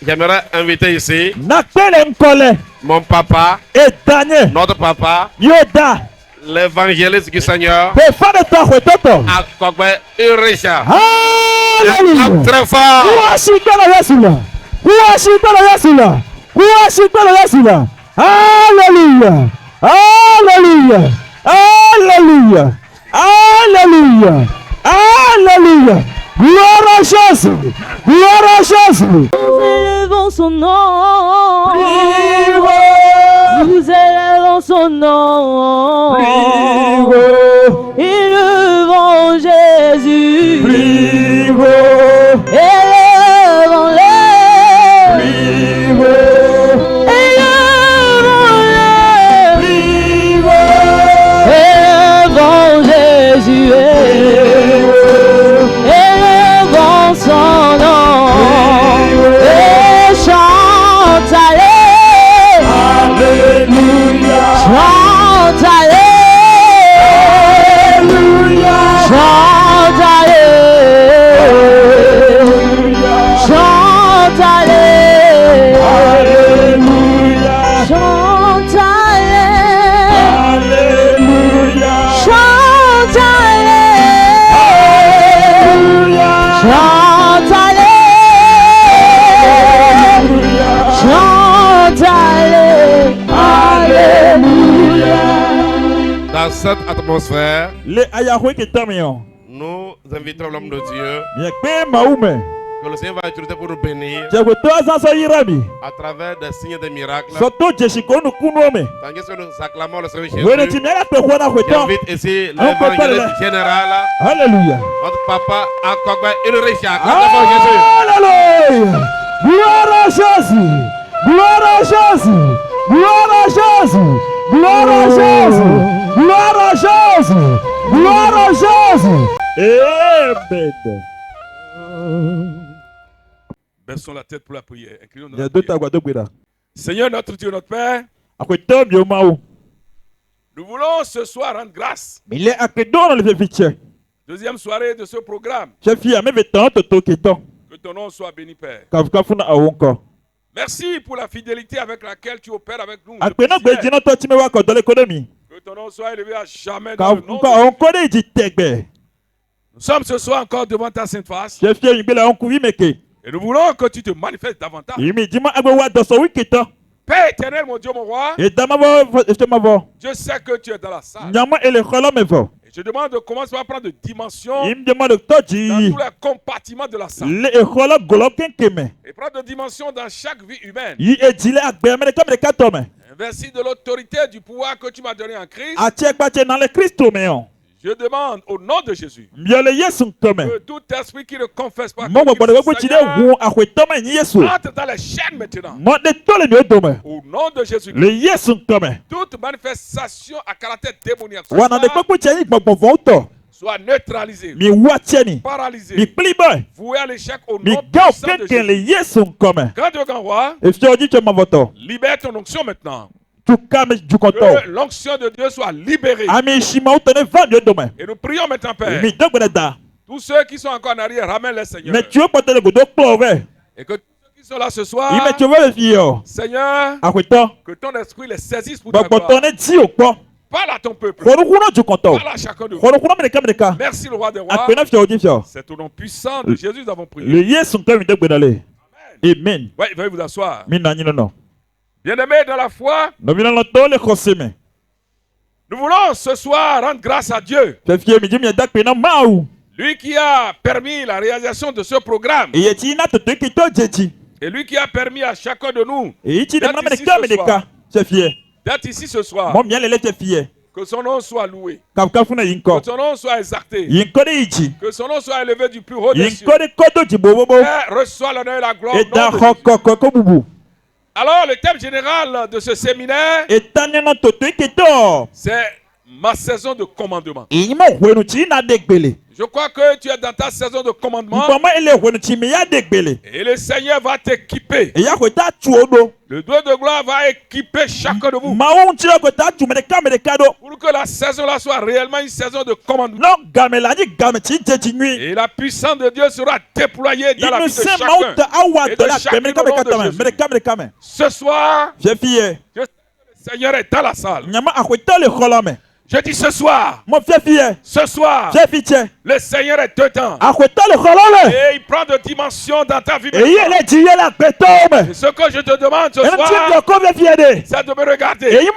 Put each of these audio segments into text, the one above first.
J'aimerais inviter ici mon papa, notre papa, l'évangéliste du Seigneur, Akogbe Irisha. Très fort. Alléluia. Alléluia. Alléluia. Alléluia. Alléluia. Gloire à Jésus. Gloire à Jésus. Nous élevons son nom. Nous élevons son nom. Élevons Jésus. Élevons-le. Élevons Jésus. Élevons son nom. Et chante, allez. Alléluia. Chante, allez. Alléluia. Chante, allez. Chante, allez. Alléluia. Chante, allez. Alléluia. Chante, allez. Alléluia. Chante, allez. Chante, allez. Alléluia. Dans cette atmosphère, Le ayahwe kitamio. nous invitons l'homme de Dieu Yakpe maume. que le Seigneur va utiliser pour nous bénir Jago toza so yirabi. à travers des signes et des miracles. Soto jeshikono kunome. Tandis que nous acclamons le Seigneur Wele Jésus, timela pe kwana kweto. j'invite ici l'évangéliste général, Alléluia. notre papa Akogbe Irisha. Acclamons Jésus. Alléluia. Gloire à Jésus. Gloire à Jésus. Gloire à Jésus. Gloire à Jésus. Gloire à Jésus. Gloire à Jésus. Amen. Baissons la tête pour la prière. Inclinons Ya notre dota prière. gwa dobira. Seigneur notre Dieu, notre Père, Akweto bio mau. nous voulons ce soir rendre grâce. Mile akedona le fiche. Deuxième soirée de ce programme. Chef ya me vetan to to keton. Que ton nom soit béni, Père. Kafuna awonko. Merci pour la fidélité avec laquelle tu opères avec nous. Akpena depuis hier. gbejina to time wa ko dole kodomi. Que ton nom soit élevé à jamais dans le nom Kafuka de Jésus. onko de jitegbe. Nous sommes ce soir encore devant ta sainte face. Chef ya yimbela onku wimeke. Et nous voulons que tu te manifestes davantage. Yimi jima agwa doso wiketo. Père éternel, mon Dieu, mon roi, Et damavo estemavo. je sais que tu es dans la salle. Nyama ele kholo mevo. Et je demande de commencer à prendre de dimensions Im demande dans toji. tous les compartiments de la salle. Le kholo golo kenkeme. Et prendre de dimensions dans chaque vie humaine. Yi ejile agbe amerika me katome. Investi de l'autorité du pouvoir que tu m'as donné en Christ. Ache bache dans le Christo meon. Je demande au nom de Jésus Miole Yesu tome. que tout esprit qui ne confesse pas Mo que bodo Christ ko est chide Seigneur wu akwetome ni Yesu. entre dans les chaînes maintenant. Mo de tole mi odome. Au nom de Jésus. Le Yesu tome. Toute manifestation à caractère démoniaque ce Wana de soir ko cheni gbogbo vonto. soit neutralisée, Mi wacheni. Mi paralysée, pliboy. vouée à l'échec au Mi nom gao puissant de kenken le Jésus. Yesu kome. Grand Dieu, grand roi, E fi oji chema voto. libère ton onction maintenant. Tu kame jukoto. Que l'onction de Dieu soit libérée. Ami shima utone va mi odome. Et nous prions maintenant, Père. Mi dogbe da. Tous ceux qui sont encore en arrière, ramène-les, Seigneur. Mais tu veux pas te le godo plove. Et que tous ceux qui sont là ce soir, Il me tu veux le fio. Seigneur, Akweto. que ton esprit les saisisse pour ta Gbogbo gloire. tone ti okpo. Parle à ton peuple. Korukuno jukoto. Parle à chacun de vous. Korukuno meneka. Merci le roi des rois. Akpena fi oji fio. C'est au nom puissant de Jésus que nous avons prié. Le Yesu tome mi dogbe dale. Amen. Oui, veuillez vous asseoir. Mi na nyino no. Bien-aimés dans la foi, No mi na tole khoseme. nous voulons ce soir rendre grâce à Dieu. Fe fie mi jimi dakpe na mau. Lui qui a permis la réalisation de ce programme. E yeti na to te kito jeji. Et lui qui a permis à chacun de nous E ichi de d'être mama ici meneka ce soir. meneka. Fe fie. D'être ici ce soir. Mo mi le te fie. Que son nom soit loué. Kafuna yinko. Que son nom soit exalté. Yinko de ichi. Que son nom soit élevé du plus haut des cieux. Yinko de kodo jibobobo. Père, reçois l'honneur et la gloire. E au da nom de Jésus. hokoko bubu. Alors, le thème général de ce séminaire, E tanya na to te kito. c'est ma saison de commandement. Inyimo hwenu chi na degbele. Je crois que tu es dans ta saison de commandement. Mboma ele hwenu chi me ya degbele. Et le Seigneur va t'équiper. E ya kweta tuodo. Le Dieu de gloire va équiper chacun de vous. Maun chi kweta tu me kado. Pour que la saison là soit réellement une saison de commandement. No gamela ni game chi te nui. Et la puissance de Dieu sera déployée dans la vie de chacun. Et de chacun. Ce soir, le Seigneur est dans la salle. Je dis ce soir. Ce soir, le Seigneur est dedans. Et il prend de dimensions dans ta vie. Et ce que je te demande ce soir, c'est de me regarder.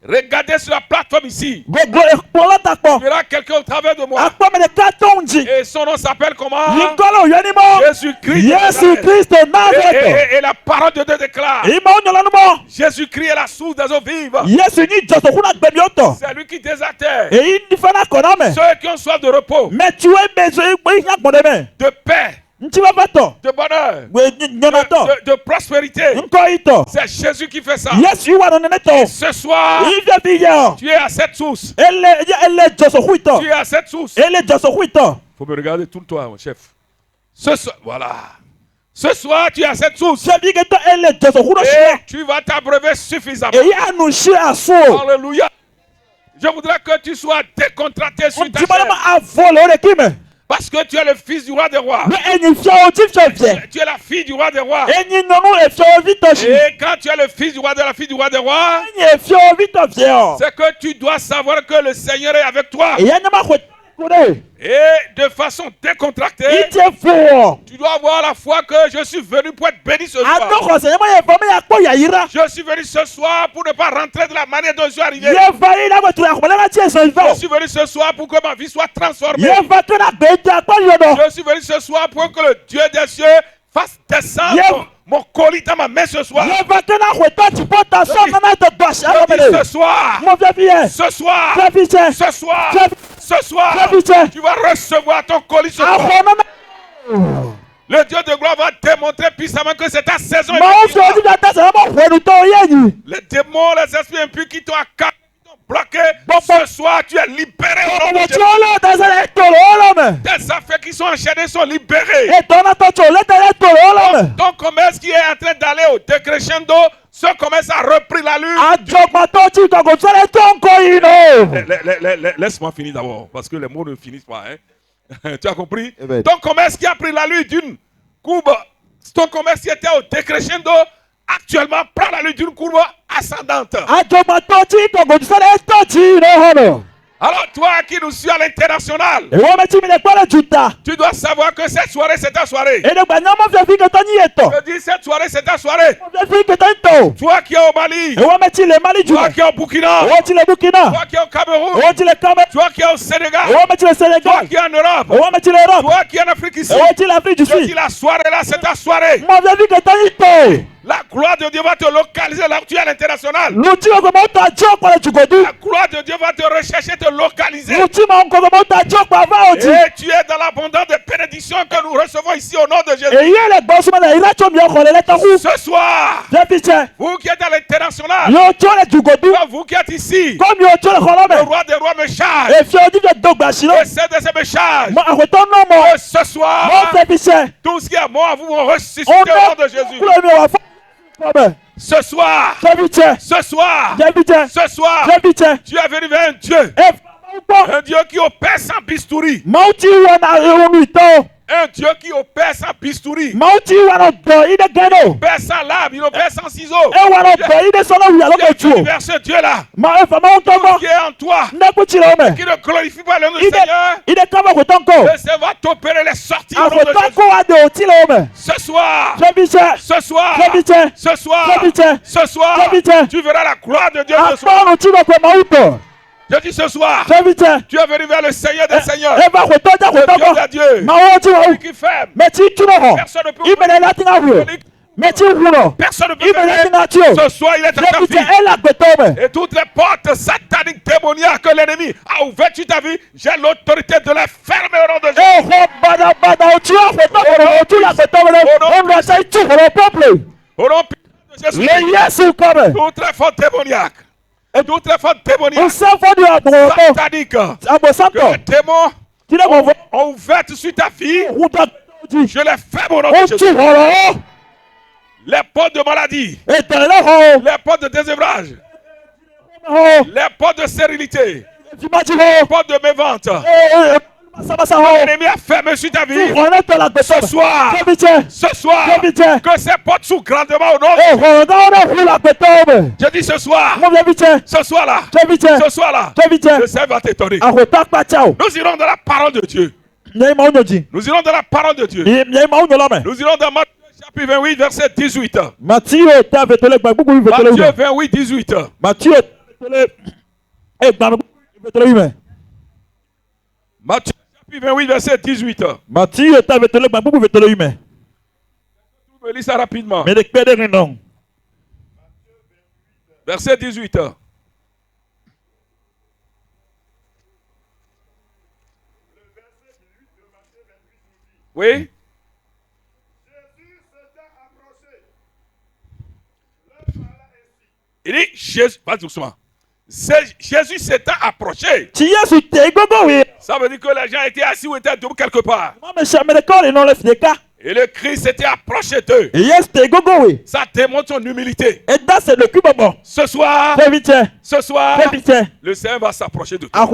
Regardez sur la plateforme ici. Il y aura quelqu'un au travers de moi. Et son nom s'appelle comment? Jésus-Christ. Et la parole de Dieu déclare. Jésus-Christ est la source des eaux vives. C'est lui qui désatère. Ceux qui ont soif de repos, de paix, de bonheur, de prospérité. C'est Jésus qui fait ça. Et ce soir, tu es à cette source. Tu es à cette source. Faut me regarder tout le temps, mon chef. Ce soir, voilà. Ce soir, tu es à cette source. Et tu vas t'abreuver suffisamment. Alléluia. Je voudrais que tu sois décontracté sur ta chair. Parce que tu es le fils du roi des rois. Tu es la fille du roi des rois. Et quand tu es le fils du roi de la fille du roi des rois, c'est que tu dois savoir que le Seigneur est avec toi. Et de façon décontractée, tu dois avoir la foi que je suis venu pour être béni ce soir. Je suis venu ce soir pour ne pas rentrer de la manière dont je suis arrivé. Je suis venu ce soir pour que ma vie soit transformée. Je suis venu ce soir pour que le Dieu des cieux fasse descendre mon colis dans ma main ce soir. Ce soir, tu vas recevoir ton colis ce soir. Le Dieu de gloire va démontrer puissamment que c'est ta saison. Les démons, les esprits impurs qui t'ont bloqué, ce soir tu es libéré. Tes affaires qui sont enchaînées sont libérées. Ton commerce qui est en train d'aller au décrescendo, ce commerce a repris l'allure. Laisse-moi finir d'abord, parce que les mots ne finissent pas. Hein? Tu as compris? Ton commerce qui a pris l'allure d'une courbe, ton commerce qui était au décrescendo, actuellement prend l'allure d'une courbe ascendante. Alors toi qui nous suis à l'international, tu dois savoir que cette soirée c'est ta soirée. Je dis cette soirée c'est ta soirée. Toi qui es au Mali, toi qui es au Burkina, toi qui es au Cameroun, toi qui es au Sénégal, toi qui es en Europe, toi qui es en Afrique ici. Je dis la soirée là c'est ta soirée. La gloire de Dieu va te localiser là où tu es à l'international. La gloire de Dieu va te rechercher, te localiser. Et tu es dans l'abondance de bénédictions que nous recevons ici au nom de Jésus. Ce soir, vous qui êtes à l'international, vous qui êtes ici, le roi des rois me charge. Et c'est de ces me charge. Ce soir, tout ce qui est mort, vous vont ressusciter au nom de Jésus. Ce soir, tu es venu vers un Dieu qui opère sans bistouri. Un Dieu qui opère sans bistouri. Il opère sans lame, il opère sans ciseaux. Tu es vers ce Dieu-là qui est en toi, qui ne glorifie pas le nom du Seigneur. Le Seigneur va t'opérer les sorties. Ce soir, tu verras la gloire de Dieu ce soir. Je dis ce soir, tu es venu vers le Seigneur des Seigneurs, le Dieu de Dieu, qui ferme. Personne ne peut Personne ne peut. Ce soir, il est dans ta vie. Et toutes les portes sataniques, démoniaques que l'ennemi a ouvertes sur ta vie, j'ai l'autorité de les fermer au nom de Jésus. Au nom de Jésus. Toutes les forces démoniaques. Et d'autres formes démoniaques. Sataniques. Que les démons ont ouvert sur ta vie. Je les fais mon nom de Jésus. Les portes de maladie. Les portes de désœuvrage. Les portes de stérilité. Les portes de mévente. L'ennemi a fermé sur ta vie. Ce soir, que ces portes sont grandement au nom. Je dis ce soir là, le Seigneur va t'étonner. Nous irons dans la parole de Dieu. Nous irons dans la parole de Dieu. Nous irons dans Matthieu chapitre 28, verset 18. Matthieu 28, 18. Matthieu chapitre 28, verset 18. Matthieu Je lis ça rapidement. Verset 18. Oui. Il dit, Jésus, pas doucement. Jésus s'était approché. Ça veut dire que les gens étaient assis ou étaient debout quelque part. Et le Christ s'était approché d'eux. Ça démontre son humilité. Ce soir, le Seigneur va s'approcher de toi.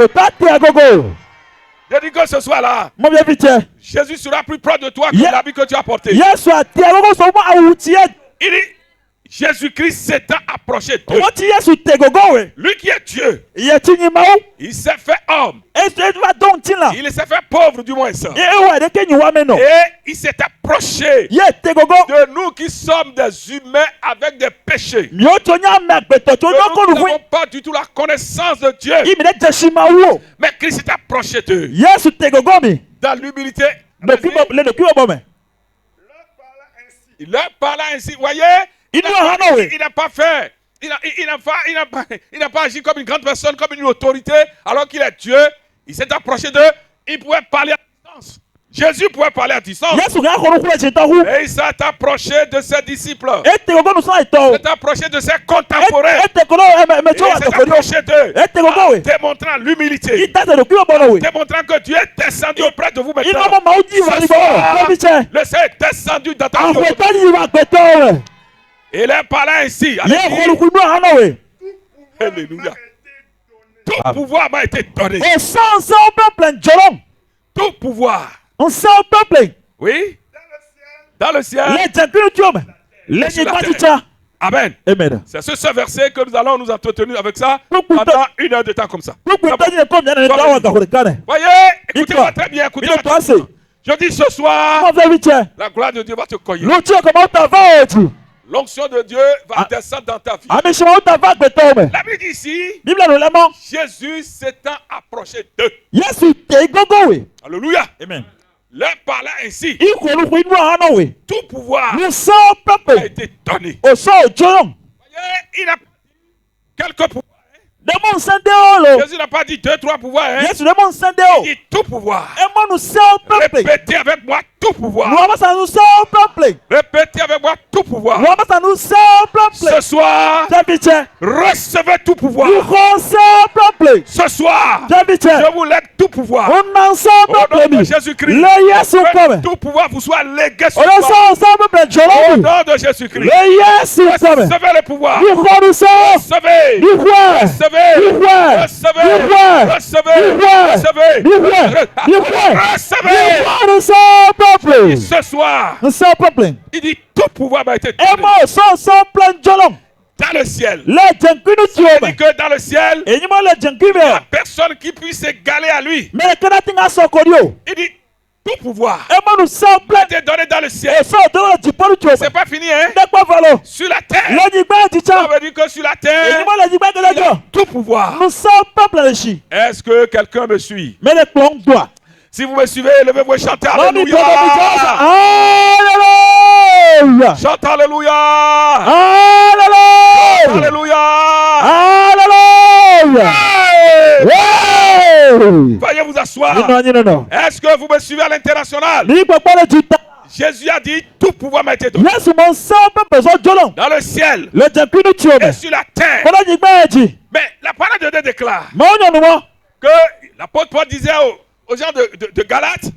Je dis que ce soir-là, Jésus sera plus proche de toi que l'habit que tu as porté. Il dit, Jésus-Christ s'étant approché d'eux. Lui qui est Dieu, il s'est fait homme. Il s'est fait pauvre du moins. Et il s'est approché de nous qui sommes des humains avec des péchés. Nous n'avons pas du tout la connaissance de Dieu. Mais Christ s'est approché d'eux. Dans l'humilité. Il leur parla ainsi. Voyez, il n'a pas fait. Il n'a pas agi comme une grande personne, comme une autorité, alors qu'il est Dieu. Il s'est approché d'eux. Il pouvait parler à distance. Jésus pouvait parler à distance. Et il s'est approché de ses disciples. Il s'est approché de ses contemporains. Il s'est approché d'eux. Démontrant l'humilité. Démontrant que Dieu est descendu auprès de vous maintenant. Ce soir, le Seigneur est descendu dans ta vie. Et il a parlé ainsi. Alléluia. Tout pouvoir m'a été donné. Tout pouvoir. Oui. Dans le ciel. Amen. C'est ce verset que nous allons nous entretenir avec ça pendant 1 heure de temps comme ça. Voyez, écoutez-moi très bien. Je dis ce soir, la gloire de Dieu va te cueillir. L'onction de Dieu va descendre dans ta vie. La Bible dit ici, Jésus s'étant approché d'eux. Alléluia. Amen. Leur parla ainsi. Tout pouvoir a été donné. Il a quelques pouvoirs. Jésus n'a pas dit 2, 3 pouvoirs. Il dit tout pouvoir. Répétez avec moi tout pouvoir. Répétez avec moi tout pouvoir. Ce soir, recevez tout pouvoir. Ce soir, je vous lègue tout pouvoir. Au nom de Jésus-Christ, que tout pouvoir vous soit légué ce soir. Au nom de Jésus-Christ, recevez le pouvoir. Recevez. Recevez. Ce soir, il dit tout pouvoir m'a été donné. Dans le ciel. Il dit que dans le ciel, il n'y a personne qui puisse égaler à lui. Il dit tout pouvoir a été donné dans le ciel. C'est pas fini, hein? Sur la terre. Ça veut dire que sur la terre, il y a tout pouvoir. Est-ce que quelqu'un me suit? Si vous me suivez, levez-vous et chantez Alléluia. Chante Alléluia. Alléluia. Veuillez vous asseoir. Est-ce que vous me suivez à l'international? Jésus a dit, tout pouvoir m'a été donné. Dans le ciel et sur la terre. Mais la parole de Dieu déclare que l'apôtre Paul disait aux gens de Galates,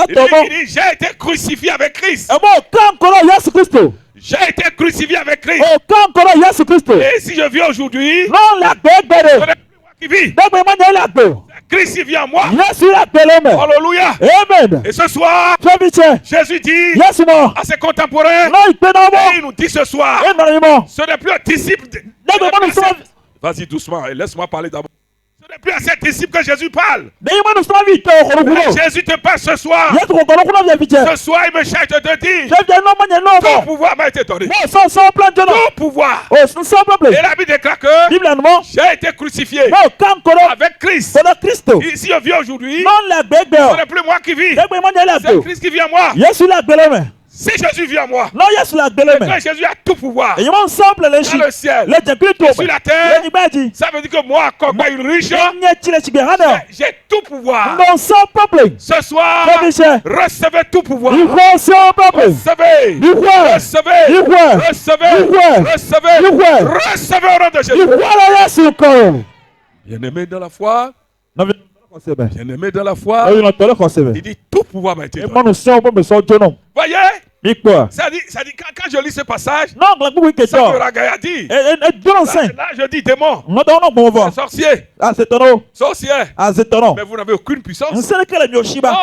il dit, j'ai été crucifié avec Christ. J'ai été crucifié avec Christ. Et si je vis aujourd'hui, ce n'est plus moi qui vis. Christ il vient à moi. Alléluia. Amen. Et ce soir, Jésus dit à ses contemporains, et il nous dit ce soir, ce n'est plus un disciple. Vas-y doucement et laisse-moi parler d'abord. Ce n'est plus à ces disciples que Jésus parle. Jésus te parle ce soir. Ce soir, il me cherche de te dire, tout pouvoir m'a été donné. Tout pouvoir. Et la Bible déclare que j'ai été crucifié avec Christ. Ici, je vis aujourd'hui. Ce n'est plus moi qui vis. C'est Christ qui vit en moi. Si Jésus vient à moi, quand Jésus a tout pouvoir dans le ciel et sur la terre, ça veut dire que moi, comme une riche, j'ai tout pouvoir. Ce soir, recevez tout pouvoir. Recevez au nom de Jésus. Bien-aimé dans la foi, bien-aimé dans la foi, il dit tout pouvoir m'a été donné. Voyez? Ça dit quand je lis ce passage, ça que Ragaï a dit. Là, je dis démon, sorcier, mais vous n'avez aucune puissance. Non,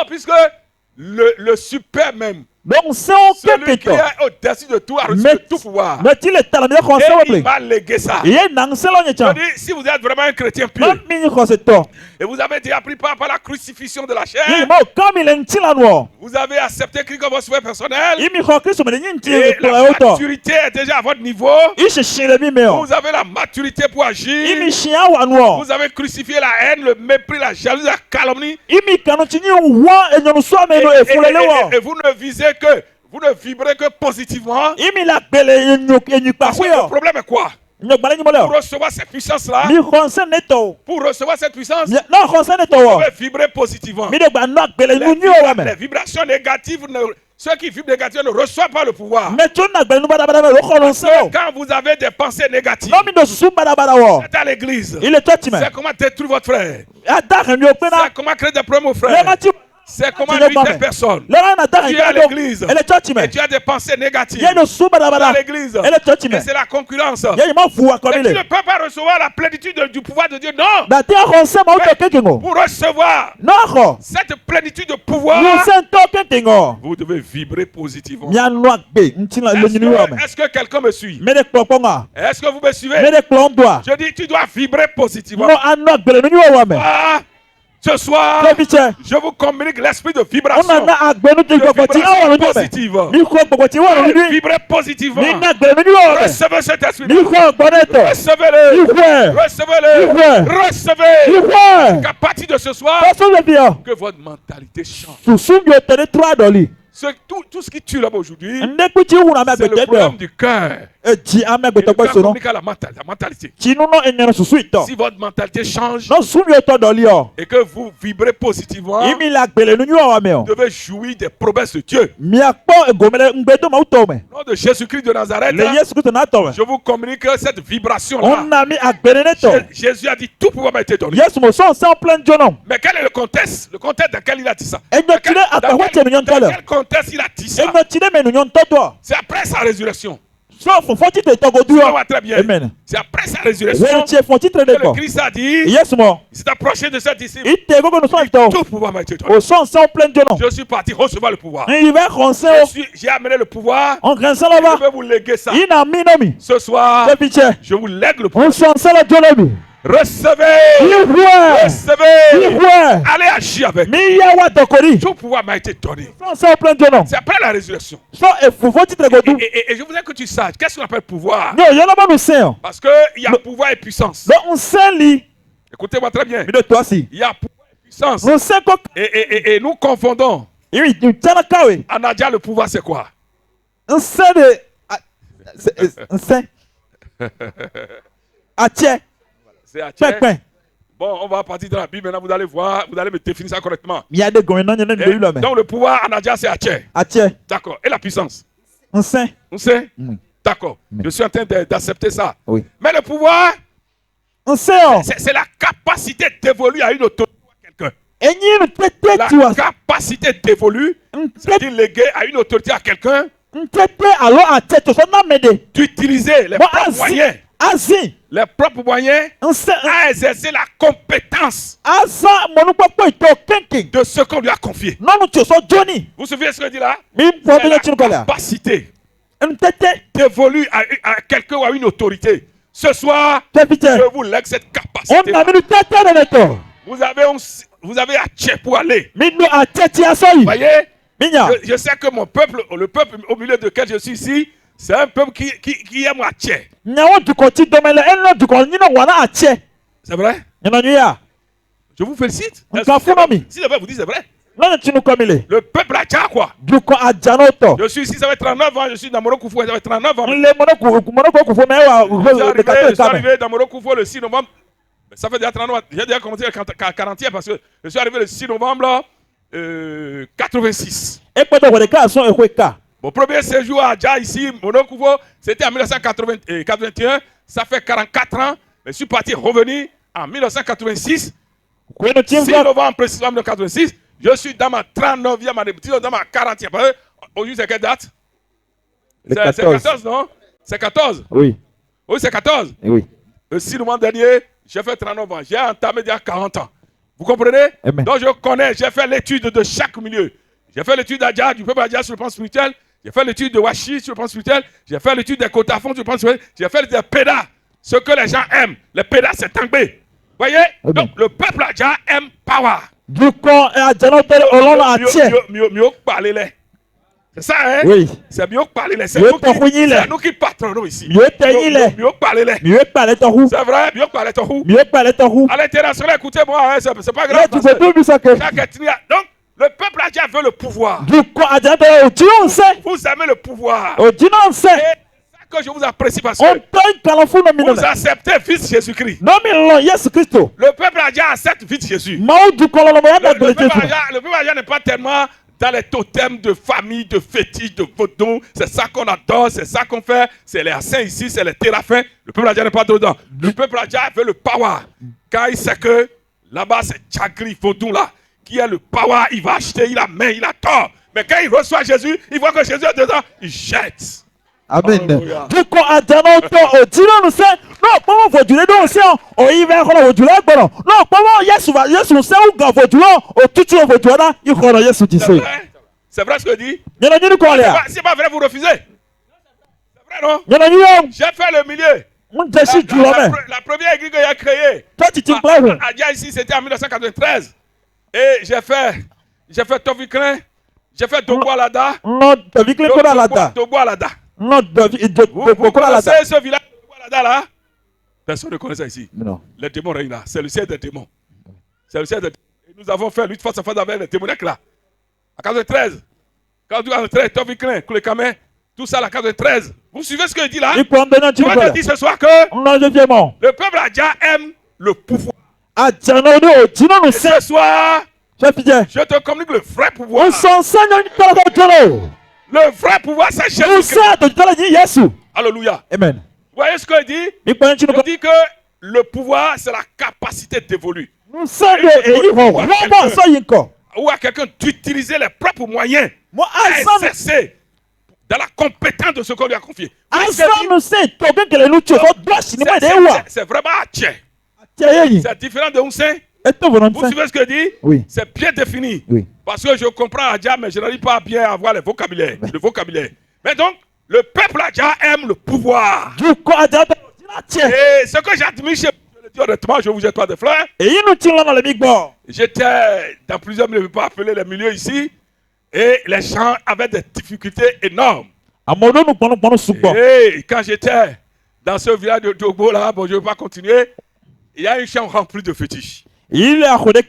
puisque le super même, celui qui est au-dessus de tout a reçu tout pouvoir. Et il m'a légué ça. Je dis, si vous êtes vraiment un chrétien pieux, et vous avez été appris par la crucifixion de la chair, vous avez accepté Christ comme votre sauveur personnel, et la maturité est déjà à votre niveau, vous avez la maturité pour agir, vous avez crucifié la haine, le mépris, la jalousie, la calomnie, et vous ne visez que, vous ne vibrez que positivement. Parce que le problème est quoi? Pour recevoir cette puissance-là, pour recevoir cette puissance, vous devez vibrer positivement. Les vibrations négatives, ceux qui vibrent négativement ne reçoivent pas le pouvoir. Quand vous avez des pensées négatives, c'est à l'église. C'est comment détruire votre frère. C'est comment créer des problèmes aux frères. C'est comment nuire des personnes. Tu es à l'église et tu as des pensées négatives à l'église. Et c'est la concurrence. Et tu ne peux pas recevoir la plénitude du pouvoir de Dieu. Non. Pour recevoir cette plénitude de pouvoir, vous devez vibrer positivement. Est-ce que quelqu'un me suit? Est-ce que vous me suivez? Je dis, tu dois vibrer positivement. Ce soir, je vous communique l'esprit de vibration. Positive. Vibrez positivement. Recevez cet esprit. Recevez-le. Recevez. Qu'à partir de ce soir, que votre mentalité change. Tout ce qui tue là-bas aujourd'hui, c'est le problème du cœur. Et le cœur communique à la mentalité. Si votre mentalité change et que vous vibrez positivement, vous devez jouir des promesses de Dieu. Au nom de Jésus-Christ de Nazareth, je vous communique cette vibration-là. Jésus a dit tout pouvoir m'a été donné. Mais quel est le contexte? Le contexte dans lequel il a dit ça? Dans quel contexte il a dit ça? C'est après sa résurrection. Très bien. C'est après sa résurrection que le Christ a dit, il s'est approché de ses disciples. Tout pouvoir m'a été donné. Je suis parti recevoir le pouvoir. J'ai amené le pouvoir. Je vais vous léguer ça. Ce soir, je vous lègue le pouvoir. Recevez. Allez agir avec. Tout pouvoir m'a été donné. C'est après la résurrection. Et je voudrais que tu saches, qu'est-ce qu'on appelle pouvoir? Parce qu'il y a pouvoir et puissance. Écoutez-moi très bien. Il y a pouvoir et puissance. Et nous confondons. Anadia, le pouvoir, c'est quoi? C'est Bon, on va partir dans la Bible, maintenant vous allez voir, vous allez me définir ça correctement. Il y a des gouvernants, il y en a des là. Donc le pouvoir en Adja, c'est Atché. Atché. D'accord. Et la puissance? On sait. On sait? Oui. D'accord. Je suis en train d'accepter ça. Oui. Mais le pouvoir, on sait. C'est la capacité d'évoluer à une autorité à quelqu'un. La capacité d'évoluer, c'est-à-dire léguer à une autorité à quelqu'un, d'utiliser les propres moyens. Les propres moyens à exercer la compétence de ce qu'on lui a confié. Vous vous souvenez de ce que je dis là? C'est la capacité d'évoluer à quelqu'un ou à une autorité. Ce soir, je vous lègue cette capacité. Vous avez Atché pour aller. Vous voyez? Je sais que mon peuple, le peuple au milieu duquel je suis ici, c'est un peuple qui aime Atché. C'est vrai? Je vous félicite. Si c'est vrai, vous dites c'est vrai. Le peuple Adja quoi? Je suis ici, ça fait 39 ans, je suis dans Morokoufou, ça fait 39 ans. Je suis arrivé dans Morokoufou le 6 novembre. Ça fait déjà 39 ans. J'ai déjà commencé à 40e parce que je suis arrivé le 6 novembre 86. Mon premier séjour à Adja ici, Morokoufou, c'était en 1981. Ça fait 44 ans. Je suis parti revenu en 1986. 6 novembre précisément 1986. Je suis dans ma 39e année, dans ma 40e. Aujourd'hui, c'est quelle date? C'est 14, non? C'est 14? Oui. Oui, c'est 14? Oui. Le 6 novembre dernier, j'ai fait 39 ans. J'ai entamé il y a 40 ans. Vous comprenez? Amen. Donc, je connais, j'ai fait l'étude de chaque milieu. J'ai fait l'étude d'Adja, du peuple Adja sur le plan spirituel. J'ai fait l'étude de Washi sur le plan spirituel. J'ai fait l'étude des Kotafon sur le plan spirituel. J'ai fait l'étude des Pédas. Ce que les gens aiment. Les Pédas, c'est Tangbé. Vous voyez? Amen. Donc, le peuple Adja aime power. Mieux parler les. C'est ça, hein? Oui. C'est mieux parler les. C'est nous qui patronnons ici. Mieux parler les. C'est vrai, mieux parler ton. À l'international, écoutez-moi, hein, c'est pas grave. Donc, le peuple Adja veut le pouvoir. Vous aimez le pouvoir. Et que je vous apprécie parce que vous acceptez fils Jésus-Christ. Le peuple Adja accepte fils Jésus. Le peuple Adja n'est pas tellement dans les totems de famille, de fétiches, de vaudou. C'est ça qu'on adore, c'est ça qu'on fait. C'est les saints ici, c'est les téraphins. Le peuple Adja n'est pas dedans. Le peuple Adja veut le power. Car il sait que là-bas, c'est Tchagri, vaudou là, qui a le power. Il va acheter, il a main, il a tort. Mais quand il reçoit Jésus, il voit que Jésus est dedans, il jette. Amen. Duko adano to odino no se no pomo vodule do se o ive ho vodule gboro no pomo Yesu se u ga vodule o tutu vodule na i ho Yesu ti se. C'est vrai ce que dit? C'est pas vrai, vous refusez? C'est vrai non? J'ai fait le milieu. La première église que j'ai créée à Adja ici, c'était en 1993. Et j'ai fait Tovikrin, j'ai fait Togo Alada. Non, Tovikrin Alada. Togo Alada. Non, vous connaissez ce village de Togo Alada là? Personne ne connaît ça ici. Non. Les démons règnent là. C'est le ciel des démons. C'est le ciel des démons. Et nous avons fait lutte face à face avec les démoniaques là. À 93. Quand tu as 93, Tovikrin, Koulekamé, tout ça à 93. Vous suivez ce que je dis là? Je vais te dire ce soir que le peuple Adja aime le pouvoir. Et ce soir, je te communique le vrai pouvoir. Le vrai pouvoir, c'est Jésus. Alléluia. Amen. Vous voyez ce que je dis? Je dis que le pouvoir, c'est la capacité d'évoluer. Ou à quelqu'un d'utiliser les propres moyens à exercer dans la compétence de ce qu'on lui a confié. C'est vraiment Atché. C'est différent de Unsin. Vous suivez ce que je dis? Oui. C'est bien défini. Oui. Parce que je comprends Adja, mais je n'arrive pas à bien avoir le vocabulaire. Mais donc, le peuple Adja aime le pouvoir. Et ce que j'admire chez vous, je le dis honnêtement, je vous jette pas de fleurs. J'étais dans plusieurs milieux, je ne vais pas appeler les milieux ici. Et les gens avaient des difficultés énormes. Et quand j'étais dans ce village de Togo là, bon, je ne vais pas continuer, il y a une chambre remplie de fétiches. J'ai rencontré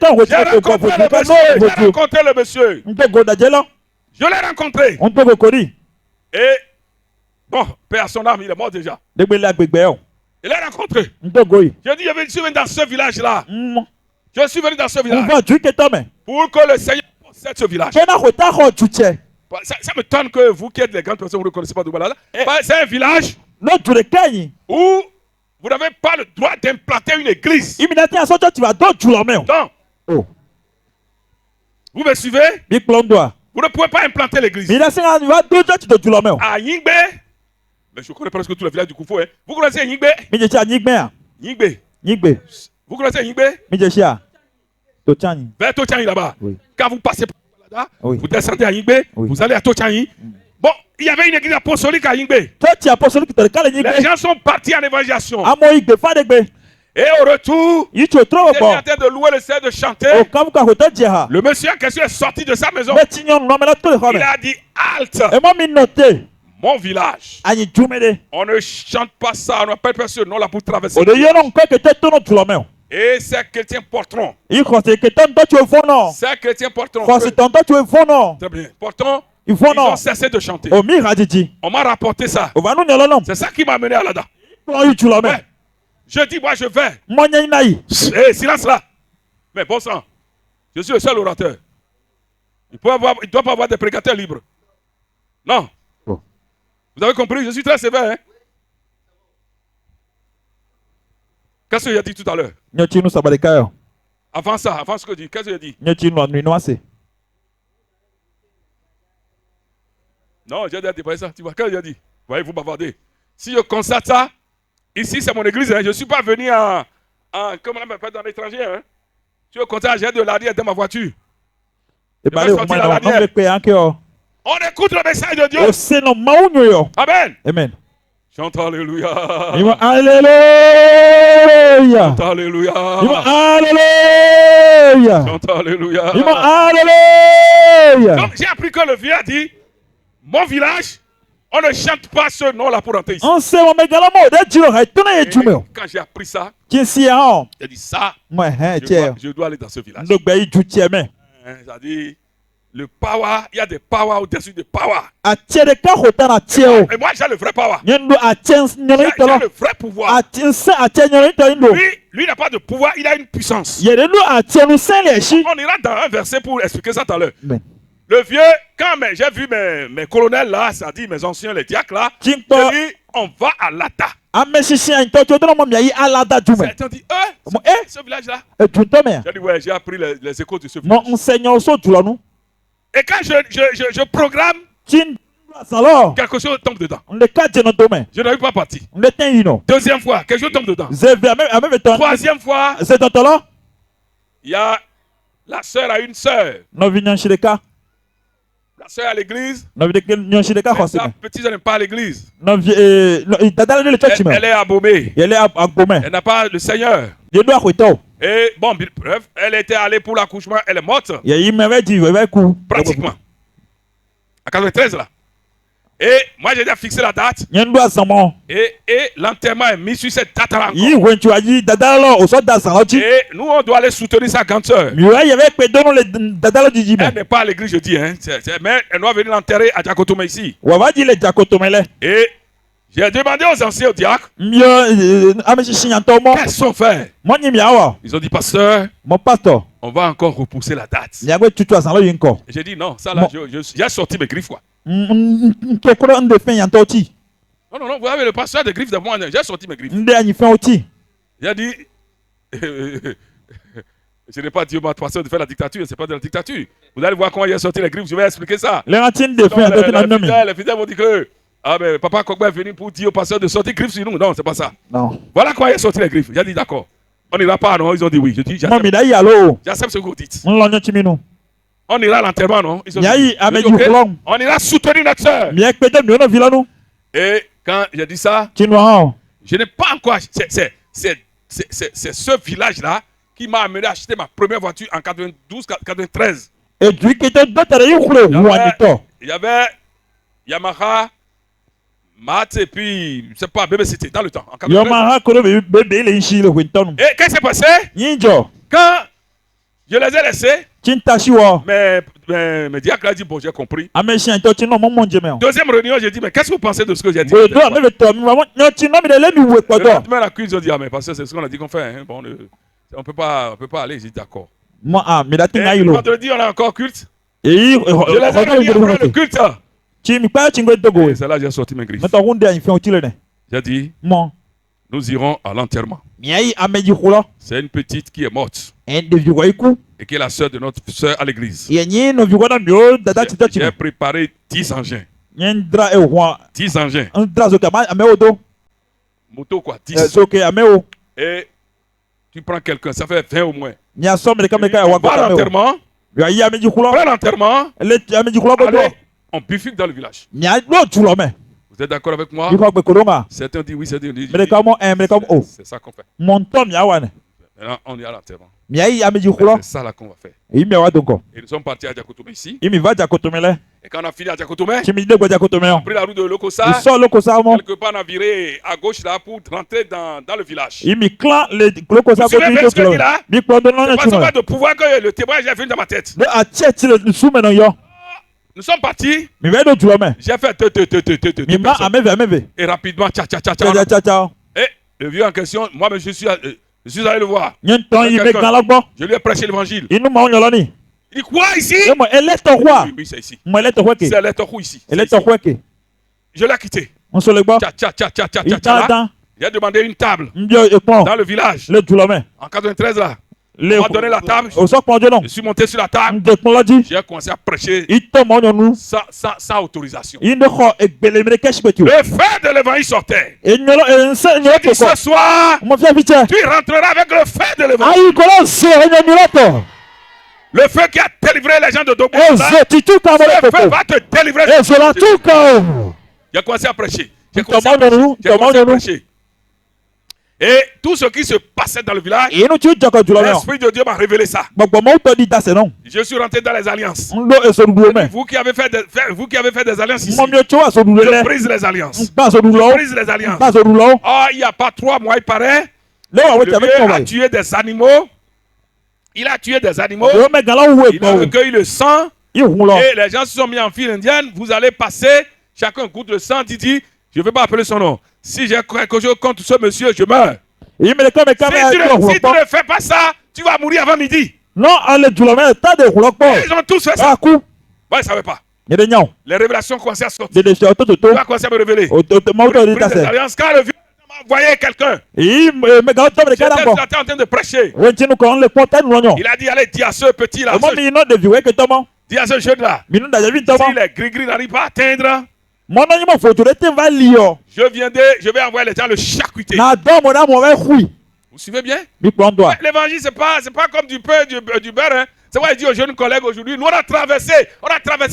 le monsieur. Je l'ai rencontré. Et bon, père à son âme, il est mort déjà. Il l'a rencontré. Ndogoyi. Je dis, je suis venu dans ce village-là. Je suis venu dans ce village. Pour que le Seigneur possède ce village. Ça m'étonne que vous qui êtes les grandes personnes, vous ne reconnaissez pas Douala. C'est un village où vous n'avez pas le droit d'implanter une église. Non. Vous me suivez? Vous ne pouvez pas implanter l'église. À Yingbe, mais je connais presque tous les villages du Koufou. Hein. Vous connaissez Yingbe? Yingbe. Vous connaissez Yingbe? Vers Tochanyi là-bas. Oui. Quand vous passez par là, oui. vous descendez à Yingbe, oui. Vous allez à Tochanyi. Bon, il y avait une église apostolique à Yingbe. Les gens sont partis en évangélisation. Et au retour, il était en train de louer le Seigneur, de chanter. Le monsieur en question est sorti de sa maison. Il a dit halte. Mon village. On ne chante pas ça, on n'appelle personne, non là pour traverser. Et ces chrétiens porteront. Ces chrétiens porteront. Très bien. Porteront. Ils ont cessé de chanter. On m'a rapporté ça. C'est ça qui m'a amené à là-bas. Ouais. Je dis, moi je vais. Hey, silence là. Mais bon sang, je suis le seul orateur. Il ne doit pas avoir des prédicateurs libres. Non. Bon. Vous avez compris, je suis très sévère. Hein? Qu'est-ce qu'il a dit tout à l'heure? Avant ça, avant ce que je dis, qu'est-ce qu'il a dit? Non, j'ai déjà dépassé ça. Tu vois, qu'est-ce qu'il a dit? Voyez, vous bavardez. Si je constate ça, ici c'est mon église. Hein. Je ne suis pas venu comme on appelle dans l'étranger. Hein. Si je constate, j'ai de l'arrière dans ma voiture. On écoute le message de Dieu. Amen. Amen. Chante Alléluia. Alléluia. Chante Alléluia. Alléluia. Chante Alléluia. Alléluia. Donc j'ai appris que le vieux a dit, mon village, on ne chante pas ce nom-là pour entrer ici. Quand j'ai appris ça, j'ai dit ça, je dois aller dans ce village. C'est-à-dire, le power, il y a des powers au-dessus des powers. Et moi, j'ai le vrai power. J'ai le vrai pouvoir. Lui n'a pas de pouvoir, il a une puissance. On ira dans un verset pour expliquer ça tout à l'heure. Le vieux, quand j'ai vu mes colonels là, c'est-à-dire mes anciens, les diacres là, j'ai dit, on va à Lata. Ils ont dit, ce village-là. J'ai dit, ouais, j'ai appris les échos de ce village. Et quand je programme, quelque chose tombe dedans. Je n'arrive pas parti. Deuxième fois, quelque chose tombe dedans. Troisième fois, il y a la sœur a une sœur. La sœur à l'église. La petite sœur n'est pas à l'église. Elle est abommée. Elle n'a pas le Seigneur. Et bon, bref, elle était allée pour l'accouchement, elle est morte. Pratiquement. À 93 là. Et moi j'ai déjà fixé la date. Et l'enterrement est mis sur cette date là. Et nous on doit aller soutenir sa grande sœur. Elle n'est pas à l'église, je dis. Hein. Mais elle doit venir l'enterrer à Diakotome ici. Et j'ai demandé aux anciens diacres. Qu'est-ce qu'ils sont fait? Ils ont dit, pasteur, on va encore repousser la date. J'ai dit non, ça là, j'ai sorti mes griffes quoi. Non, vous avez le pasteur de griffes de moi, j'ai sorti mes griffes. J'ai dit, je n'ai pas dit au pasteur de faire la dictature, c'est pas de la dictature. Vous allez voir comment j'ai sorti les griffes, je vais expliquer ça. Les fidèles vont dire que ah ben papa Kogba est venu pour dire au pasteur de sortir griffes sur nous. Non, c'est pas ça. Non. Voilà comment il a sorti les griffes. J'ai dit d'accord. On n'ira pas, non? Ils ont dit oui. Je dis j'accepte ce que vous dites. On ira à l'enterrement, non? Ils ont dit, okay. On ira soutenir notre soeur. Et quand j'ai dit ça, je n'ai pas encore. C'est ce village-là qui m'a amené à acheter ma première voiture en 92-93. Il y avait Yamaha, Mat et puis, je sais pas, bébé c'était dans le temps. Et qu'est-ce qui s'est passé? Quand Je les ai laissés. Mais diacre a dit, bon, j'ai compris. Deuxième réunion, j'ai dit, mais qu'est-ce que vous pensez de ce que j'ai dit? Maintenant, la cuisse, ils ont dit, ah, mais parce que c'est ce qu'on a dit qu'on fait. Hein. Bon, on peut pas aller. J'ai dit, d'accord. Vendredi, on a encore culte. Je les ai réunis après le culte. C'est là que j'ai sorti mes griffes. J'ai dit, nous irons à l'enterrement. C'est une petite qui est morte. Et qui est la sœur de notre sœur à l'église. J'ai préparé 10 engins. 10 engins. Moto quoi, 10. Et tu prends quelqu'un, ça fait 20 au moins. Va à l'enterrement. Après l'enterrement, allez, on bifurque dans le village. Vous êtes d'accord avec moi? Certains disent oui, certains disent c'est ça qu'on fait. Maintenant, on est à l'enterrement. C'est ça là qu'on va faire. Et nous sommes partis à Diakotomé ici. Et quand on a fini à Diakotomé, on a pris la route de Lokosa. Quelque part, on a viré à gauche là pour rentrer dans le village. Vous savez bien ce que je dis là? C'est pas seulement de pouvoir que le témoignage est venu dans ma tête. Nous sommes partis. J'ai fait et rapidement, et le vieux en question, moi je suis allé le voir. Je lui ai prêché l'évangile. Il dit quoi ici? Oui, c'est ici. C'est l'étofou ici. Je l'ai quitté. J'ai demandé une table dans le village. En 93 là. On m'a donné la table. Je suis monté sur la table. J'ai commencé à prêcher sans autorisation. Le feu de l'évangile sortait. Je dis ce soir, tu rentreras avec le feu de l'évangile. Le feu qui a délivré les gens de Dobo. Le feu va te délivrer. J'ai commencé à prêcher. J'ai commencé à prêcher. Et tout ce qui se passait dans le village, l'Esprit de Dieu m'a révélé ça. Je suis rentré dans les alliances. Vous qui avez fait des alliances ici, je brise les alliances. Je brise les alliances. Oh, il n'y a pas 3 mois, il paraît. Le Dieu a tué des animaux. Il a tué des animaux. Il a recueilli le sang. Et les gens se sont mis en file indienne. Vous allez passer. Chacun goûte le sang. Dit, je ne vais pas appeler son nom. Si j'ai quelque chose contre ce monsieur, je meurs. Si tu ne fais pas ça, tu vas mourir avant midi. Ils ont tous fait ça. Moi, je ne savais pas. Les révélations commençaient à sortir. Tu vas commencer à me révéler. Quand le vieux m'a envoyé quelqu'un, j'étais en train de prêcher. Il a dit, allez, dis à ce petit là, dis à ce jeune là, si les gris-gris n'arrivent pas à atteindre, je vais envoyer les gens le charcuter. Vous suivez bien? L'évangile, c'est pas comme du beurre. Hein. C'est pourquoi il dit aux jeunes collègues aujourd'hui, nous on a traversé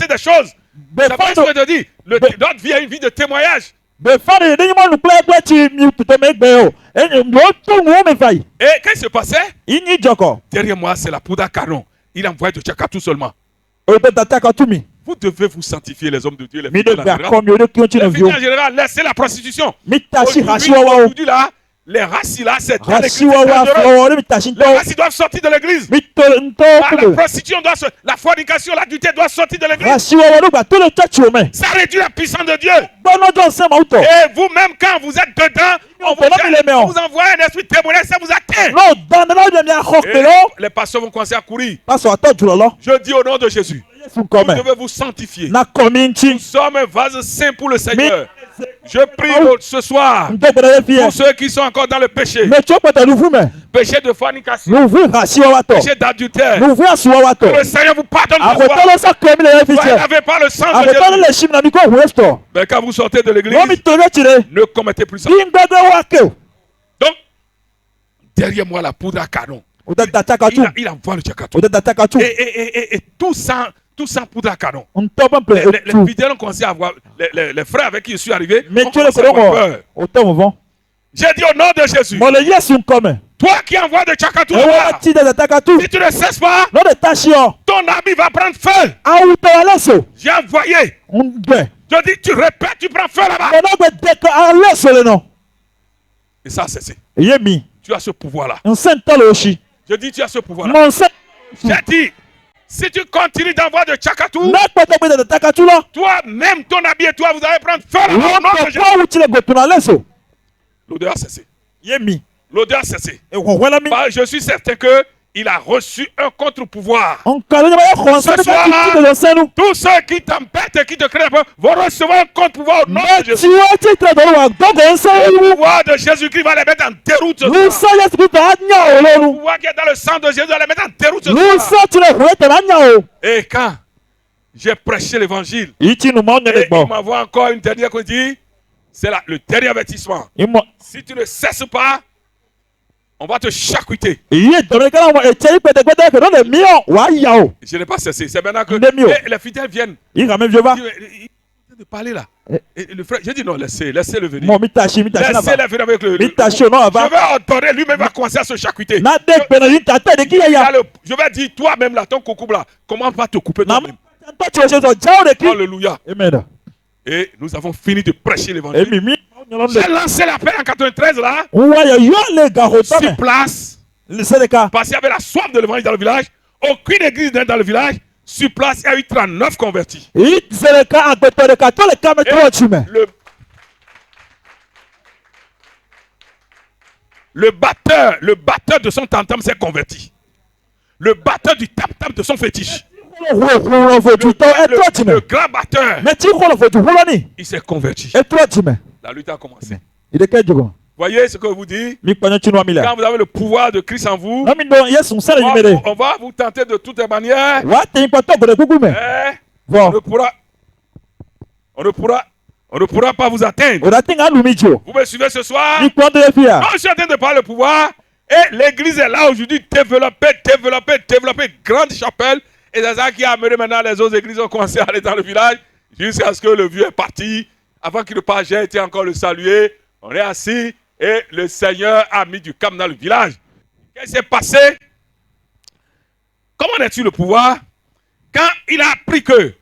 des choses. C'est pas ce que je te dis. Notre vie est une vie de témoignage. Et qu'est-ce qui se passait? Derrière moi, c'est la poudre à canon. Il envoie de Tchakatou seulement. Vous devez vous sanctifier, les hommes de Dieu, les fidèles en général. Laissez la prostitution. Aujourd'hui, là, les racistes, là, c'est dans l'église. Les racistes doivent sortir de l'église. La prostitution la fornication, l'adultère doit sortir de l'église. Ça réduit la puissance de Dieu. Et vous-même, quand vous êtes dedans, on vous envoie un esprit de témoignage, ça vous atteint. Et les pasteurs vont commencer à courir. Je dis au nom de Jésus, vous devez vous sanctifier. Nous sommes un vase saint pour le Seigneur. Je prie ce soir pour ceux qui sont encore dans le péché. Péché de fornication, péché d'adultère. Que le Seigneur vous pardonne. Vous n'avez pas le sang de Jésus. Mais quand vous sortez de l'église, ne commettez plus ça. Donc, derrière moi, la poudre à canon. Il envoie le Tchakatou. Et tout ça poudre à canon. Les fidèles ont commencé à avoir, les frères avec qui je suis arrivé, ont commencé à avoir peur. J'ai dit au nom de Jésus, toi qui envoies de Tchakatou, si tu ne cesses pas, ton ami va prendre feu. J'ai envoyé. Je dis, tu répètes, tu prends feu là-bas. Et ça a cessé. Tu as ce pouvoir-là. Je dis, tu as ce pouvoir-là. J'ai dit, si tu continues d'envoyer de Tchakatou, toi-même, ton habit et toi, vous allez prendre feu. L'odeur a cessé. L'odeur a cessé. Je suis certain que il a reçu un contre-pouvoir. Ce soir, tous ceux qui t'embêtent et qui te créent peur vont recevoir un contre-pouvoir au nom de Jésus. Le pouvoir de Jésus-Christ va les mettre en déroute ce soir. Le pouvoir qui est dans le sang de Jésus va les mettre en déroute ce soir. Et quand j'ai prêché l'évangile, il m'envoie encore une dernière chose, c'est le dernier avertissement. Si tu ne cesses pas, on va te charcuter. Je n'ai pas cessé. C'est maintenant que les fidèles viennent. Il est de parler là. Et le frère, j'ai dit non, laissez-le venir. Laissez-le venir avec le. Je vais ordonner, lui-même va commencer à se charcuter. Je vais dire, toi-même là, ton coucou là, comment va te couper toi-même? Alléluia. Amen. Et nous avons fini de prêcher l'évangile. J'ai lancé l'appel en 93 là. Sur place. Parce qu'il y avait la soif de l'évangile dans le village. Aucune église dans le village. Sur place, il y a eu 39 convertis. Le batteur de son tam-tam s'est converti. Le batteur du tam-tam de son fétiche. Le grand batteur, il s'est converti. La lutte a commencé. Voyez ce que je vous dis. Quand vous avez le pouvoir de Christ en vous, on va vous tenter de toutes les manières. On ne pourra pas vous atteindre. Vous me suivez ce soir? Non, je suis en train de parler le pouvoir. Et l'église est là aujourd'hui, développée. Grande chapelle. Et c'est ça qui a amené maintenant les autres églises ont commencé à aller dans le village. Jusqu'à ce que le vieux est parti. Avant qu'il ne parte, j'ai été encore le saluer. On est assis. Et le Seigneur a mis du calme dans le village. Qu'est-ce qui s'est passé? Comment as-tu le pouvoir? Quand il a appris que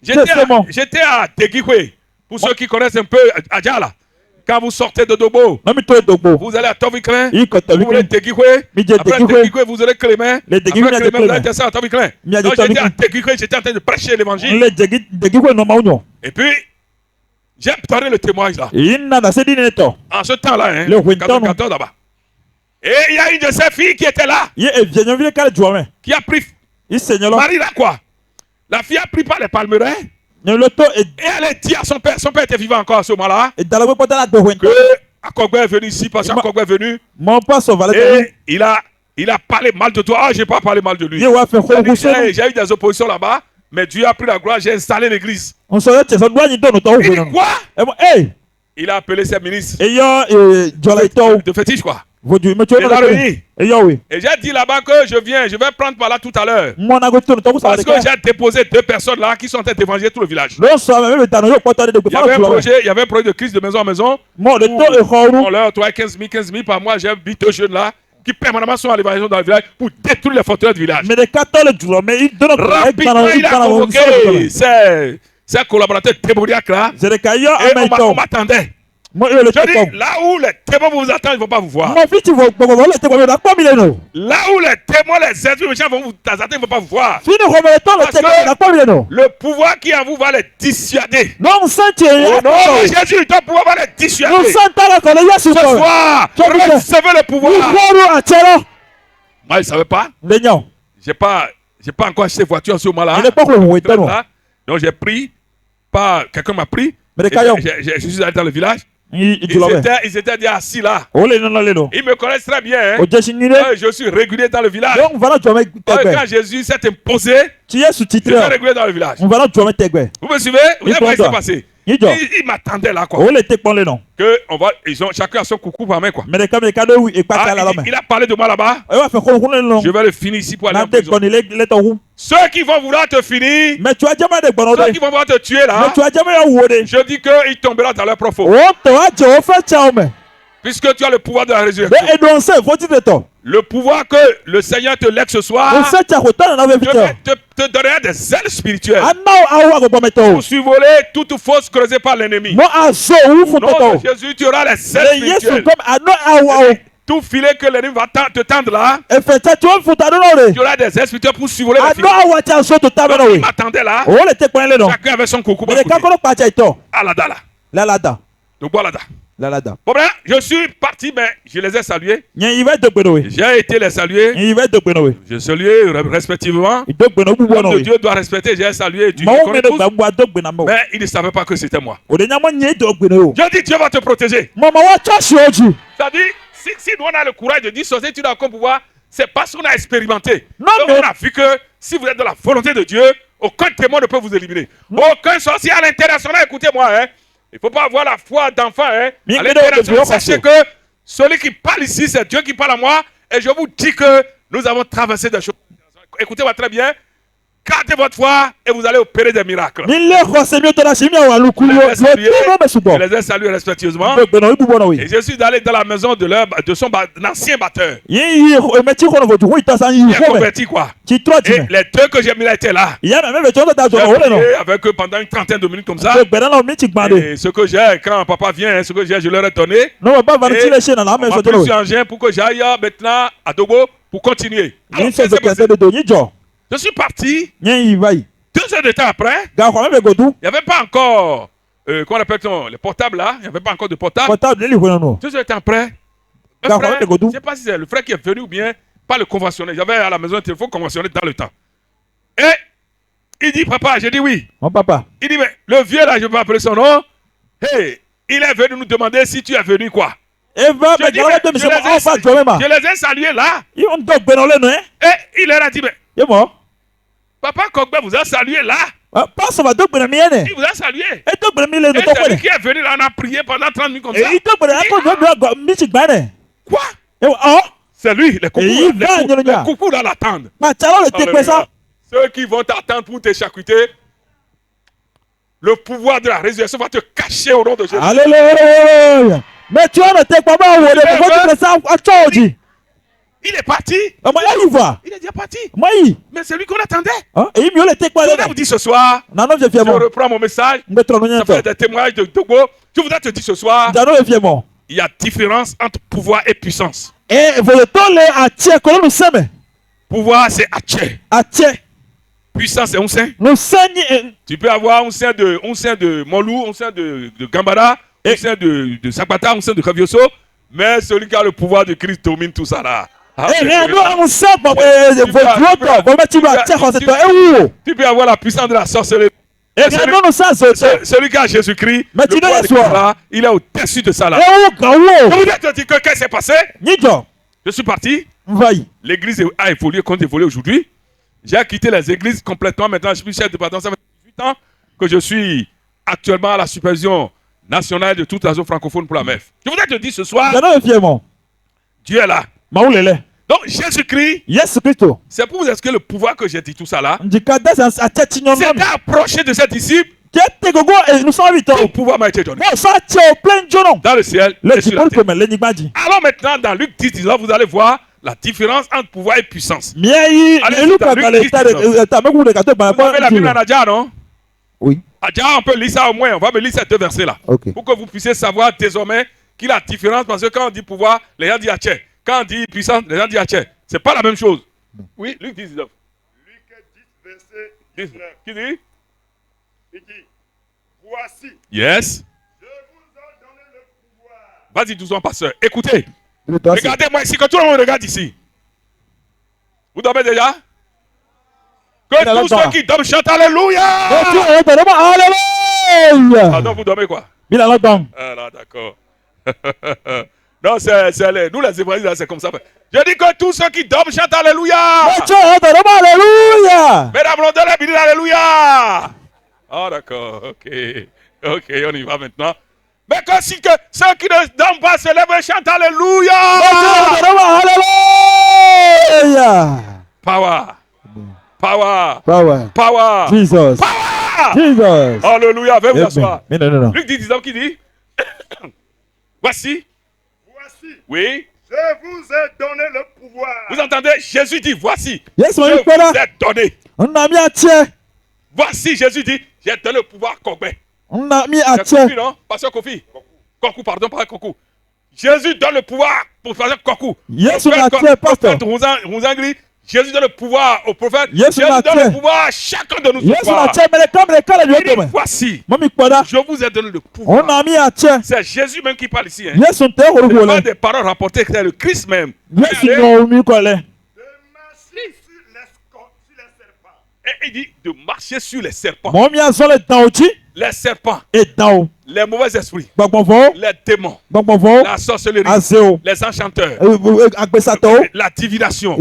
j'étais à Tegihwe, pour ceux qui connaissent un peu Adjala, quand vous sortez de Dobo, vous allez à Toviklen, vous allez à Tegihwe, après Tegihwe, vous allez Clément, après Clément, vous allez descendre à Toviklen. Donc j'étais à Tegihwe, j'étais en train de prêcher l'évangile. Et puis, j'ai donné le témoignage là. En ce temps-là, hein, 14 là-bas. Et il y a une de ses filles qui était là. Qui a pris. Marie là quoi? La fille a pris par les palmerins. Et elle a dit à son père était vivant encore à ce moment-là. Que Akogbe est venu ici parce qu'Akogbe est venu. Et il a parlé mal de toi. Ah, j'ai pas parlé mal de lui. J'ai eu des oppositions là-bas. Mais Dieu a pris la gloire, j'ai installé l'église. Il dit quoi? Il a appelé ses ministres de fétiche quoi. Et j'ai dit là-bas que je vais prendre par là tout à l'heure. Parce que j'ai déposé 2 personnes là qui sont en train d'évangéliser tout le village. Il y avait un projet de crise de maison en maison. On leur octroie 15 000 par mois. J'ai 2 jeunes là qui permanemment sont à l'évangélisation dans le village pour détruire les forteresses du village. Rapidement, il a convoqué ses collaborateurs démoniaques là. Et on m'attendait. Je dis, là où les témoins vous attendent, ils ne vont pas vous voir. Là où les témoins, les esprits méchants vont vous attendre, ils ne vont pas vous voir. Parce que le pouvoir qui est en vous va les dissuader. Au nom de Jésus, ton pouvoir va les dissuader. Ce soir, recevez le pouvoir. Moi, je ne savais pas. Je n'ai pas encore acheté voiture en ce moment-là. Donc, j'ai pris. Quelqu'un m'a pris. Je suis allé dans le village. Ils étaient déjà assis là. Ils me connaissent très bien. Hein. Je suis régulier dans le village. Quand Jésus s'est imposé, je suis régulier dans le village. Vous me suivez? Vous savez ce qui s'est passé? Il m'attendait là quoi. Chacun a son coucou par main quoi. Il a parlé de moi là-bas. Je vais le finir ici pour aller en prison. Ceux qui vont vouloir te finir, ceux qui vont vouloir te tuer là, je dis qu'ils tomberont dans leur propre faute. Puisque tu as le pouvoir de la résurrection. Le pouvoir que le Seigneur te lègue ce soir, te donnera des ailes spirituelles pour survoler toute fausse creusée par l'ennemi. Au nom de Jésus, tu auras les ailes spirituelles. tout filet que l'ennemi va te tendre là, tu auras des inspecteurs pour survoler les filets. Il m'attendait là. Chacun avait son coucou. Alada. Donc voilà. Bon ben, je suis parti, mais je les ai salués. J'ai été les saluer. Je salué respectivement. Comme Dieu doit respecter, j'ai salué Dieu. Mais il ne savait pas que c'était moi. Je dis Dieu va te protéger. C'est-à-dire, si nous on a le courage de dire sorcier, tu dois encore pouvoir, c'est parce qu'on a expérimenté. Donc on a vu que si vous êtes dans la volonté de Dieu, aucun témoin ne peut vous éliminer. Aucun sorcier à l'international, écoutez-moi, hein. Il ne faut pas avoir la foi d'enfant. Hein. À l'international, sachez que celui qui parle ici, c'est Dieu qui parle à moi. Et je vous dis que nous avons traversé des choses. Écoutez-moi très bien. Gardez votre foi et vous allez opérer des miracles. Je les ai salués respectueusement. Et je suis allé dans la maison de son ancien batteur. Il a converti quoi. Et les deux que j'ai mis là étaient là. J'ai prié avec eux pendant une trentaine de minutes comme ça. Et ce que j'ai, quand papa vient, ce que j'ai, je leur ai donné. Et on m'a pris sur engin pour que j'aille maintenant à Togo pour continuer. Alors, je suis parti. 2 heures de temps après, il n'y avait pas encore, comment appelle-t-on, les portables là. Il n'y avait pas encore de portable. 2 heures de temps après, je ne sais pas si c'est le frère qui est venu ou bien pas le conventionnel. J'avais à la maison un téléphone conventionnel dans le temps. Et il dit, papa, j'ai dit oui. Mon papa. Il dit, mais le vieux là, je vais appeler son nom. Hey, il est venu nous demander si tu es venu quoi. Je les ai salués là. Et il leur a dit, mais papa Kogbe vous a salué là. Il vous a salué. Et celui qui est venu là, on a prié pendant 30 minutes comme ça. Quoi? C'est lui, les coucous là l'attendent. Ceux qui vont t'attendre pour te charcuter, le pouvoir de la résurrection va te cacher au nom de Jésus. Alléluia. Mais tu as été pas mal. Il est parti. Il est déjà parti. Mais c'est lui qu'on attendait. Je voudrais vous dire ce soir. Je reprends mon message. Ça fait des témoignages de Togo. Je voudrais te dire ce soir. Il y a différence entre pouvoir et puissance. Pouvoir, c'est Atché. Puissance, c'est Unsin. Tu peux avoir Unsin de Molou, Unsin de Gambara, Unsin de Sakbata, Unsin de Kavioso. Mais celui qui a le pouvoir de Christ domine tout ça là. Tu peux avoir la puissance de la sorcellerie. Celui qui a Jésus-Christ, il est au-dessus de ça là. Je voudrais te dire que qu'est-ce qui s'est passé? Je suis parti. L'église a évolué comme évolué aujourd'hui. J'ai quitté les églises complètement. Maintenant, je suis chef de département. Ça fait 18 ans que je suis actuellement à la supervision nationale de toute la zone francophone pour la MEF. Je voudrais te dire ce soir, Dieu est là. Donc Jésus-Christ, c'est pour vous expliquer le pouvoir que j'ai dit tout ça là. C'est d'approcher de ses disciples. Le pouvoir m'a été donné. Dans le ciel et sur la terre. Alors maintenant, dans Luc 10, vous allez voir la différence entre pouvoir et puissance. Vous avez la Bible en Adja, non? Oui. Adja, on peut lire ça au moins. On va me lire ces 2 versets là. Pour que vous puissiez savoir désormais qu'il y a la différence. Parce que quand on dit pouvoir, les gens disent Atché. Quand on dit puissance, les gens disent Atché. C'est pas la même chose. Oui, Luc 10, 19. Luc 10, verset 19. Qui dit? Il dit, voici. Yes. Je vous ai donné le pouvoir. Vas-y doucement, pasteur. Écoutez. Regardez-moi ici, que tout le monde regarde ici. Vous dormez déjà? Que tous ceux qui dorment chantent Alléluia! Alléluia! Pardon, vous dormez quoi? Ah là, d'accord. Non, nous les Hébraïs, c'est comme ça. Je dis que tous ceux qui dorment chantent Alléluia! Alléluia! Mesdames, on donne la Alléluia! Ah, d'accord, ok, on y va maintenant. Mais que si que ceux qui ne dorment pas se lèvent et chantent Alléluia! Alléluia! Power! Jesus! Power! Alléluia! Venez vous asseoir. Non. Luc 10, 19 qui dit Voici. Oui. Je vous ai donné le pouvoir. Vous entendez? Jésus dit voici. Yes, je vous ai donné. On a mis à tiens. Voici, Jésus dit j'ai donné le pouvoir Kogbe. On a mis à tiens. Kofi, non? Pasteur Kofi. Koku, pardon, pas Koku. Jésus donne le pouvoir pour faire un coucou. Yesu na tie pastor. Jésus donne le pouvoir au prophète. Yesu Jésus na donne le tie. pouvoir à chacun de nous. ce Yesu na soir. tie mele kamele kala Il dit, nyoto me. voici, Mami kpada. je vous ai donné le pouvoir. Ona mi atie. C'est Jésus même qui parle ici. Hein. Yesu nte Ce horo n'est pas wole. des paroles rapportées, c'est le Christ même. Yesu Allez. no mi kole. De marcher sur les serpents. Et il dit de marcher sur les serpents. Mo mi azole dan oji. Les serpents, E dan o. les mauvais esprits, Gbagbonfo. les démons, Gbagbonfo. la sorcellerie, Azeo. les enchanteurs, Agbesato. la divination.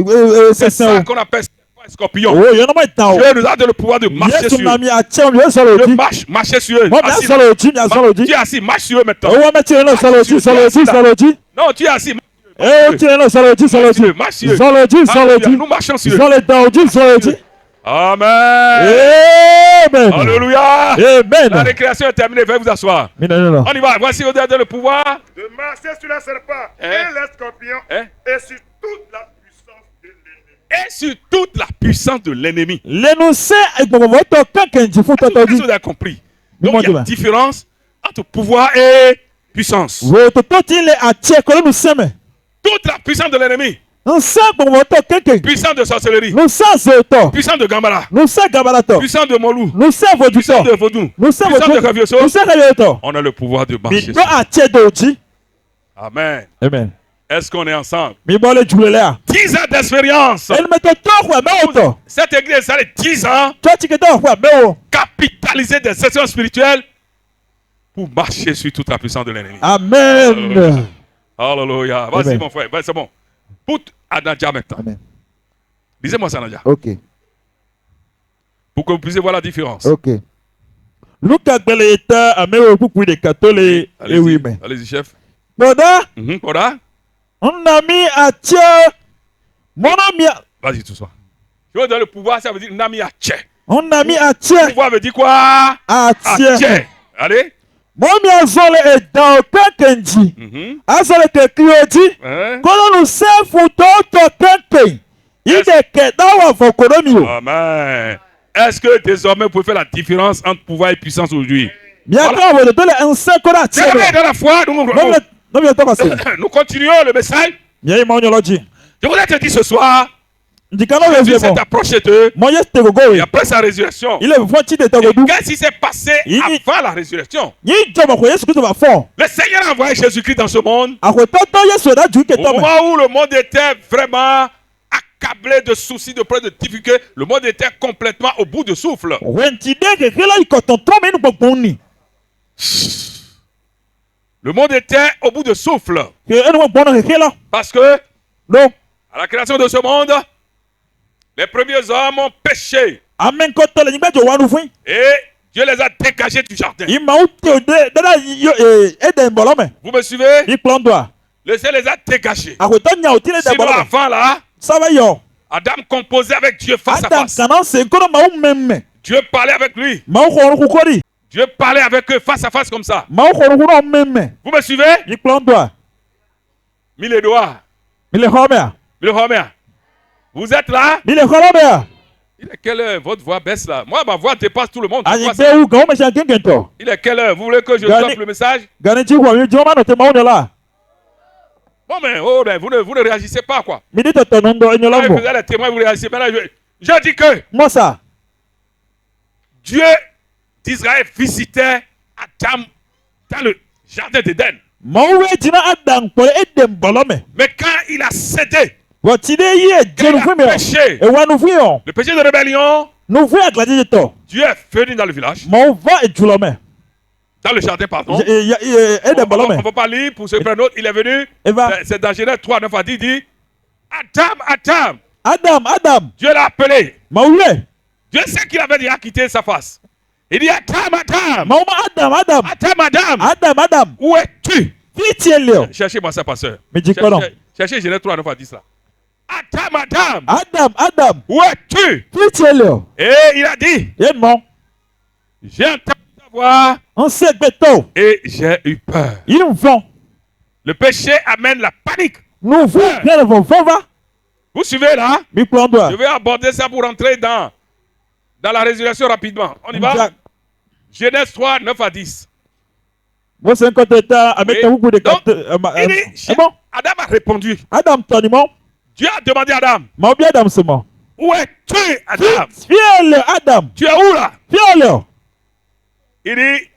C'est Sesen ça o. qu'on appelle scorpion. Oh, yo no mo dan o. Dieu nous a donné le pouvoir de marcher Yesu sur na eux. mi atie o mi azole Je oji. marche, marcher sur eux. Mo mi Assis. azole oji, mi azole oji. Tu es assis, marche sur eux maintenant. Owo me tire no zole oji, zole oji, zole oji. Non, tu es assis. Eh, o tire no zole oji, zole oji. Marche sur eux. Zole oji, zole Alléluia. oji. Nous marchons sur eux. Zole dan oji, zole oji. Amen. Amen. Alléluia. La Amen. récréation est terminée. Veuillez vous asseoir. Minanana. On y va. Voici, vous avez le pouvoir. De marcher sur les serpents Hein? et les scorpions Hein? et sur toute la puissance de l'ennemi. Et sur toute la puissance de l'ennemi. Lenu se egbogbo to kankenji fu Est-ce que totoji. vous avez compris? Donc, Dis-moi, il y a dis-moi. une différence entre pouvoir et puissance. Wo to to ti le atie ko nu seme. Toute la puissance de l'ennemi. Nse gbogbo to kanken. Puissance de sorcellerie. Nu sa ze to. Puissance de Gambara. Nu se gabarato. Puissance de Molou. Nu se voju Puissance de to. Vaudou. Nu se Puissance de voju. Kavioso. Nu se kayo to. On a le pouvoir de Mi marcher. do atie doji. Amen. Amen. Est-ce qu'on est ensemble? Mi bole julele a. 10 ans d'expérience. El me to kwa me to. Cette église, ça les 10 ans Church ke to kwa me o. capitaliser des sessions spirituelles pour marcher sur toute la puissance de l'ennemi. Amen. Alléluia. Vas-y, Amen. mon frère. Vas-y, c'est bon. Put à Nadja maintenant. Amen. Lisez-moi ça, Nadja. OK. Pour que vous puissiez voir la différence. OK. Luka gbele eta amewo pupu de katole ewi me. Allez-y, chef. Boda. Voilà. Nami atie. Mono mi. Vas-y, tout ça. Je vous donne le pouvoir, ça veut dire Nami Ache. Nami atie. Le pouvoir veut dire quoi? Atie. Ache. Allez. Momi azole edan kankenji. Azole ke krioji. Hein? Kono nu sefu to kanken. Ide ke dawa fokoromi o. Amen. Est-ce que désormais vous pouvez faire la différence entre pouvoir et puissance aujourd'hui? Mi aka wo de tole ense kora atie. C'est dans la foi, No mi to kasi. nous continuons le message. Mi ma onyoloji. Je voulais te dire ce soir, Ndikano we Jésus vie s'est bon. approché d'eux Mo yes te gogo et we. après sa résurrection. Ile fo ti de to godu. Qu'est-ce qui s'est passé avant la résurrection? Yi jomo ko Yesu Kristo ba fo. Le Seigneur a envoyé Jésus-Christ dans ce monde Akototo Yesu da ju ke au to me. moment où le monde était vraiment accablé de soucis, de problèmes, de difficultés. Le monde était complètement au bout de souffle. Wenti de ke kela ikoton to me nu gbogbo ni. Le monde était au bout de souffle. Ke enu gbogbo na ke kela. Parce que No. à la création de ce monde, les premiers hommes ont péché Amen ko to le ngba jo wanu fun. et Dieu les a dégagés du jardin. Ima o te de da yo eden bolo me. Vous me suivez? Bi plan doa. Le Seigneur les a dégagés. Akoto nya o ti le de Sinon, bolo me. avant là, Sawa yo. Adam composait avec Dieu face à Adam face. kana se ko ma o memme. Dieu parlait avec lui. Ma o ko ku kori. Dieu parlait avec eux face à face comme ça. Ma o ko ku no memme. Vous me suivez? Bi plan doa. Mille les doigts. Mi le khomea. Mille Romains. Vous êtes là? Mi le khomea. Il est quelle heure? Votre voix baisse là. Moi, ma voix dépasse tout le monde. Ani Pourquoi ça? be u go me sha kenkento. Il est quelle heure? Vous voulez que je Gani- stoppe le message? Gani chi kwa mi jo ma no te ma o la. Bon, mais oh, ben, vous ne réagissez pas quoi. Mi di to tonondo Vous enyolambo. êtes les témoins, vous réagissez. Maintenant, je dis que Mo sa. Dieu d'Israël visitait Adam dans le jardin d'Éden. Mauwe tina Adam pole edem bolome. Mais quand il a cédé, Watide ye quand jenu il a fumi. péché, E wanu fuyo. le péché de rébellion, Nu fu aklaje to. Dieu est venu dans le village, Mau va e julome. dans le jardin, pardon. Edem On bolome. ne peut pas lire pour ceux qui prennent note. Il est venu, Eva. c'est dans Genèse 3, 9 à 10, il dit Adam, Adam, Adam. Dieu l'a appelé. Mauwe. Dieu sait qu'il avait déjà quitté sa face. Il dit Adam, Adam, Mauma Adam. Adam, où es-tu? Fitielio. Cherchez-moi ça, pasteur. Mais dis quoi non? Cherchez Genèse 3, 9 à 10 là. Adam, Adam. où es-tu? Fitielio. Et il a dit, Yemon. j'ai entendu ta voix On sait beto. et j'ai eu peur. Ils nous font. Le péché amène la panique. Nous font. Quel vont va? Vous suivez là? Mi plan doa. Je vais aborder ça pour entrer dans la résurrection rapidement. On y va? Genèse 3, 9 à 10. Oui. Donc, Adam a répondu. Dieu a demandé à Adam. Où es-tu, Adam? Tu es où là? Il dit,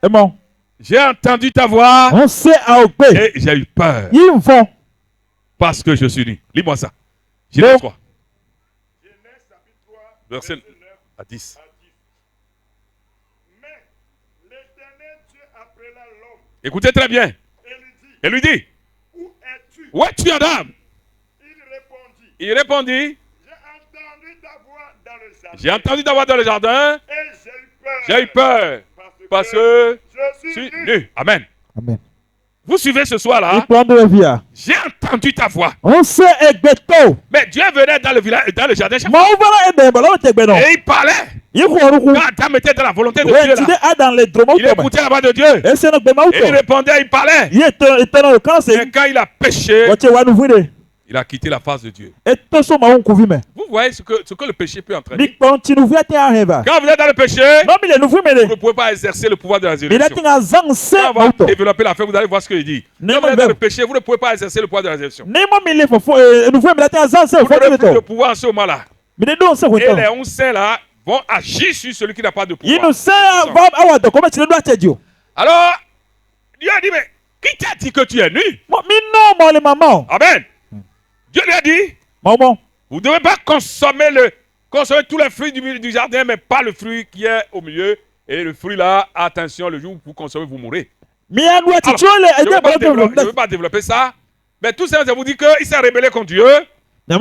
j'ai entendu ta voix et j'ai eu peur parce que je suis nu. Lis-moi ça. Genèse 3. Genèse chapitre 3, Verset verset 9 à 10. à 10. Mais l'Éternel Dieu appela l'homme Écoutez très bien. et lui dit, Et lui dit, où es-tu? où es-tu, Adam? Il répondit, Il répondit, j'ai entendu ta voix dans le jardin j'ai entendu ta voix dans le jardin et j'ai eu peur. parce que je je suis nu. nu. Amen. Amen. Vous suivez ce soir-là? J'ai entendu ta voix. Mais Dieu venait dans le village, dans le jardin chaque fois, et il parlait. Quand Adam était dans la volonté de Dieu, là, il écoutait la voix de Dieu. Et il répondait, il parlait. Et quand il a péché, il a quitté la face de Dieu. Vous voyez ce que le péché peut entraîner. Quand vous êtes dans le péché, vous ne pouvez pas exercer le pouvoir de la résurrection. Quand on va développer la foi, vous allez voir ce qu'il dit. Quand vous êtes dans le péché, vous ne pouvez pas exercer le pouvoir de la résurrection. Vous n'avez plus le pouvoir en ce moment-là. Et les 11 saints là vont agir sur celui qui n'a pas de pouvoir. Alors, Dieu a dit, mais qui t'a dit que tu es nu? Amen. Dieu lui a dit, vous ne devez pas consommer tous les fruits du jardin, mais pas le fruit qui est au milieu. Et le fruit là, attention, le jour où vous consommez, vous mourrez. Alors, je ne veux pas développer ça, mais tout ça, ça vous dit qu'il s'est rébellé contre Dieu. Et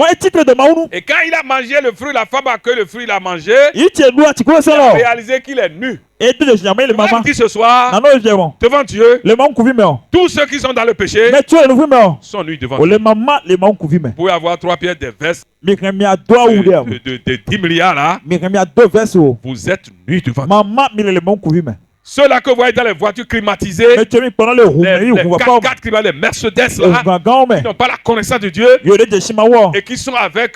quand il a mangé le fruit, la femme a cueilli le fruit, il a mangé. Il a réalisé qu'il est nu. Je dis ce soir, devant Dieu, tous ceux qui sont dans le péché sont nus devant Dieu. Vous pouvez avoir 3 pièces de vestes de 10 milliards là. Vous êtes nus devant Dieu. Ceux-là que vous voyez dans les voitures climatisées, les 4x4 climatisées, les Mercedes là, qui n'ont pas la connaissance de Dieu et qui sont avec,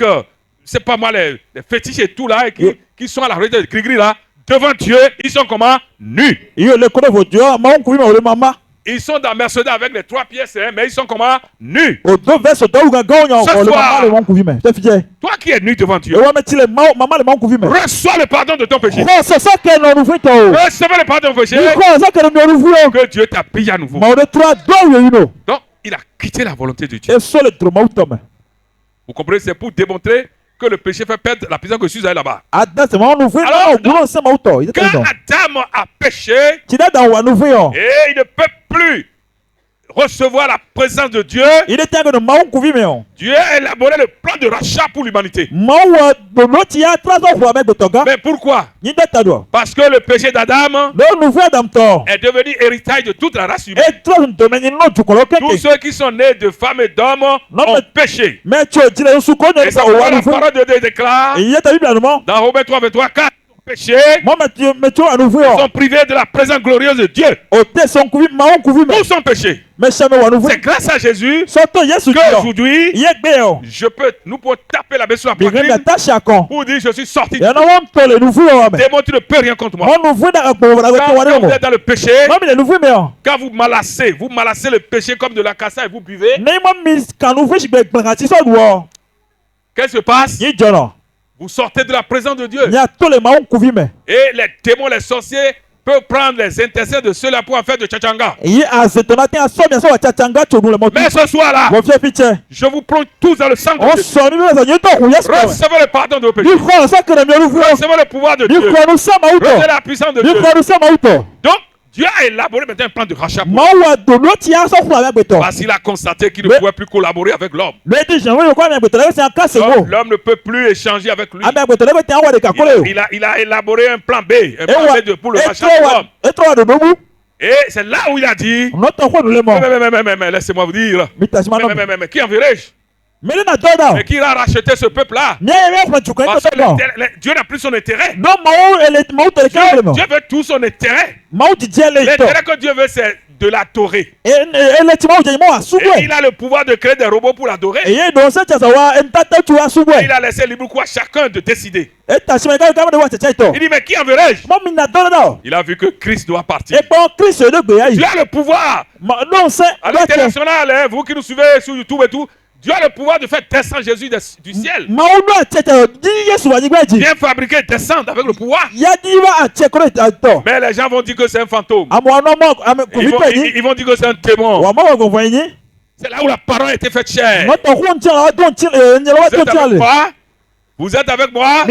c'est pas moi, les fétiches et tout là, et qui sont à la rue de gris-gris là, devant Dieu, ils sont comment? Nus. Ils sont dans Mercedes avec les 3 pièces, hein, mais ils sont comment? Nus. Ce soir, toi qui es nu devant Dieu, reçois le pardon de ton péché. Recevez le pardon de ton péché. Que Dieu t'a payé à nouveau. Donc, il a quitté la volonté de Dieu. Vous comprenez? C'est pour démontrer que le péché fait perdre la puissance que je suis allé là-bas. Alors, quand Adam a péché, et il ne peut plus recevoir la présence de Dieu, Dieu a élaboré le plan de rachat pour l'humanité. Mais pourquoi? Parce que le péché d'Adam est devenu héritage de toute la race humaine. Tous ceux qui sont nés de femmes et d'hommes ont péché. Et ça, la parole de Dieu déclare dans Romains 3, 23, 4. Péché, ils sont privés de la présence glorieuse de Dieu. Pour son péché. C'est grâce à Jésus qu'aujourd'hui, nous pouvons taper la baisse sur la poitrine pour dire je suis sorti. Démon, tu ne peux rien contre moi. Quand vous êtes dans le péché, quand vous malassez le péché comme de la cassa et vous buvez, qu'est-ce qui se passe? Vous sortez de la présence de Dieu. Et les démons, les sorciers peuvent prendre les intestins de ceux-là pour en faire de tchatchanga. Mais ce soir-là, je vous plonge tous dans le sang de Dieu. Recevez le pardon de vos péchés. Recevez le pouvoir de Dieu. Recevez la puissance de Dieu. Donc, Dieu a élaboré maintenant un plan de rachat pour parce qu'il a constaté qu'il ne pouvait plus collaborer avec l'homme. L'homme ne peut plus échanger avec lui. Il a élaboré un plan B, pour le rachat de l'homme. Et c'est là où il a dit, mais laissez-moi vous dire, mais qui enverrai-je? Mais qui a racheté ce peuple-là? Parce que Dieu n'a plus son intérêt. Dieu veut tout son intérêt. L'intérêt que Dieu veut, c'est de l'adorer. Et il a le pouvoir de créer des robots pour l'adorer. Et il a laissé libre quoi chacun de décider. Il Il dit, mais qui enverrai-je? Il a vu que Christ doit partir. Tu as le pouvoir. À l'international, hein, vous qui nous suivez sur YouTube et tout, Dieu a le pouvoir de faire descendre Jésus du ciel. Bien fabriqué, descendre avec le pouvoir. Mais les gens vont dire que c'est un fantôme. Ils vont dire que c'est un démon. C'est là où la parole a été faite chère. Vous êtes avec moi?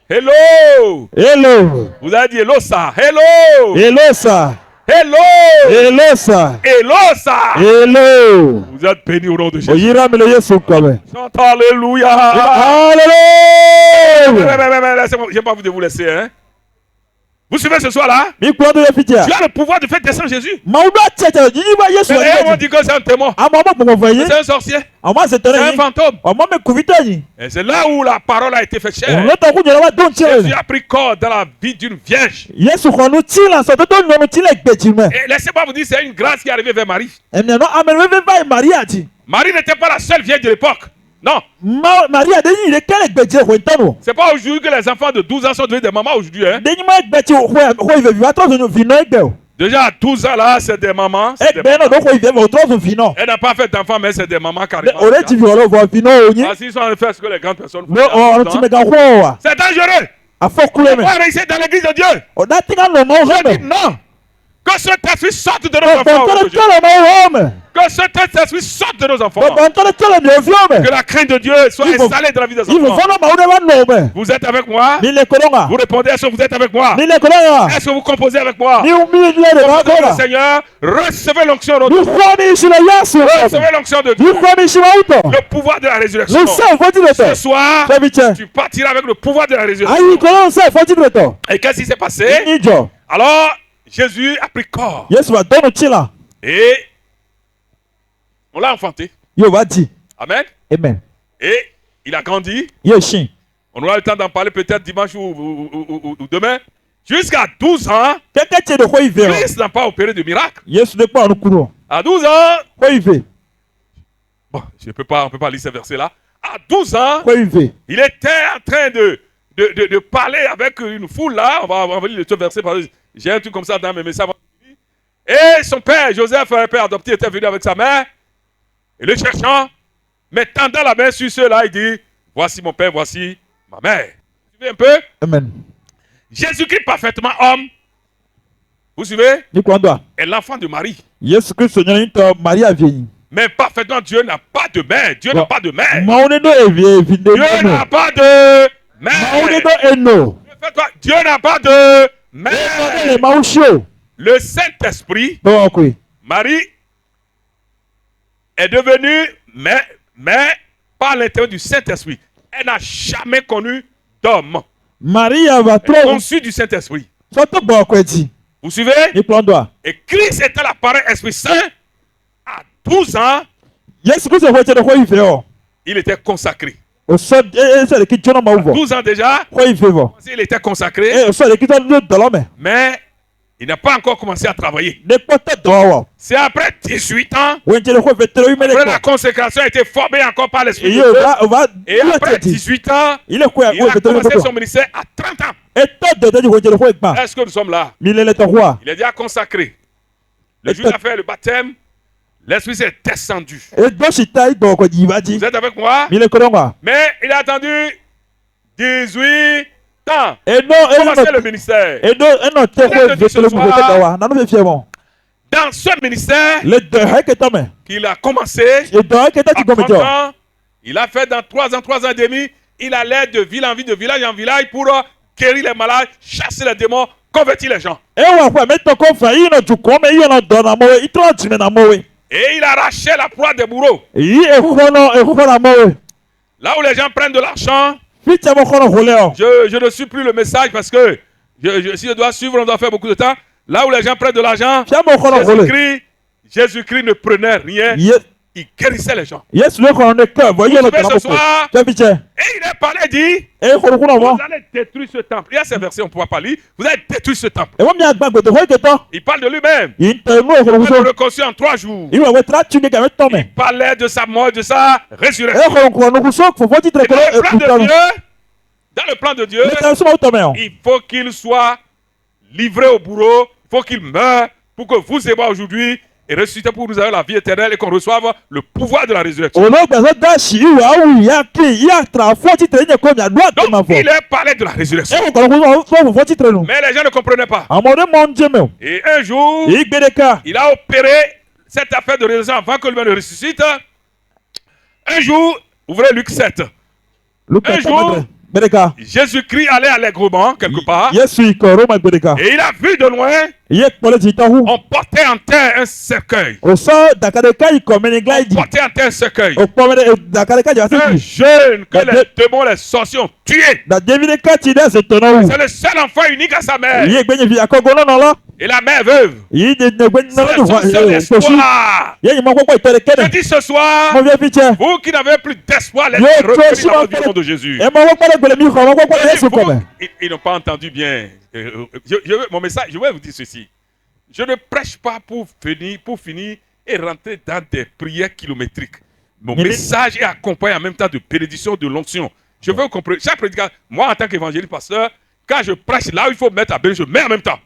Hello. Hello. Vous avez dit hello ça. Hello. Hello ça. Hello. Hello ça. Hello ça. Hello. Vous êtes bénis au nom de Jésus. Chante alléluia. Alléluia. Laissez-moi, je n'ai pas envie de vous laisser, hein. Vous suivez ce soir-là? Tu as le pouvoir de faire descendre Jésus. Mais on dit que c'est un témoin. C'est un sorcier. C'est un fantôme. Et c'est là où la parole a été faite chère. Jésus a pris corps dans la vie d'une vierge. Et laissez-moi vous dire, c'est une grâce qui est arrivée vers Marie. Marie n'était pas la seule vierge de l'époque. Non. C'est pas aujourd'hui que les enfants de 12 ans sont devenus des mamans aujourd'hui. Hein? Déjà à 12 ans là, c'est des mamans. Elle n'a pas fait d'enfants, mais c'est des mamans carrément. S'ils sont en fait ce que les grandes personnes font. C'est dangereux. On va réussir dans l'église de Dieu. Je dis non. Que cet esprit sorte de nos enfants. Que cet esprit sorte de nos enfants. Que la crainte de Dieu soit installée dans la vie des enfants. Vous êtes avec moi? Vous répondez, est-ce que vous êtes avec moi? Est-ce que vous composez avec moi? Le Seigneur, recevez l'onction de Dieu. Recevez l'onction de Dieu. Le pouvoir de la résurrection. Ce soir, tu partiras avec le pouvoir de la résurrection. Et qu'est-ce qui s'est passé? Alors, Jésus a pris corps. Et on l'a enfanté. Amen. Et il a grandi. On aura le temps d'en parler peut-être dimanche ou demain. Jusqu'à 12 ans, Christ n'a pas opéré de miracle. À 12 ans, bon, on ne peut pas lire ces versets-là. À 12 ans, il était en train de parler avec une foule là. On va lire ce verset parce que j'ai un truc comme ça dans mes messages. Et son père, Joseph, un père adopté, était venu avec sa mère. Et le cherchant, mais tendant la main sur ceux-là, il dit, voici mon père, voici ma mère. Vous suivez un peu? Amen. Jésus-Christ parfaitement homme. Vous suivez? Et l'enfant de Marie. Mais parfaitement, Dieu n'a pas de mère. Dieu n'a pas de mère. Dieu n'a pas de mère. Dieu n'a pas de mère. Le Saint-Esprit, Marie est devenue mère par l'intérieur du Saint-Esprit. Elle n'a jamais connu d'homme. Marie a conçu du Saint-Esprit. Vous suivez? Et Christ était la parole Esprit Saint à 12 ans. Il était consacré. À 12 ans déjà, il était consacré. Mais il n'a pas encore commencé à travailler. C'est après 18 ans, après la consécration a été formée encore par l'Esprit de Dieu. Et après 18 ans, il a commencé son ministère à 30 ans. Est-ce que nous sommes là? Il est déjà consacré. Le jour où il a fait le baptême, l'Esprit s'est descendu. Vous êtes avec moi? Mais il a attendu 18 ans. Commencer le ministère. Dans ce ministère qu'il a commencé à 30 ans, il a fait dans 3 ans et demi, il allait de ville en ville, de village en village pour guérir les malades, chasser les démons, convertir les gens. Et il arrachait la proie des bourreaux. Là où les gens prennent de l'argent, je ne suis plus le message parce que si je dois suivre, on doit faire beaucoup de temps. Là où les gens prennent de l'argent, Jésus-Christ ne prenait rien. il guérissait les gens. Yes, le qu'on est cœur. Voyez le ce soir. Et il a parlé, il dit, vous allez détruire ce temple. Il y a ces versets, on ne pourra pas lire. Vous allez détruire ce temple. Il parle de lui-même. Il va le reconstruire en 3 jours. Il parlait de sa mort, de sa résurrection. Dans le plan de Dieu, il faut qu'il soit livré au bourreau. Il faut qu'il meure pour que vous et moi aujourd'hui et ressusciter pour nous avoir la vie éternelle et qu'on reçoive le pouvoir de la résurrection. Donc, il a parlé de la résurrection. Mais les gens ne comprenaient pas. Et un jour, il a opéré cette affaire de résurrection avant que lui-même ne ressuscite. Un jour, ouvrez Luc 7. Un jour, Jésus-Christ allait allègrement quelque part. Et il a vu de loin, on portait en terre un cercueil. On portait en terre un cercueil. Un jeune que les démons, les sorciers ont tué. C'est le seul enfant unique à sa mère. Et la mère veuve. C'est son seul espoir. Je dis ce soir, vous qui n'avez plus d'espoir, laissez revenir dans le nom de Jésus. Ils n'ont pas entendu bien. Mon message, je vais vous dire ceci. Je ne prêche pas pour finir et rentrer dans des prières kilométriques. Mon message est accompagné en même temps de bénédiction, de l'onction. Je veux comprendre. Chaque prédicateur, moi en tant qu'évangéliste pasteur, quand je prêche là où il faut mettre à bénédiction, je mets en même temps.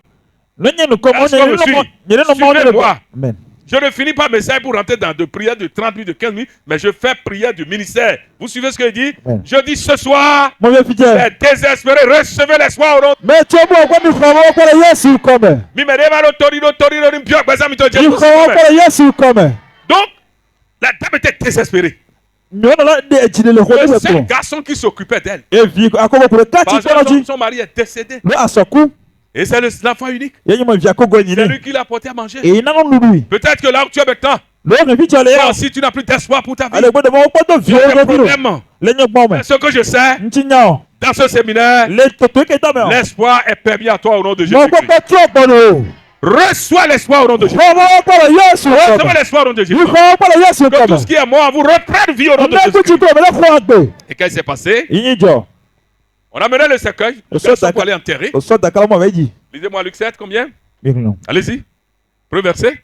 Amen. Je ne finis pas mes messages pour rentrer dans de prières de 30 minutes, de 15 minutes, mais je fais prière du ministère. Vous suivez ce que je dis? Amen. Je dis ce soir, les désespérés, recevez l'espoir au nom. Donc, la dame était désespérée. Le seul garçon qui s'occupait d'elle. Son mari est décédé. Et c'est l'enfant unique. C'est lui qui l'a porté à manger. Peut-être que là où tu es maintenant, si tu n'as plus d'espoir pour ta vie, ce que je sais, dans ce séminaire, l'espoir est permis à toi au nom de Jésus-Christ. Reçois l'espoir au nom de Jésus. Reçois l'espoir au nom de Jésus. Que tout ce qui est mort, vous reprenne vie au nom de Jésus. Et qu'est-ce qui s'est passé? On a mené le cercueil. Pour aller enterrer. Lisez-moi Luc 7, combien? Allez-y. Premier verset.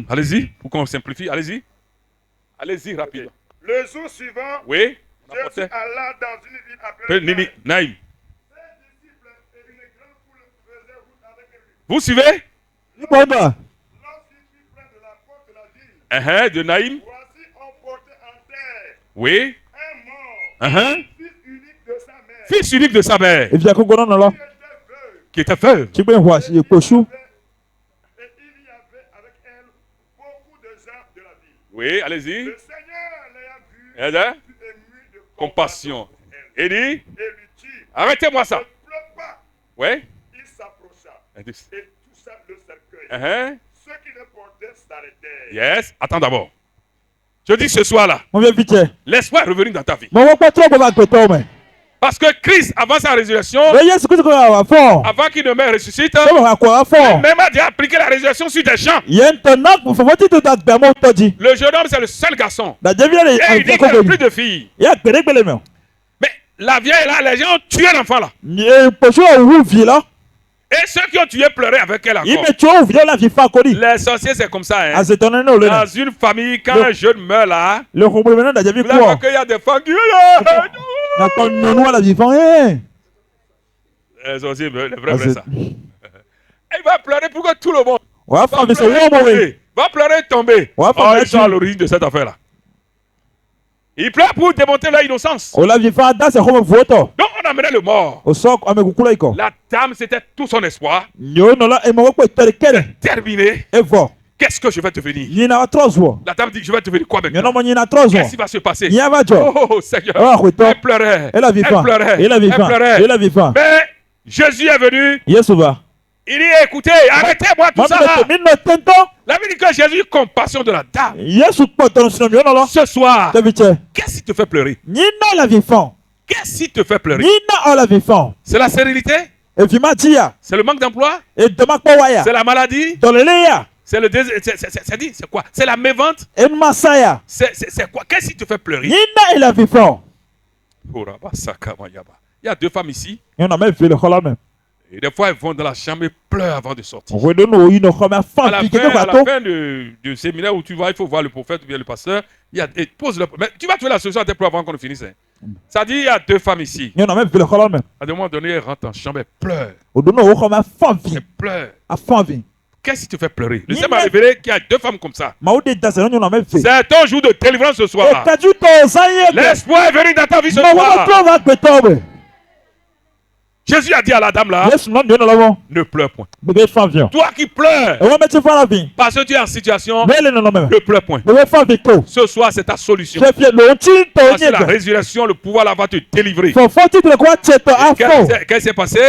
Allez-y, pour qu'on simplifie. Allez-y. Allez-y, rapide. Le jour suivant, oui. Jésus alla dans une ville appelée Naïm. Vous suivez? Lorsqu'il fut près de la porte de la ville, de Naïm. Voici on portait en terre. Oui. Un mort. Fils unique de sa mère. Qui était veuve. Et il y avait avec elle beaucoup de gens de la ville. Oui, allez-y. Le Seigneur l'ayant vu, fut ému de compassion. Et dit, Et lui dit, arrêtez-moi ça. ne pleure pas. Oui. Il s'approcha Et toucha le cercueil. Ceux qui le portaient s'arrêtèrent. Yes. Attends d'abord. Je dis ce soir-là, l'espoir est revenu dans ta vie. Parce que Christ, avant sa résurrection, avant qu'il ne meure et ressuscite, même a déjà appliqué la résurrection sur des gens. Le jeune homme, c'est le seul garçon. Et il dit qu'il n'y a plus de filles. Mais la vieille là, les gens ont tué l'enfant là. Et ceux qui ont tué pleuraient avec elle encore. Les sorciers, c'est comme ça. Hein. Dans une famille, quand un jeune meurt là, vous voyez qu'il y a des femmes qui... Les sorciers, les vrais ça. Il va pleurer pour que tout le monde va pleurer et tomber. Ils sont à l'origine de cette affaire-là. Il pleure pour démontrer leur innocence. Donc on a mené le mort. La dame, c'était tout son espoir. Terminé. Qu'est-ce que je vais devenir? La dame dit, je vais devenir quoi maintenant? Qu'est-ce qui va se passer? Oh Seigneur, elle pleurait. Elle pleurait. Mais Jésus est venu. Il dit, écoutez, arrêtez-moi tout ça là. La Bible dit que Jésus a compassion de la dame. Ce soir, qu'est-ce qui te fait pleurer? Qu'est-ce qui te fait pleurer? C'est la sérénité? C'est le manque d'emploi? C'est la maladie? C'est le désir. C'est quoi? C'est la mévente? En Masaya. C'est quoi? Qu'est-ce qui te fait pleurer? Nina il a vu fort. Il y a deux femmes ici. Il y en a même vu le chola même. Et des fois, elles vont dans la chambre et pleurent avant de sortir. On redonne une première femme À la fin du séminaire où tu vas, il faut voir le prophète ou bien le pasteur. Et pose le. Mais tu vas trouver la solution à tes pleurs avant qu'on ne finisse. Ça dit, il y a deux femmes ici. Il y en a même vu le chola même. À un moment donné, elles rentrent en chambre et pleurent. On donne une première femme. Elles pleurent. A femme. Qu'est-ce qui te fait pleurer? Le Seigneur m'a révélé qu'il y a deux femmes comme ça. C'est ton jour de délivrance ce soir. L'espoir est venu dans ta vie ce soir. Jésus a dit à la dame là, ne pleure point. Toi qui pleures, parce que tu es en situation, ne pleure point. Ce soir, c'est ta solution. Parce que la résurrection, le pouvoir là va te délivrer. Qu'est-ce qui s'est passé?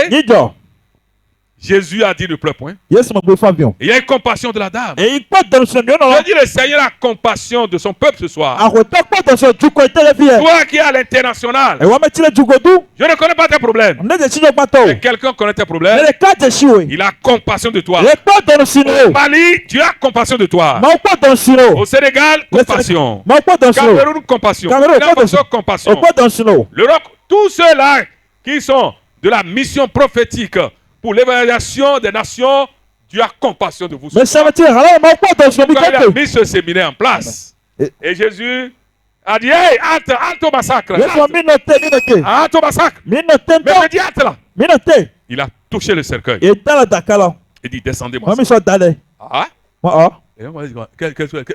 Jésus a dit ne pleure point. Il y a une compassion de la dame. Je dis le Seigneur a compassion de son peuple ce soir. Toi qui es à l'international, je ne connais pas tes problèmes. Mais quelqu'un connaît tes problèmes. Il a compassion de toi. Au Mali, Dieu a compassion de toi. Au Sénégal, compassion. Cameroun, compassion. Compassion. L'Europe, tous ceux-là qui sont de la mission prophétique pour l'évaluation des nations, Dieu a compassion de vous. Quand il a mis ce séminaire en place, et Jésus a dit, hey, hâte au massacre. Hâte au massacre. Mais je dis hâte là. Il a touché le cercueil. Il dit, descendez-moi. Ah?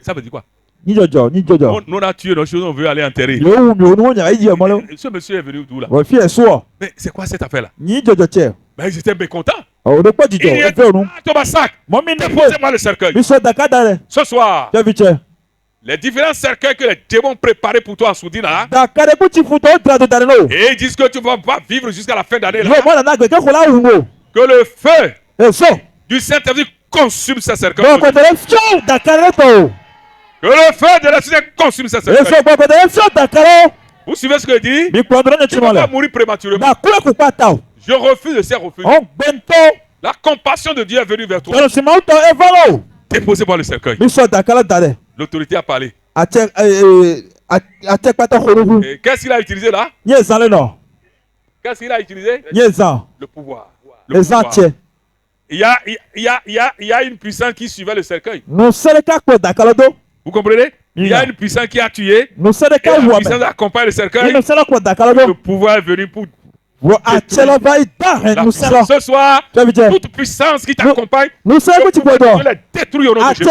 Ça veut dire quoi? Nous on a tué nos choses, on veut aller enterrer. Ce monsieur est venu d'où là? Mais c'est quoi cette affaire là? Ben, j'étais mécontent. Il dit, ton massacre, déposez-moi le cercueil. Ce soir, les différents cercueils que les démons préparaient pour toi en Soudine là, et ils disent que tu ne vas pas vivre jusqu'à la fin d'année là, que le feu du Saint-Esprit consume ces cercueils. Que le feu de la Saint-Esprit consume ces cercueils. Vous suivez ce que je dis? Tu ne vas pas mourir prématurément. Je refuse de ces refus. La compassion de Dieu est venue vers toi. Déposez-moi le cercueil. L'autorité a parlé. Qu'est-ce qu'il a utilisé là? Qu'est-ce qu'il a utilisé? Le pouvoir. Il y a une puissance qui suivait le cercueil. Vous comprenez? Il y a une puissance qui a tué. Et la puissance accompagne le cercueil. Le pouvoir est venu pour ce soir, toute puissance qui t'accompagne, je la détruis au nom de Jésus.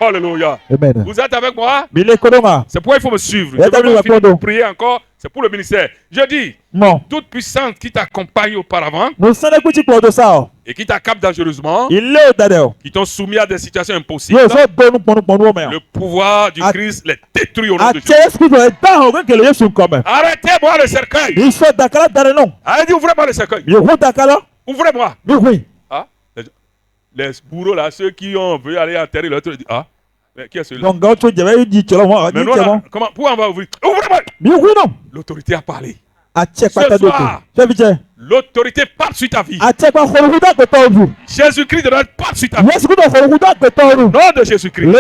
Alléluia. Vous êtes avec moi? C'est pourquoi il faut me suivre. Je vais prier encore. C'est pour le ministère. Je dis, toute puissance qui t'accompagne auparavant et qui t'accapte dangereusement, qui t'ont soumis à des situations impossibles, le pouvoir du Christ les détruit au nom de Jésus. Arrêtez-moi le cercueil. Allez, ouvrez-moi le cercueil. Ouvrez-moi. Ah, les bourreaux là, ceux qui ont voulu aller enterrer l'autre, ah, mais qui est celui-là? Mais nous, là, comment, pourquoi on va ouvrir? Ouvrez-moi. L'autorité a parlé. Ce soir, l'autorité part sur ta vie. Jésus-Christ de notre part sur ta vie. Au nom de Jésus-Christ. Tout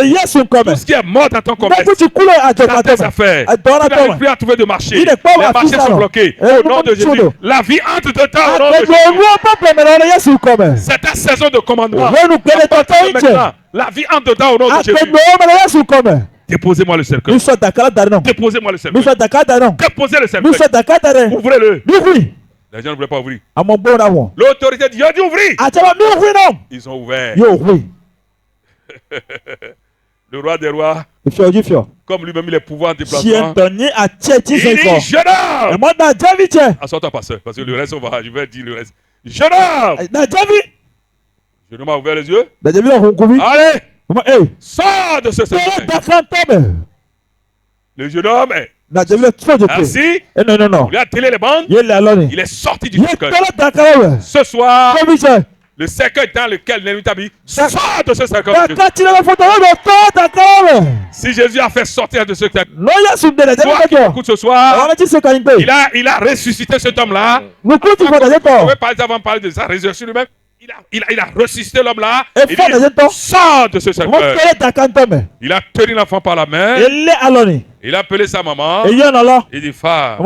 ce qui est mort dans ton commerce, dans tes affaires, tu n'arrives plus à trouver de marché. Les marchés sont bloqués. Au nom de Jésus. La vie entre dedans au nom de Jésus. C'est ta saison de commandement. Maintenant, la vie entre dedans au nom de Jésus. Déposez-moi le cercueil. Déposez-moi le cercueil. Déposez le cercueil. Ouvrez-le. Les gens ne voulaient pas ouvrir. L'autorité dit, j'ai dit ouvrir. Ils ont ouvert. Le roi des rois, comme lui-même il est pouvoir en déplacement, il dit, jeune homme. Assois-toi, pasteur, parce que le reste, je vais dire le reste. Jeune homme. Jeune homme a ouvert les yeux. Allez. Sors de ce cercueil. Le jeune homme est assis. Il a télé les bandes. Il est sorti du cercueil. Ce soir, le cercueil dans lequel l'ennemi t'a mis, sort de ce cercueil. Si Jésus a fait sortir de ce cercueil, toi qui écoutes ce soir, il a ressuscité cet homme-là. On va parler avant de parler de sa résurrection lui-même. il a ressuscité l'homme là. Et Il dit, sors de ce cercueil. Il a tenu l'enfant par la main. Il a appelé sa maman. Il dit, femme,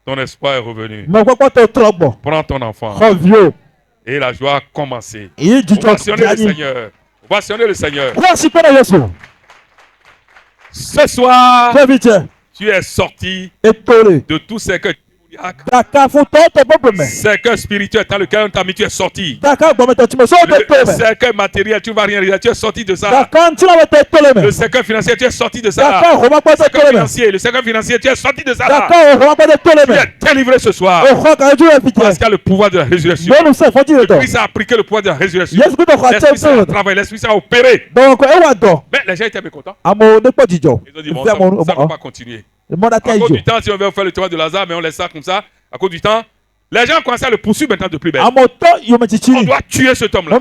ton espoir est revenu. Prends ton enfant. Et la joie a commencé. Ovationner le Seigneur. Ovationner le Seigneur. Ce soir, tu es sorti de tout ce que cercueil spirituel dans lequel on t'a mis, tu es sorti. Le cercueil matériel, tu ne vas rien réaliser, tu es sorti de ça. Le cercueil financier, tu es sorti de ça. Le cercueil financier, tu es sorti de ça. Tu es délivré ce soir. Parce qu'il y a le pouvoir de la résurrection. L'Esprit a appliqué le pouvoir de la résurrection. L'Esprit a travaillé, l'Esprit a opéré. Mais les gens étaient mécontents. Ils ont dit, bon, ça ne va pas continuer. À cause du temps, si on veut faire le travail de Lazare, mais on laisse ça comme ça, à cause du temps, les gens commencent à le poursuivre maintenant de plus belle. On doit tuer cet homme-là.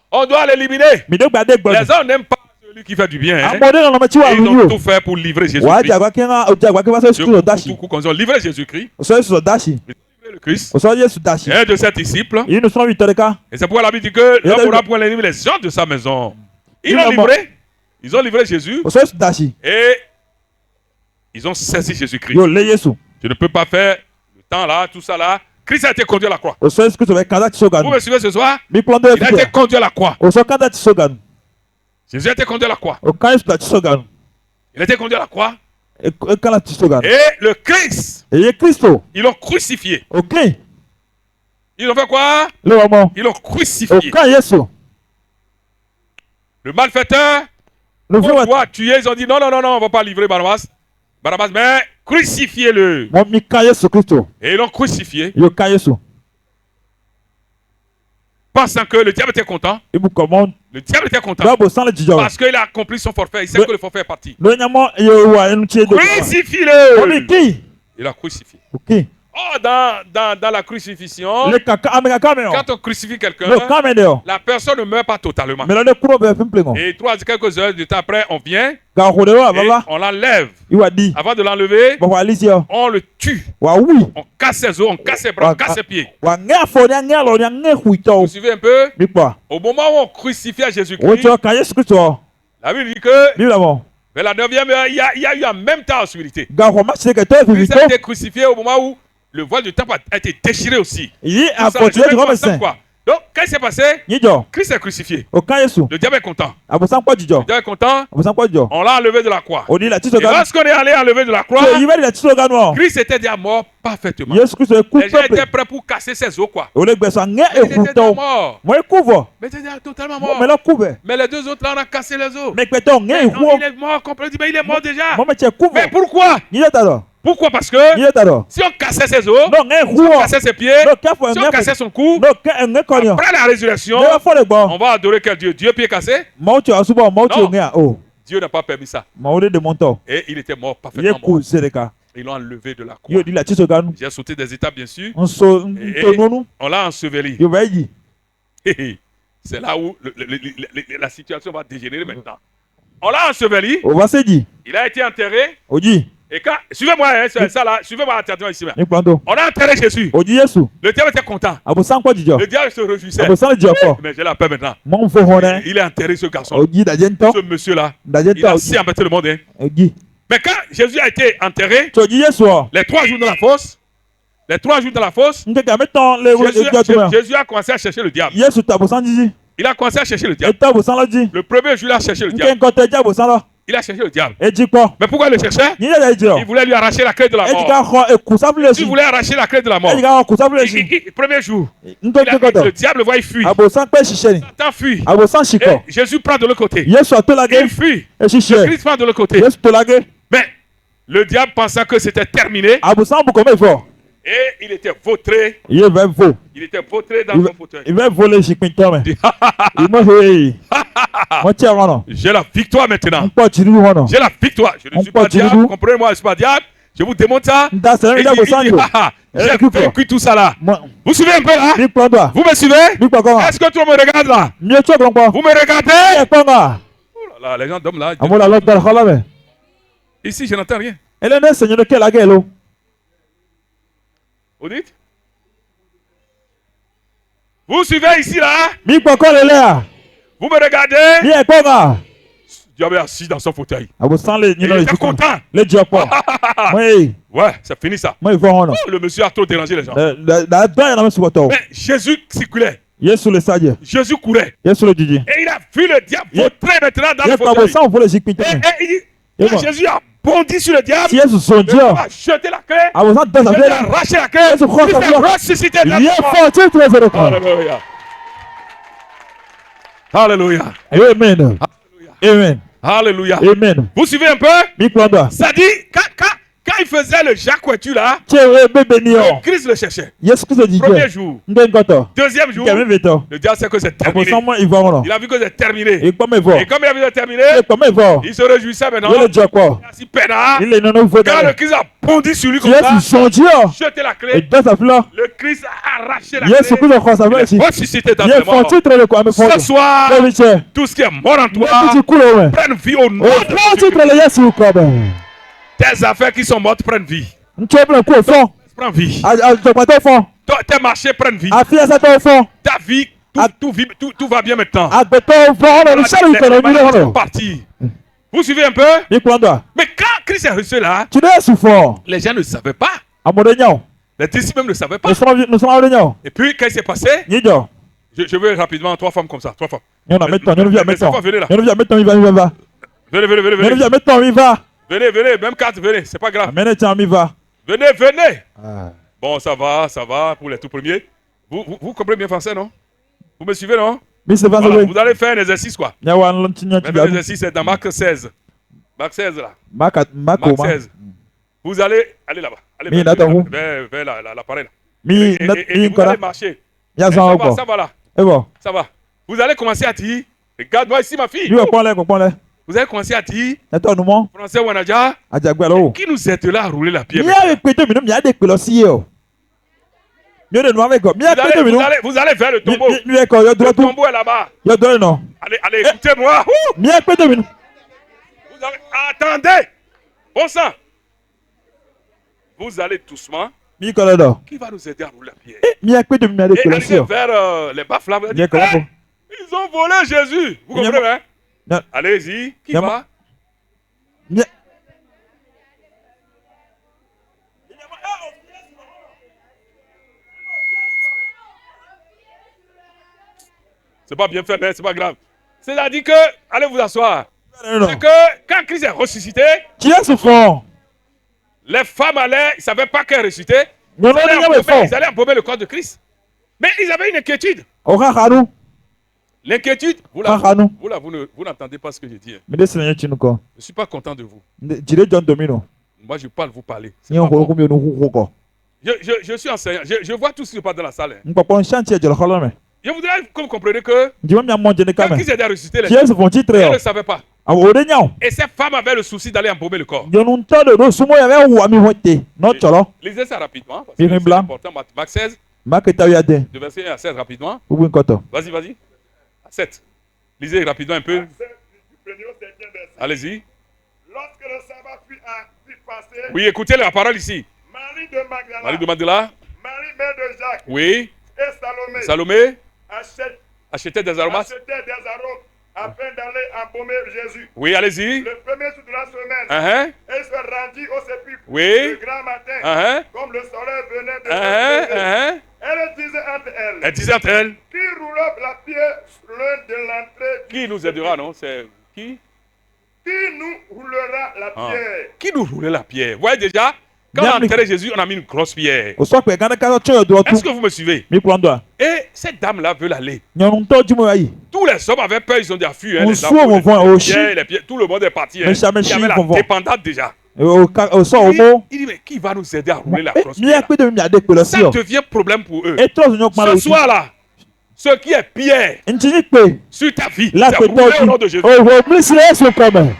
On doit l'éliminer. Les gens n'aiment pas celui qui fait du bien. Hein? Et ils ont tout fait pour livrer Jésus-Christ. Quand ils ont livré Jésus-Christ, le Christ, un de ses disciples, et c'est pourquoi la Bible dit que l'homme aura pour l'ennemi les gens de sa maison. Ils ont livré Jésus et ils ont saisi Jésus-Christ. Tu ne peux pas faire le temps là, tout ça là. Christ a été conduit à la croix. Vous me suivez ce soir? Il a été conduit à la croix. Jésus a été conduit à la croix. Il a été conduit à la croix. Et le Christ, ils l'ont crucifié. Ils ont fait quoi? Ils l'ont crucifié. Le malfaiteur, on doit tuer. Ils ont dit non, on ne va pas livrer Barabbas, mais crucifiez-le. Et ils l'ont crucifié. Pensant que le diable était content. Le diable était content. Parce qu'il a accompli son forfait. Il sait que le forfait est parti. Crucifie-le. Il a crucifié. Oh, dans la crucifixion, quand on crucifie quelqu'un, la personne ne meurt pas totalement. Et quelques heures de temps après, on vient et on l'enlève. Avant de l'enlever, on le tue. On casse ses os, on casse ses bras, on casse ses pieds. Vous suivez un peu? Au moment où on crucifie à Jésus-Christ, la Bible dit que vers la 9e heure, il y a eu en même temps oscuité. Christ a été crucifié au moment où le voile du temple a été déchiré aussi. Donc, qu'est-ce qui s'est passé? Christ est crucifié. Le diable est content. Le diable est content. On l'a enlevé de la croix. Et lorsqu'on est allé enlever de la croix, Christ était déjà mort parfaitement. Les gens étaient prêts pour casser ses os, quoi. Il était déjà mort. Mais il était déjà totalement mort. Mais les deux autres là, on a cassé les os. Mais non, il est mort complètement. Mais il est mort déjà. Mais pourquoi? Pourquoi? Parce que si on cassait ses os, si on cassait ses pieds, si on cassait son cou, après la résurrection, on va adorer quel Dieu? Dieu pied cassé? Non. Dieu n'a pas permis ça. Et il était mort parfaitement mort. Ils l'ont enlevé de la croix. J'ai sauté des étapes, bien sûr. Et on l'a enseveli. C'est là où la situation va dégénérer maintenant. On l'a enseveli. Il a été enterré. Et quand, suivez-moi, hein, ça là, suivez-moi attentivement ici. On a enterré Jésus. Le diable était content. Le diable se réjouissait. Mais j'ai la peur maintenant. Il est enterré, ce garçon. Ce monsieur-là. Il a si embêté le monde. Hein. Mais quand Jésus a été enterré, les 3 jours dans la fosse, Jésus a commencé à chercher le diable. Il a commencé à chercher le diable. Le premier jour, il a cherché le diable. Il a cherché le diable. Mais pourquoi il le cherchait? Il voulait lui arracher la clé de la mort. Il voulait arracher la clé de la mort. Premier jour, le diable voit, il fuit. Satan fuit. Et Jésus prend de l'autre côté. Il fuit. Christ prend de l'autre côté. Mais le diable pensant que c'était terminé. Et il était vautré. Il était vautré dans son fauteuil. J'ai la victoire maintenant. J'ai la victoire. Je ne suis pas diable. Comprenez-moi, je ne suis pas diable. Je vous démontre ça. J'ai vécu tout ça là. Vous suivez un peu là? Vous me suivez? Est-ce que tout le monde me regarde là? Vous me regardez? Oh là là, les gens dorment là. Ici, je n'entends rien. Vous dites? Vous suivez ici, là. Mi kpɔkɔ le lea. Vous me regardez. Mi ekpɔ ma. Dieu avait assis dans son fauteuil. Abosan le Il était content. Le Dieu kpɔ. Oui. Ouais, c'est fini ça. Moi il faut hɔn. Le monsieur a trop dérangé les gens. La dɔn yɛlɛma sugɔtɔ. Mais Jésus circulait. Yesu le sadie. Jésus courait. Yesu le didi. Et il a vu le diable vautrer maintenant dans le Yɛ fauteuil. abosan fo le zikpin tɛ. Et Jésus a bondi sur le diable. Si Yesu sɔn Il diɛ. a jeté la clé. Abosan tɛ Il sa a fɛ. arraché la clé. Yesu kɔ Il sa s'est fɛ. ressuscité dans Yɛ fɔ ti ture fɛ de kan. Alléluia. Alléluia. Amen. Amen. Alléluia. Amen. Vous suivez un peu? Mi kpɔ dɔ. Ça dit, quand il faisait le Jacques-Ouétu là, Tse o bebe ni le ɔ. Christ le cherchait. Yesu kristo di Premier jɛ. jour. N tɛ nkɔtɔ. Deuxième jour, Kɛmɛ bɛ tɔ. le diable sait que c'est terminé. Abosan mɔ ifɔ kɔnɔ. Il a vu que c'est terminé. Ikpɔmɛ Et fɔ. comme il a vu que c'est terminé, Ikpɔmɛ fɔ. il se réjouissait maintenant. Yɛlɛ jɛ kɔ. Il a si peinard. Il est nɔnɔ fo Quand le dɛ. Christ a bondi sur lui comme Yesu ça, sɔn diɛ. jeté la E clé, dɔ sa filɛ. le Christ a arraché la Yesu clé. kristo kɔ sa fɛ si. Il est ressuscité dans Yɛ les morts. fɔ ti ture de kɔ an bɛ fɔ. Ce soir, Bɛɛ bi cɛ. tout ce qui est mort en Ne toi ti kulo wɛ. prenne vie au nom O de fɔ ti Jésus. ture le Yesu kɔ bɛ. Tes affaires qui sont mortes prennent vie. N tɛ bila ko fɔ. Prends vie. A jɔkpatɔ fɔ. Tes marchés prennent vie. A fiyasatɔ fɔ. Ta vie, tout va bien maintenant. Agbɛtɔ fɔ ɔnɔ ni sari kɔnɔ mi maladies sont lɔrɔ. parties. Vous suivez un peu? Mi kplɔ dɔ. Mais quand Christ est ressuscité là, Tu ne Yesu fɔ. les gens ne savaient pas. Amɔ de nya o. Les disciples même ne savaient pas. Nusɔnna de nya o. Et puis, qu'est-ce qui s'est passé? Nyi jɔ. Je veux rapidement 3 femmes comme ça. 3 femmes. Nyɔnu ametɔ nyɔnuvi Mais c'est ametɔ. pas, venez là. Nyɔnuvi ametɔ mi va mi va. Venez, venez, venez, Nyɔnuvi venez. ametɔ mi va. Venez, venez, même 4, venez, c'est pas grave. Amene tiɲɛ mi va. Venez, venez. Bon, ça va pour les tout premiers. Vous comprenez bien français, non? Vous me suivez, non? Mi se va Voilà, se vous allez faire un exercice, quoi. Nya wa nti nya ti Même ga. l'exercice est dans Marc 16. Marc 16, là. Mako Marc ma. 16. Vous allez là-bas. Allez Mi vers, nata hu. vers l'appareil, là. Mi Et mi vous allez nkɔla. marcher. Nya Ça zɔn va, kɔ. ça va là. E bɔ. Ça va. Vous allez commencer à dire, regarde-moi ici, ma fille. Mi bɛ kpɔn lɛ kɔ kpɔn lɛ. Vous allez commencer à dire, Ɛtɔ numɔ. français Wanaja, Adzagbe la o. qui nous aide là à rouler la pierre? Mi y'a pe to mi no mi y'a de kpe lɔ si ye o. Mi yɛ de numu kɔ. Mi y'a pe to mi no. Vous allez vers le tombeau. Mi yɛ kɔ yɔ Le dɔrɔn tu. tombeau est là-bas. Yɔ dɔrɔn nɔ. Allez, écoutez-moi. Ouh. Mi y'a pe to mi no. Vous allez... Attendez. Bon sang. Vous allez doucement. Mi kɔlɔ dɔ. Qui va nous aider à rouler la pierre? Mi y'a pe to mi y'a de Et kpe lɔ si arrivé o. vers les baffes là. Vous allez Mi yɛ dire, kɔlɔ hey, fɔ. ils ont volé Jésus. Vous Il y a- comprenez, hein? Non. Allez-y. Qui Il y a- va? Mi y'a. C'est pas bien fait, mais c'est pas grave. C'est-à-dire que, allez vous asseoir. C'est que quand Christ est ressuscité, Ti Yesu fɔ. les femmes allaient, ils ne savaient pas qu'elle est ressuscité. Ils Nyɔnu allaient de nya bɛ embaumer- ils fɔ. allaient embaumer le corps de Christ. Mais ils avaient une inquiétude. O ka xanu. L'inquiétude, vous n'entendez pas ce que je dis. Hein. Mi de sinɛ tinu kɔ. Je ne suis pas content de vous. Jire jɔn domi no. Moi, je parle, vous parlez. C'est Ni pas o bon. ko mi o nu ko kɔ. Je suis enseignant. Je vois tout ce qui se passe dans la salle. Hein. Nkpɔkpɔ nsanti jɔlɔ xɔlɔ mɛ. Je voudrais que vous compreniez que Njɛ mi mɔ jɛni quand kamɛ. Christ était ressuscité, les Ti Yesu fɔ ti tere gens o. ne savaient pas. Awɔ o de nya o. Et ces femmes avaient le souci d'aller embaumer le corps. Nyɔnu tɔ de do sumo yɛ bɛ wa mi hɔ te. N'o tsɔlɔ. Lisez ça rapidement. Parce Il que est c'est blanc. important. Marc 16, Ma ke ta ya den. de verset 1 à 16 rapidement. Ubu nkɔtɔ. Vas-y, vas-y. À 7. Lisez rapidement un peu. Du premier au 7e verset. Allez-y. Lorsque le sabbat fut passé, Oui, écoutez la parole ici. Marie de Magdala, Marie de Mandela. Marie mère de Jacques Oui. et Salomé Salomé. achetaient Achetait des aromates. des arômes afin d'aller embaumer Jésus. Oui, allez-y. Le premier jour de la semaine, Uh-huh. elle se rendit au sépulcre Oui. le grand matin, Uh-huh. comme le soleil venait de se Uh-huh. lever. Uh-huh. Elle disait entre elles, Elle disait entre elles, qui roula la pierre l'un de l'entrée du qui nous aidera, non? C'est qui? Qui nous roulera la Ah. pierre? Qui nous roulait la pierre? Vous voyez déjà, quand on a enterré Jésus, on a mis une grosse pierre. O sɔ kpɛ gana ka tsɔ yɔ dɔrɔn Est-ce tu. que vous me suivez? Mi kplɔ dɔ. Et cette dame-là veut l'aller. Nyɔnu tɔ jumo ya yi. Tous les hommes avaient peur, ils ont déjà fui. Hein, On les soit enfants, au fond, au pierres, les pierres, tout le monde est parti. Hein. Mais jamais Il y avait chi la qu'on voit. dépendante déjà. O sɔ o mo. Il dit, mais qui va nous aider à rouler la grosse Mi y'a pierre? pe de mi y'a de kpe lɔ Ça si o. devient problème pour eux. E trɔ zɔnyɔ kuma Ce lɔ soir-là, ce qui est pierre si. Ntini kpe. sur ta vie, La c'est kpe roulé au nom de tɔ Jésus. di. O mi si Yesu kɔmɛ.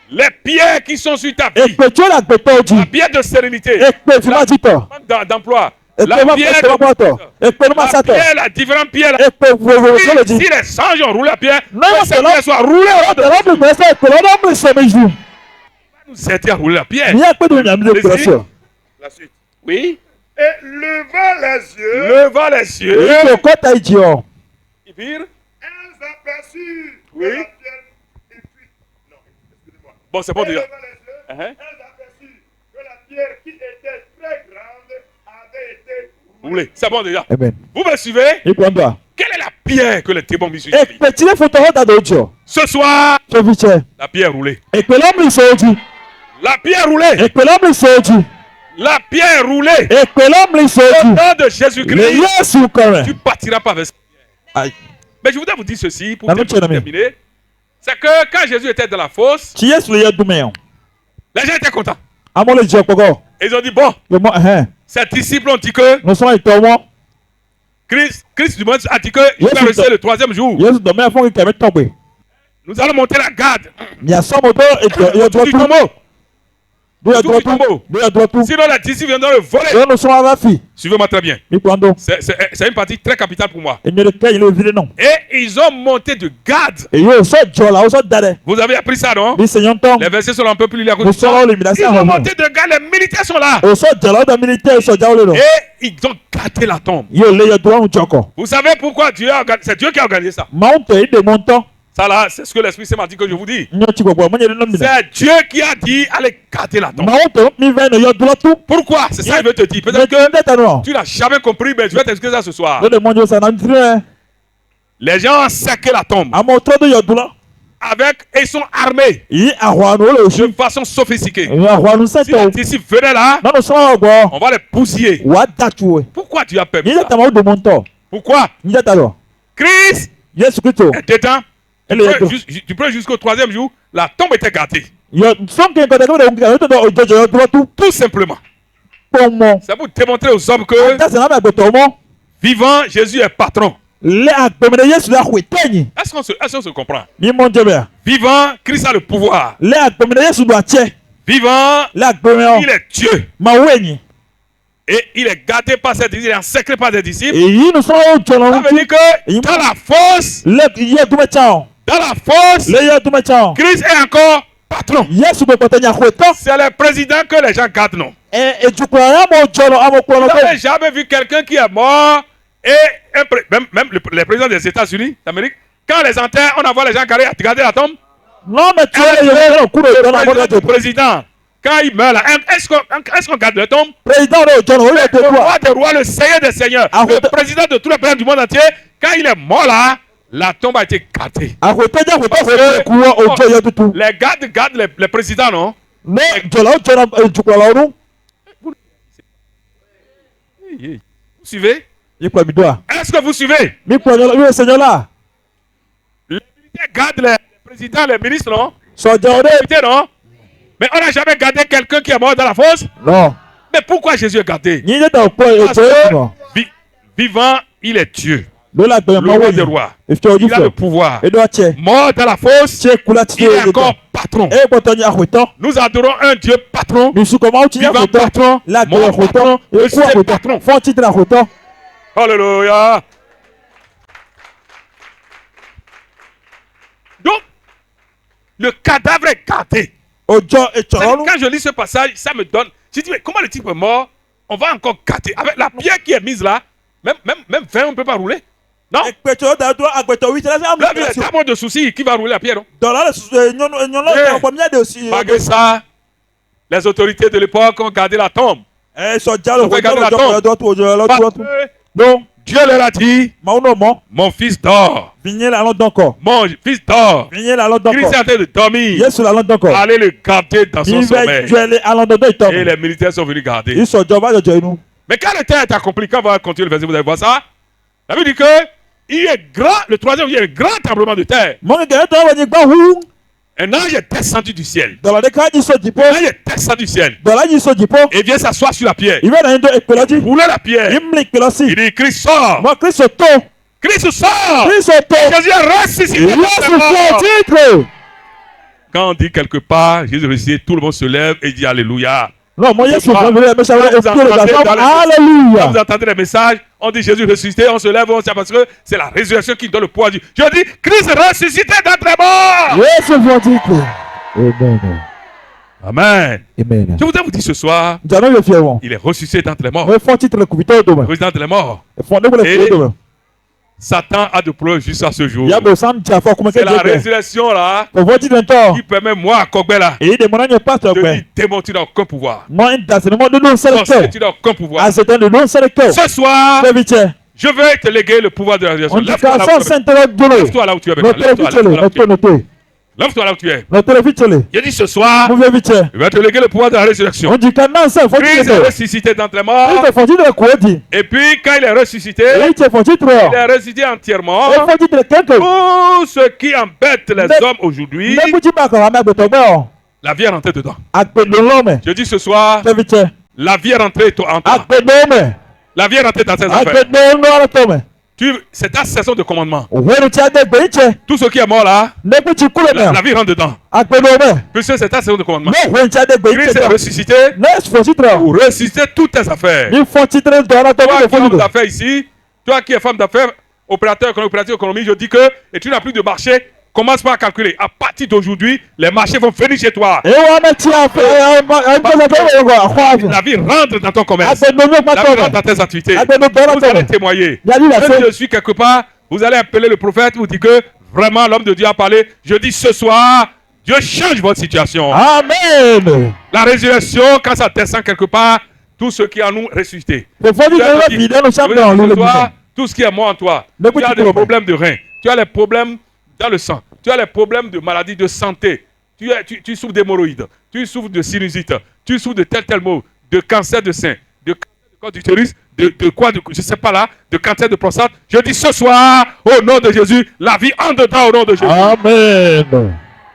Les pierres qui sont sur ta vie, Ekpe tso la kpe tɔ di. la pierre de sérénité, Ekpe fuma ti tɔ. d'emploi, Ekpe la ma pierre kpe ma tɔ. Ekpe numa la sa tɔ. pierre, la différentes pierres. Ekpe vovovo tso le Si di. les anges ont roulé la pierre, Non, que c'est cette là. pierre soit roulée au nom de Tɛlɛ bi gbɛ sɛ ekpe lɔ n'o mi sɛ mi ju. nous aider à rouler la pierre. Mi y'a pe de mi y'a mi de kpe lɔ si o. La suite. Oui. Et levant les yeux, ils virent. elles aperçurent Oui. que la pierre est cuite. Non, excusez-moi. Bon, c'est bon Et déjà. levant les yeux, Uh-huh. elles aperçurent que la pierre qui était très grande avait été Vous voulez? C'est bon déjà. Amen. Vous me suivez? Ikwandwa. Quelle est la pierre que les démons misent sur lui? Ekpetile fotohoda dojo. Ce soir, Choviche. la pierre roulée. Ekpelomri soji. La pierre roulée. Ekpelomri soji. La pierre roulée. Ekpelomri Au soji. nom de Le Jésus-Christ, Yesu kore. tu partiras pas avec ça. Aïe. Mais je voudrais vous dire ceci pour La noche de la terminer. C'est que quand Jésus était dans la fosse, Ti Yesu le yedumeyo. les gens étaient contents. Amole je pogo. Ils ont dit, bon, Yo mo ces disciples ont dit que No so itomo. Christ du monde a dit que il Yes, va rester sir. le 3e jour. Yesu do me afon ke metogbe. Nous allons monter la garde. Ya somo do yo Du do tombeau. Do ya Tout do du tombeau. Do ya do. Sinon, les disciples viendront le voler. Yo no so arafi. Suivez-moi très bien. Ikwando. C'est une partie très capitale pour moi. Enyo de ke ile vile non. Et ils ont monté de garde. E yo so jola o so dare. Vous avez appris ça, non? Bi seyon ton. Les versets sont un peu plus lus à cause Mo de ça. so le mi Ils ont monté de garde. Les militaires sont là. O so jola da militaire so jawle no. Et ils ont gardé la tombe. Yo le yo do un joko. Vous savez pourquoi Dieu a organisé? C'est Dieu qui a organisé ça. Mount e de montant. Ça là, c'est ce que l'Esprit Saint m'a dit que je vous dis. Nyo ti gbogbo mo nyere no mi. C'est Dieu qui a dit allez garder la tombe. Mount mi ve no yo do tu. Pourquoi? C'est ça que je veux te dire. Peut-être que tu n'as jamais compris, mais je vais t'expliquer ça ce soir. No de monjo sa na ntire. Les gens ont saqué la tombe Amo tro do yo do la. avec et ils sont armés Yi ahwanu le de oshi. façon sophistiquée. Ahwanu Si les seto. disciples venaient là, No no so ogbo. on va les bousiller. Wa datuwe. Pourquoi tu as permis Yi ça? ta ma do monto. Pourquoi? Yi ta do. Christ Yesu Kristo. était temps. Ele yo do. Tu prends jusqu'au 3e jour, la tombe était gardée. Yo son ke ko de ko de ngi to do ojojo yo do tu. Tout simplement. Pomo. C'est pour démontrer aux hommes que Ta se na ba gbeto mo. vivant, Jésus est patron. Le agbemede Yesu la hwetenyi. Est-ce qu'on se comprend? Mi monjo be. Vivant, Christ a le pouvoir. Le agbemede Yesu do ache. Vivant, Le agbemede il est Dieu. ma wenyi. Et il est gardé par ses disciples, il est encerclé par ses disciples. Èyí ni sọ́wọ́ jọ̀lọ́ Ça veut dire que dans la fosse, iye dumẹ̀tsán dans la fosse, le iye dumẹ̀tsán Christ est encore patron. Yesu bẹ pọtẹ nyàkó tán C'est le président que les gens gardent, non? ejukura ya mo jọlọ amọ kpọlọ Vous bẹ. n'avez jamais vu quelqu'un qui est mort et même les présidents des États-Unis d'Amérique, quand les enterrent, on envoie les gens garder la tombe. n'o mẹ tí wọ́n yẹ yẹ kúrò ìjọba àbọ̀dọ̀ Le tó. président, quand il meurt là, est-ce qu'on garde le tombe? président rẹ jọlọ o yẹ tó Le tó a. roi des rois, le seigneur des seigneurs, le président de tous les pays du monde entier, quand il est mort là, la tombe a été gardée. àkótẹ́jà àkótẹ́ fẹ́ kú wọ ojú ẹyọ tuntun. Les gardes gardent les présidents, non? ne jọlọ jọlọ ejukura lọrun. Vous suivez? yípo mi do a. Est-ce que vous suivez? mi pọ̀ yọ yóò sẹ́yọ́ la. Les militaires gardent les présidents, les ministres, non? sọjọ Les ọdẹ. militaires, non? Mais on n'a jamais gardé quelqu'un qui est mort dans la fosse. non Mais pourquoi Jésus est gardé? yín yẹ dàn pọ̀ Parce ètò que ìmọ̀. vivant, il est Dieu. lọ́la gbẹ̀yẹ̀ Le máa roi wọ̀ des yìí. rois. ìfẹ́ ojú Il a le fẹ́. pouvoir. edo ọ̀kyẹ́. Mort dans la fosse, ṣé kula ti il ṣe est èdè encore tán. patron. e pọtọ ní àkótán. Nous adorons un Dieu patron, mi sùkọ̀ máa ń ti yẹ vivant àkótán. patron, lágbẹ̀yẹ̀ mort àkótán. patron, ekú ressuscité àkótán. patron. fọ́n títí àkótán. Alléluia. Donc, le cadavre est gardé. ọjọ́ ètò C'est-à-dire, ọ̀run. quand je lis ce passage, ça me donne. Je dis, mais comment le type est mort? On va encore garder. Avec la pierre qui est mise là, même 20, on ne peut pas rouler. Non? ẹgbẹ̀tọ̀ dàdúrà àgbẹ̀tọ̀ wí tẹ́lẹ̀ sí àmì Là, il y a tellement de soucis. Qui va rouler la pierre, non? dọ̀là lè nyɔnlɔ ọ̀pọ̀ mi yà dé òsì. Malgré ça, les autorités de l'époque ont gardé la tombe. ẹ sọjá ló On fait kọjá garder la lọ́jọ́ tombe. kọjá tó ojú ọlọ́tún Parce lọ́tún. que donc Dieu leur a dit, màá nọ mọ́ mon fils dort. vinyɛ la lɔ dɔnkɔ Mon fils dort. vinyɛ la lɔ Christ est dɔnkɔ en train de dormir. Yesu la lɔ dɔnkɔ Allez le garder dans son mi bɛ sommeil. jɔli alɔdɔdɔ Et ìtɔ les militaires sont venus garder. ìsɔjɔ bá jɔjɔ inú. Mais quand le temps est accompli, quand on va continuer le verset, vous allez voir ça. La Bible dit que il y a grand, le 3e, il y a un grand tremblement de terre. mɔ kɛkɛ tɔ wɛ ni gbã hu Un ange est descendu du ciel. dɔlɔ de ka yi so dzipo Un ange est descendu du ciel. dɔlɔ yi so dzipo Et vient s'asseoir sur la pierre. i bɛ na yin do ekpelɔ dzi Rouler la pierre. i mli ekpelɔ si Il dit, Christ sort. mɔ kristu to Christ sort. kristu to Jésus est ressuscité. yesu fɔ titre. Quand on dit quelque part, Jésus est ressuscité, tout le monde se lève et dit Alléluia. non mɔ yesu fɔ mi mɛ sɛ Vous ekpelɔ entendez da dans sɔ les- hallelujah. Quand vous entendez les messages, on dit Jésus ressuscité, on se lève, on sait parce que c'est la résurrection qui donne le pouvoir. Je dis Christ ressuscité d'entre les morts. yesu fɔ titre. amen. Amen. Amen. Je voudrais vous dire ce soir, Njano yo fiewo. il est ressuscité d'entre les morts. We foti tre kubito do me. Ressuscité d'entre les morts. Fonde bo le Et do me. Satan a de preuves jusqu'à ce jour. Ya bo san tia fo kuma ke C'est la de. résurrection là Ko voti den to. qui permet moi à Kogbe là E de monanya pastor de pe. dire démon, tu n'as aucun pouvoir. Mo inda se mo do no Non, selekte. tu n'as aucun pouvoir. A se ten do no selekte. Ce soir, Seviche. je vais te léguer le pouvoir de la résurrection. On dit Lève-toi ka là so où tu es. sentere do le. Lève-toi là où tu es. No maintenant. Lève-toi televichele, là où tu es. no note. Lève-toi là où tu es. No televichele. Je dis ce soir, Mo viche. je vais te léguer le pouvoir de la résurrection. On dit ka nan se foti Christ est de. ressuscité d'entre les morts. Ite foti de ko di. Et puis, quand il est ressuscité, Ite foti tro. il est ressuscité entièrement. E foti de kenke. Tout ce qui embête les hommes aujourd'hui, Ne buji ba ko ma gbeto gbe o. la vie est rentrée dedans. Agbedo lo me. Je dis ce soir, Seviche. la vie est rentrée en toi. Agbedo me. La vie est rentrée dans tes affaires. Agbedo no ara to me. C'est ta saison de commandement. Wẹ́rù tí a dé gbé ìtsẹ̀. Tout ce qui est mort là, N'ébí ti kúrò la náà. vie rentre dedans. Àgbẹ̀dọ̀ mẹ́. Puisque c'est ta saison de commandement. Ní wẹ́rù tí a dé gbé Christ ìtsẹ̀ est náà. ressuscité N'ẹ̀sì fò sítrẹ̀. pour ressusciter toutes tes affaires. Ní fọ́ títrẹ̀ dọ̀rọ̀ tó Toi bí lè qui es fọ́ homme sítrẹ̀. d'affaires ici, toi qui es femme d'affaires, opérateur économique, je dis que, et tu n'as plus de marché, commence pas à calculer. À partir d'aujourd'hui, les marchés vont venir chez toi. Ewa mẹ́ tí a fẹ́ ẹgbẹ́sẹ̀ tó wọ̀ wọ̀ àkọ́ àfẹ́. La vie rentre dans ton commerce. Àgbẹ̀dọ̀ mẹ́ La pàtó vie rentre dans mẹ́. tes activités. Àgbẹ̀dọ̀ dọ̀rọ̀ Vous tó allez mẹ́. témoigner. Yàrá la Même fẹ́. si je suis quelque part, vous allez appeler le prophète, vous dire que vraiment l'homme de Dieu a parlé. Je dis ce soir, Dieu change votre situation. Amen. La résurrection, quand ça descend quelque part, tout ce qui est en nous ressuscité. Kò fọ́ Tu ní as ìdẹ́rẹ́ dit, fi ìdẹ́nu je veux sábẹ̀ dire, ọ̀hún ce lórí soir, tout ce qui est mort en toi. Ne Tu as peux-tu des pas. problèmes de reins. Tu as les problèmes dans le sang. Tu as les problèmes de maladies de santé. Tu souffres d'hémorroïdes. Tu souffres de sinusite. Tu souffres de tel mot. De cancer de sein. De cancer de corps d'utérus. De quoi, je ne sais pas là. De cancer de prostate. Je dis ce soir, au nom de Jésus, la vie en dedans au nom de Jésus. Amen.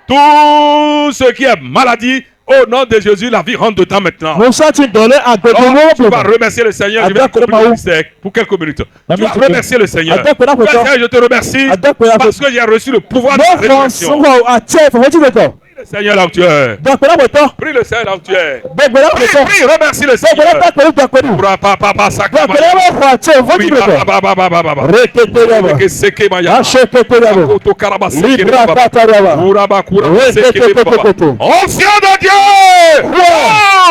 Tout ce qui est maladie, au nom de Jésus, la vie rentre dedans maintenant. Mo sá ti dọ̀lẹ́ àgbẹ̀dọ̀ Oh, mọ́ tu vas remercier le Seigneur. Je vais Adakure accomplir le Maou. mystère pour quelques minutes. La Tu vas musique. remercier le Seigneur. Adakure Maou. Seigneur, je te remercie Adakure Maou. parce que j'ai reçu le pouvoir de Mo la fọ́ résurrection. sọ́wọ́ àti ẹ̀fọ́ tí lẹ́tọ̀. Prie le Seigneur là où tu es. Dọ̀pẹ̀lá wò tán. Prie le Seigneur là où tu es. Dọ̀pẹ̀lá wò Prie, tán. prie, remercie le Dọ̀pẹ̀lá Seigneur. dọ̀pẹ̀lú dọ̀pẹ̀lú. Pura papa sakama. Dọ̀pẹ̀lá wò fọ́ àti ẹ̀fọ́ tí Oui, lẹ́tọ̀. ba. Rékété rẹ̀ Que seke maya. Aṣèkété rẹ̀ Koto karaba seke Libra baba. pata rẹ̀ Kura ba kura ba Oui, seke koto, baba. koto, koto. Ancien de Dieu.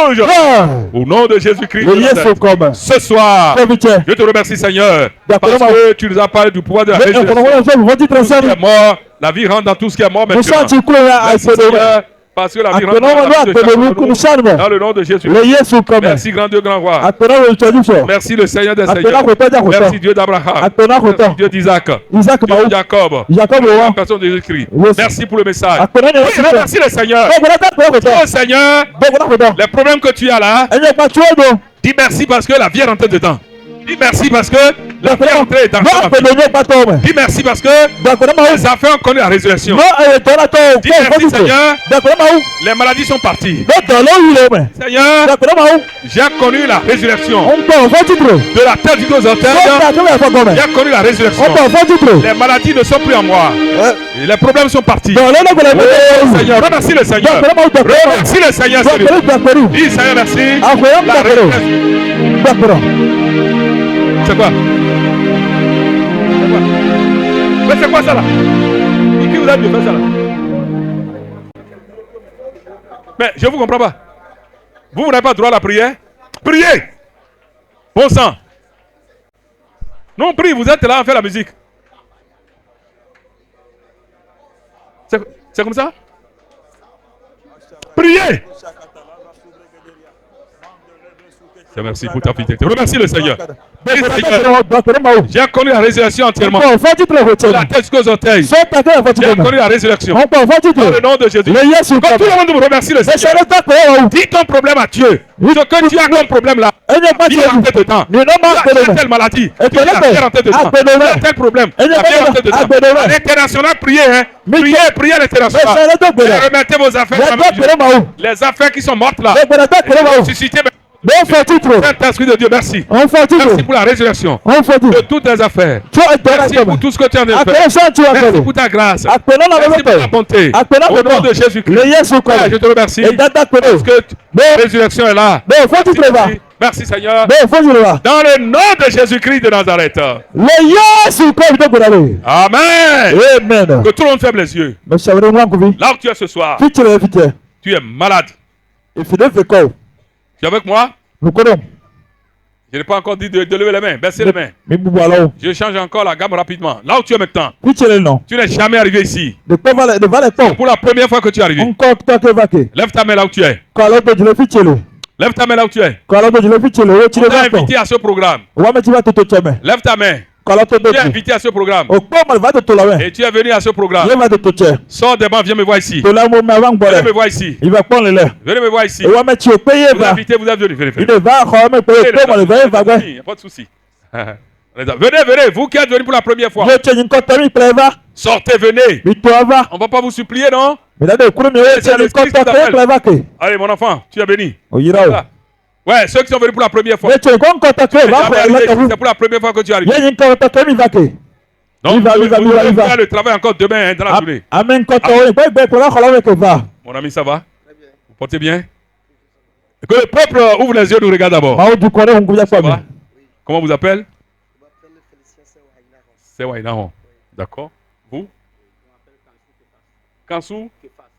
Ange. Au nom de Jésus-Christ. Le de Yesu Nazareth. comme. Ce soir, Kẹ́bíkẹ́. je te remercie Seigneur D'accord, parce Maou. que tu nous as parlé du pouvoir de la Ẹ̀fọ́ résurrection. wọn fẹ́ wọ́n ti tẹ̀ Tout ce qui sẹ́ni. est mort, la vie rentre dans tout ce qui est mort Mo maintenant. sá ti kúrò rẹ̀ Merci àgbẹ̀dọ̀ rẹ̀. Seigneur, parce que la vie rentre Àgbẹ̀dọ̀ wọn ló dans la vie de àgbẹ̀dọ̀ chacun mi de kú ní nous. sẹ́ni Dans mẹ́. le nom de Jésus. Le Yesu comme. Merci grand Dieu, grand roi. Àgbẹ̀dọ̀ wọn ìtọ́jú fọ. Merci le Seigneur des Àgbẹ̀dọ̀ Seigneurs. kò tọ́jà kò Merci tọ́. Dieu d'Abraham. Àgbẹ̀dọ̀ kò Merci tọ́. Dieu d'Isaac. Isaac Dieu Maou. de Jacob. Jacob La wa. personne de Jésus-Christ. Yes. Merci pour le message. Àgbẹ̀dọ̀ ni Oui, wọ́n ti tẹ̀. remercie le Seigneur. Dọ̀pẹ̀lá kò tọ́. Oh Seigneur, Dọ̀pẹ̀lá kò tọ́. les problèmes que tu as là, Ẹ̀yẹ́ pa tí ó dùn. dis merci parce que la vie est rentrée dedans. Dis merci parce que la vie est rentrée dans Mọ ta vie. àgbẹ̀dọ̀ ní ipa tó mẹ́. Dis merci parce que Dọ̀pẹ̀lá Maou. les affaires ont connu la résurrection. Mọ ẹ̀yẹ tọ́lá tó o. Dis Kó o merci fọ́jú tó. Seigneur, Dọ̀pẹ̀lá Maou. les maladies sont parties. Dọ̀tọ̀ ló wù lé mẹ́. Seigneur, Dọ̀pẹ̀lá Maou. j'ai connu la résurrection. Ó ń gbọ́ fọ́jú tó. De la tête jusqu'aux Ó orteils, ń gbà tó bẹ̀ fọ́gbọ́n mẹ́. j'ai connu la Ó résurrection. ń gbọ́ fọ́jú tó. Les maladies ne sont plus en moi. Et les problèmes sont partis. Dọ̀lẹ́ lọ́gbẹ̀lẹ̀ Oh, mẹ́. Seigneur, remercie le Seigneur. Dọ̀pẹ̀lá Maou dọ̀pẹ̀lá Maou. Remercie le Seigneur. c'est lui. Dọ̀pẹ̀lá dọ̀pẹ̀lú. Dis Seigneur, merci. Àgbẹ̀yọ́ La dọ̀pẹ̀lú. résurrection. Dọ̀pẹ̀lá. C'est quoi? Mais c'est quoi ça là? Et qui vous a dit de faire ça là? Mais je ne vous comprends pas. Vous n'avez pas droit à la prière? Priez! Bon sang! Non, prie, vous êtes là à faire la musique. C'est comme ça? Priez! Merci pour ta fidélité. Remercie le Seigneur. Dọ̀pẹ̀lá Maou. J'ai connu la résurrection entièrement. Ó ń gbọ́ fọ́jú tó rẹ̀ De la tête jusqu'aux orteils. Sọ tàkẹ́ ẹ̀ fọ́jú J'ai tó connu mẹ́. la résurrection. Ó ń gbọ́ fọ́jú tó. Dans le nom de Jésus. Le Yesu Quand tout comme. le monde vous remercie le Ẹ̀ṣẹ̀ Seigneur, ló dọ̀pẹ̀lá Maou. dis ton problème à Dieu. Ce que tu as comme problème là, Ẹ̀yẹ́ pa tí viens ó rentrer dùn. dedans. Ní iná máa Tu pèlè as mẹ́. telle maladie, tu Ẹ̀tọ́ viens lẹ́tẹ̀. rentrer dedans. Àgbẹ̀dọ̀ Tu as rẹ̀. tel problème, tu Ẹ̀yẹ́ viens rentrer dedans. àgbẹ̀dọ̀ rẹ̀. À l'international, priez, hein. Priez à l'international. Ẹ̀ṣẹ̀ ló dọ̀pẹ̀lá. Remettez vos affaires dans la main de Dieu. Dọ̀pẹ̀lá Maou. Les affaires qui sont mortes là, Dọ̀pẹ̀lá dọ̀pẹ̀lá Maou. ressuscitez. Ó ń fọ́jú tó. Saint-Esprit de Dieu, merci. Ó ń fọ́jú tó. Merci pour la résurrection Ó ń fọ́jú. de toutes tes affaires. Tó ẹ̀tọ́ Merci rẹ̀ pour tọ̀mẹ̀. tout ce que tu as fait. Àpẹẹrẹ sọ́ọ̀tì wà Merci pẹ̀lú. pour ta grâce. Àpẹẹrẹ náà Merci lọ́wọ́ pour ta pẹ̀lú. bonté. Àpẹẹrẹ Au nom náà de Jésus-Christ. Le Yesu Père, je comme. te remercie. Ìdájọ́ pẹ̀lú. Parce que la résurrection est là. Bẹ́ẹ̀ fọ́jú tó bá. Merci Seigneur. Bẹ́ẹ̀ fọ́jú tó bá. Dans le nom de Jésus-Christ de Nazareth. Le Yesu comme dọ̀pẹ̀lá rẹ̀. Amen. Amen. Que tout le monde ferme les yeux. Mẹ sàwérè wọn kò fi. Là où tu es ce soir, Fìtìrẹ̀ fìtìrẹ̀. tu es malade. Tu es avec moi? Je n'ai pas encore dit de lever les mains, baisser les mains. Je change encore la gamme rapidement. Là où tu es maintenant, tu n'es jamais arrivé ici. C'est pour la première fois que tu es arrivé. Lève ta main là où tu es. Lève ta main là où tu es. On t'a invité à ce programme. Lève ta main. Tu es invité à ce programme. Et tu es venu à ce programme. Sors des bancs, viens me voir ici. Venez me voir ici. Venez me voir ici. Vous êtes invité, vous êtes venu. Il n'y a pas de souci. Venez, vous qui êtes venus pour la première fois. Sortez, venez. On ne va pas vous supplier, non? Allez, mon enfant, tu es béni. Voilà. Ouais, ceux qui sont venus pour la première fois. C'est pour la première fois que tu arrives. Donc, vous allez faire le travail encore demain, hein, dans la journée. Mon ami, ça va? Vous portez bien? Que le peuple ouvre les yeux et nous regarde d'abord. Ça va? Comment vous appelez? C'est Wainaron. D'accord. Vous? Kansou?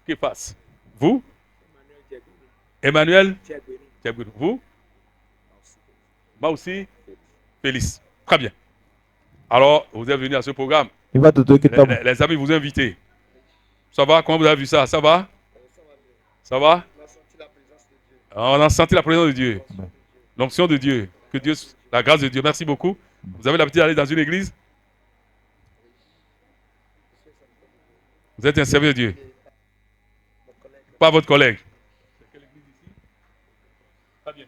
Kefas. Vous? Emmanuel? Vous? Moi aussi? Félix. Très bien. Alors, vous êtes venus à ce programme. Les amis vous ont invité. Ça va? Comment vous avez vu ça? Ça va? Ça va? On a senti la présence de Dieu. L'onction de Dieu. Que Dieu, la grâce de Dieu. Merci beaucoup. Vous avez l'habitude d'aller dans une église? Vous êtes un serviteur de Dieu. Pas votre collègue. Très bien.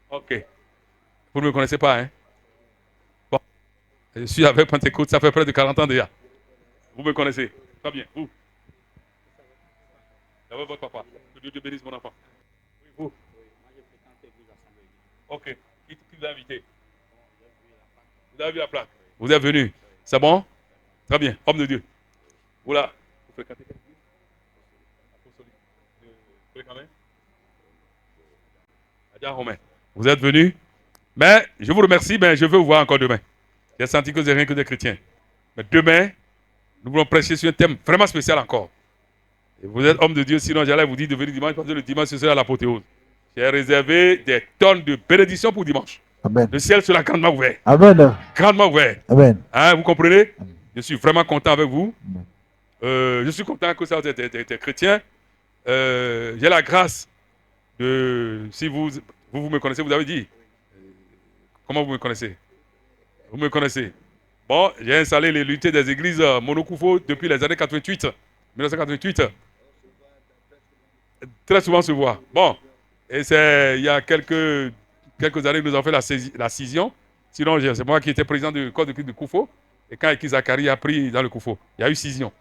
Ok. Vous ne me connaissez pas, hein? Bon. Je suis avec Pentecôte, ça fait près de 40 ans déjà. Vous me connaissez. Très bien. Vous. Avec votre papa. Que Dieu te bénisse, mon enfant. Oui, vous. Ok. Qui vous a invité? Vous avez vu la plaque? Vous êtes venu. C'est bon? Très bien. Homme de Dieu. Voilà. Vous fréquentez quelle église? Vous êtes venus, mais je vous remercie, mais je veux vous voir encore demain. J'ai senti que vous n'êtes rien que des chrétiens. Mais demain, nous voulons prêcher sur un thème vraiment spécial encore. Et vous êtes homme de Dieu, sinon j'allais vous dire de venir dimanche, parce que le dimanche, ce sera l'apothéose. J'ai réservé des tonnes de bénédictions pour dimanche. Amen. Le ciel sera grandement ouvert. Amen. Grandement ouvert. Amen. Hein, vous comprenez? Amen. Je suis vraiment content avec vous. Je suis content que ça êtes chrétiens. J'ai la grâce de... Si vous me connaissez, vous avez dit. Comment vous me connaissez? Vous me connaissez. Bon, j'ai installé l'unité des églises Monokufo depuis les années 1988. Très souvent se voit. Bon, et il y a quelques années que nous avons fait la scission. Sinon, c'est moi qui étais président du corps de Kufo. Et quand Eki Zakari a pris dans le Kufo, il y a eu scission.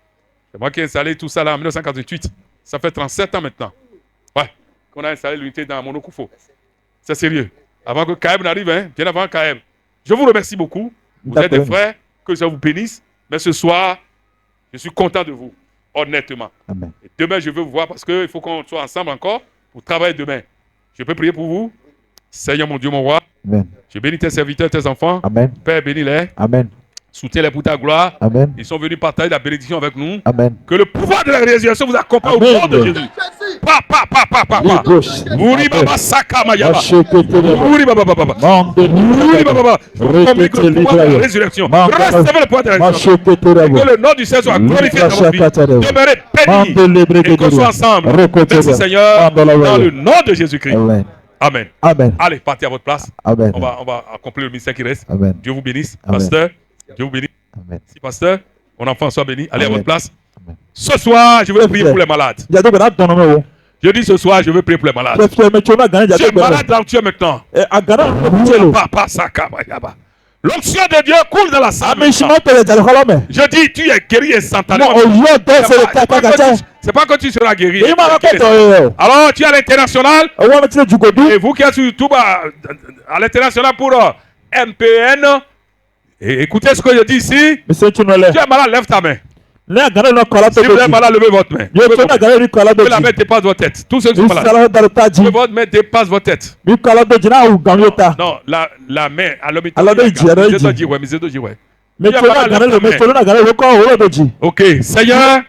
C'est moi qui ai installé tout ça là en 1988. Ça fait 37 ans maintenant. Ouais, qu'on a installé l'unité dans Monokufo. C'est sérieux. Avant que Kaeb n'arrive, hein, bien avant Kaeb. Je vous remercie beaucoup. Vous êtes des frères. Que ça vous bénisse. Mais ce soir, je suis content de vous. Honnêtement. Amen. Et demain, je veux vous voir parce qu'il faut qu'on soit ensemble encore pour travailler demain. Je peux prier pour vous. Seigneur mon Dieu, mon roi. Amen. Je bénis tes serviteurs, tes enfants. Amen. Père, bénis-les. Amen. Soutiens-les pour ta gloire. Amen. Ils sont venus partager la bénédiction avec nous. Amen. Que le pouvoir de la résurrection vous accompagne au nom de Jésus. Mouri baba saka mayaba. Mouri baba baba. Mouri baba baba. Le pouvoir de la résurrection. Recevez le pouvoir de la résurrection. Que le nom du Seigneur soit glorifié dans votre vie. Demeurez bénis. Et qu'on soit ensemble. Merci Seigneur. Dans le nom de Jésus-Christ. Amen. Amen. Allez, partez à votre place. Amen. On va accomplir le ministère qui reste. Amen. Dieu vous bénisse. Amen. Pasteur. Dieu vous bénisse. Amen. Si pasteur, mon enfant soit béni, allez Amen. À votre place. Amen. Ce soir, je veux prier pour les malades. Je dis ce soir, je veux prier pour les malades. Tu es malade là où tu es maintenant. L'onction de Dieu coule dans la salle. Je dis, tu es guéri instantanément. C'est pas que tu seras guéri. Alors, tu es à l'international. Et vous qui êtes sur YouTube à l'international pour MPN. Et écoutez ce que je dis ici. Tu es malade, lève ta main. Si vous êtes malade, levez votre main. Que la main dépasse votre tête. Tous ceux qui sont malades. Que votre main dépasse votre tête. Non, la main. Ok, Seigneur.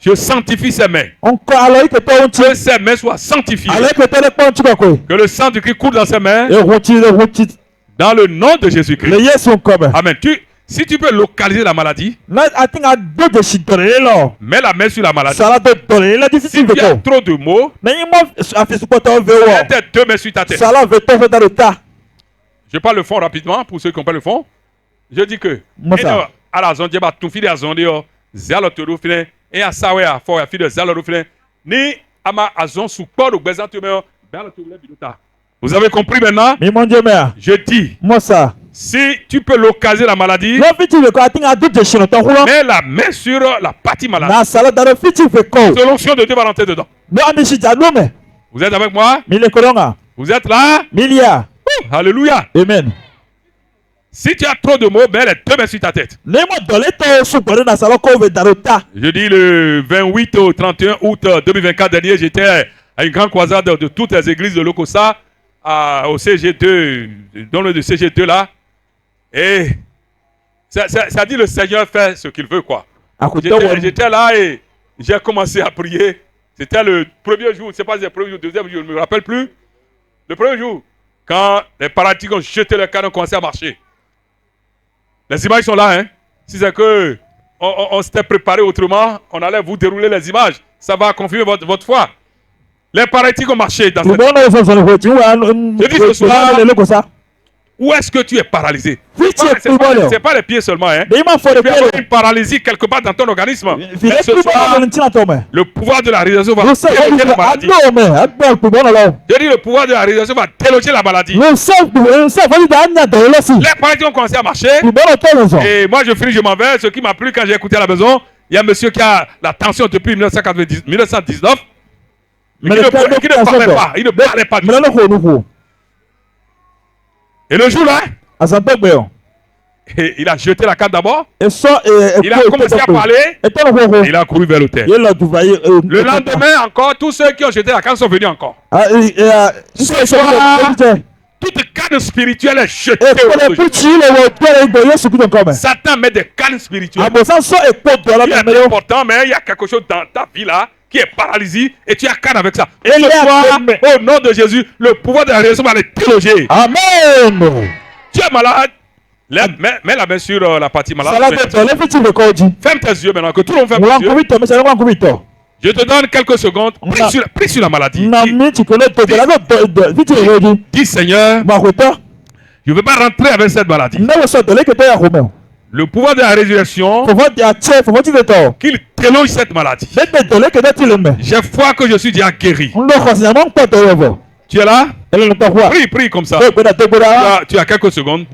Je sanctifie ses mains. Que ses mains soient sanctifiées. Que le sang du Christ coule dans ses mains. Dans le nom de Jésus-Christ. Amen. Si tu peux localiser la maladie, mets la main sur la maladie. Si tu as trop de mots, mets tes deux mains sur ta tête. Je parle le fond rapidement pour ceux qui n'ont pas le fond. Je dis que à la zone, tout fil à zone, zéro te roufine, et à ça, ouais, à fort, à fil de zéro roufine, ni à ma zone sous port de bezant, vous avez compris maintenant? Je dis, si tu peux localiser la maladie, mets la main sur la partie malade. C'est l'onction de Dieu va rentrer dedans. Vous êtes avec moi? Vous êtes là? Alléluia. Amen. Si tu as trop de mots, mets les deux mains sur ta tête. Je dis le 28 au 31 août 2024 dernier, j'étais à une grande croisade de toutes les églises de Lokossa, au CG2, dans le CG2 là. Et ça dit le Seigneur fait ce qu'il veut, quoi. J'étais là et j'ai commencé à prier. C'était le premier jour, c'est pas le premier jour, le deuxième jour, je ne me rappelle plus. Le premier jour, quand les paralytiques ont jeté le canot et ont commencé à marcher. Les images sont là, hein. Si c'est que on s'était préparé autrement, on allait vous dérouler les images. Ça va confirmer votre foi. Les paralytiques ont marché dans cette... Je dis ce soir, où est-ce que tu es paralysé? C'est pas les pieds seulement, hein. Tu as une paralysie quelque part dans ton organisme. Mais ce soir, le pouvoir de la réalisation va déloger la maladie. Je dis le pouvoir de la réalisation va déloger la maladie. Les paralytiques ont commencé à marcher. Et moi je finis, je m'en vais. Ce qui m'a plu quand j'ai écouté à la maison, il y a un monsieur qui a la tension depuis 1919. Mais qui ne parlait pas. Il ne parlait pas. Et le jour là, il a jeté la carte d'abord. Il a commencé à parler. Il a couru vers l'hôtel. Le lendemain encore, tous ceux qui ont jeté la carte sont venus encore. Ce soir, toute canne spirituelle est jetée. Satan met des cannes spirituelles. Il est important, mais il y a quelque chose dans ta vie là qui est paralysé et tu as canne avec ça. Et ce soir, au nom de Jésus, le pouvoir de la résurrection va les déloger. Amen. Tu es malade. Mets la main sur la partie malade. Ferme tes yeux maintenant, que tout le monde ferme tes yeux. Je te donne quelques secondes. Prie sur la maladie. Dis Seigneur, je ne veux pas rentrer avec cette maladie. Le pouvoir de la résurrection, qu'il déloge cette maladie. J'ai foi que je suis déjà guéri. Tu es là? Prie comme ça. Tu as quelques secondes.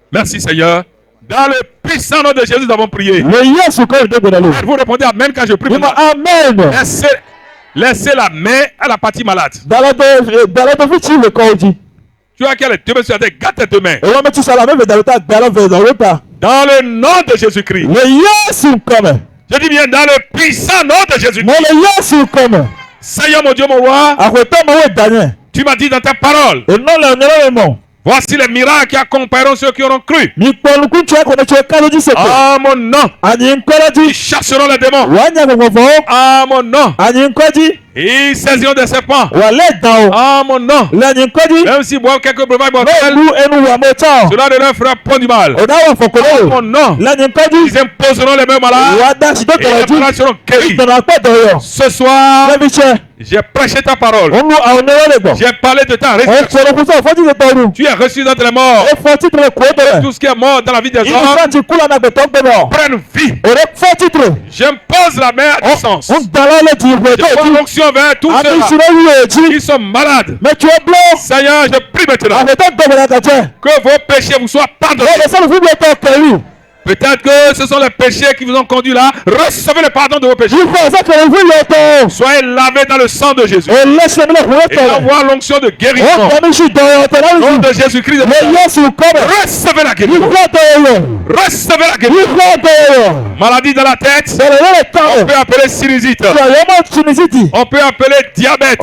Merci Seigneur. Dans le puissant nom de Jésus, nous avons prié. Vous répondez Amen quand je prie. Amen. Laissez la main à la partie malade. Tu as qu'à les deux mains sur la tête, garde tes deux mains. Dans le nom de Jésus-Christ. Je dis bien dans le puissant nom de Jésus-Christ. Seigneur mon Dieu, mon roi. Tu m'as dit dans ta parole. Voici les miracles qui accompagneront ceux qui auront cru. À mon nom, ils chasseront les démons. À mon nom, ils saisiront des serpents. À mon nom, même s'ils boivent quelques breuvages mortels, cela ne leur fera point du mal. À mon nom, ils imposeront les mains malades et les malades seront guéris. Ce soir, j'ai prêché ta parole. J'ai parlé de ta résurrection. Tu es reçu d'entre les morts. Tout ce qui est mort dans la vie des hommes prenne vie. J'impose la main à distance. Je prends l'onction vers tous ceux qui sont malades. Seigneur, je prie maintenant que vos péchés vous soient pardonnés. Peut-être que ce sont les péchés qui vous ont conduit là. Recevez le pardon de vos péchés. Soyez lavés dans le sang de Jésus. Et avoir l'onction de guérison. Au nom de Jésus-Christ. Recevez la guérison. Recevez la guérison. Maladie dans la tête. On peut appeler sinusite. On peut appeler diabète.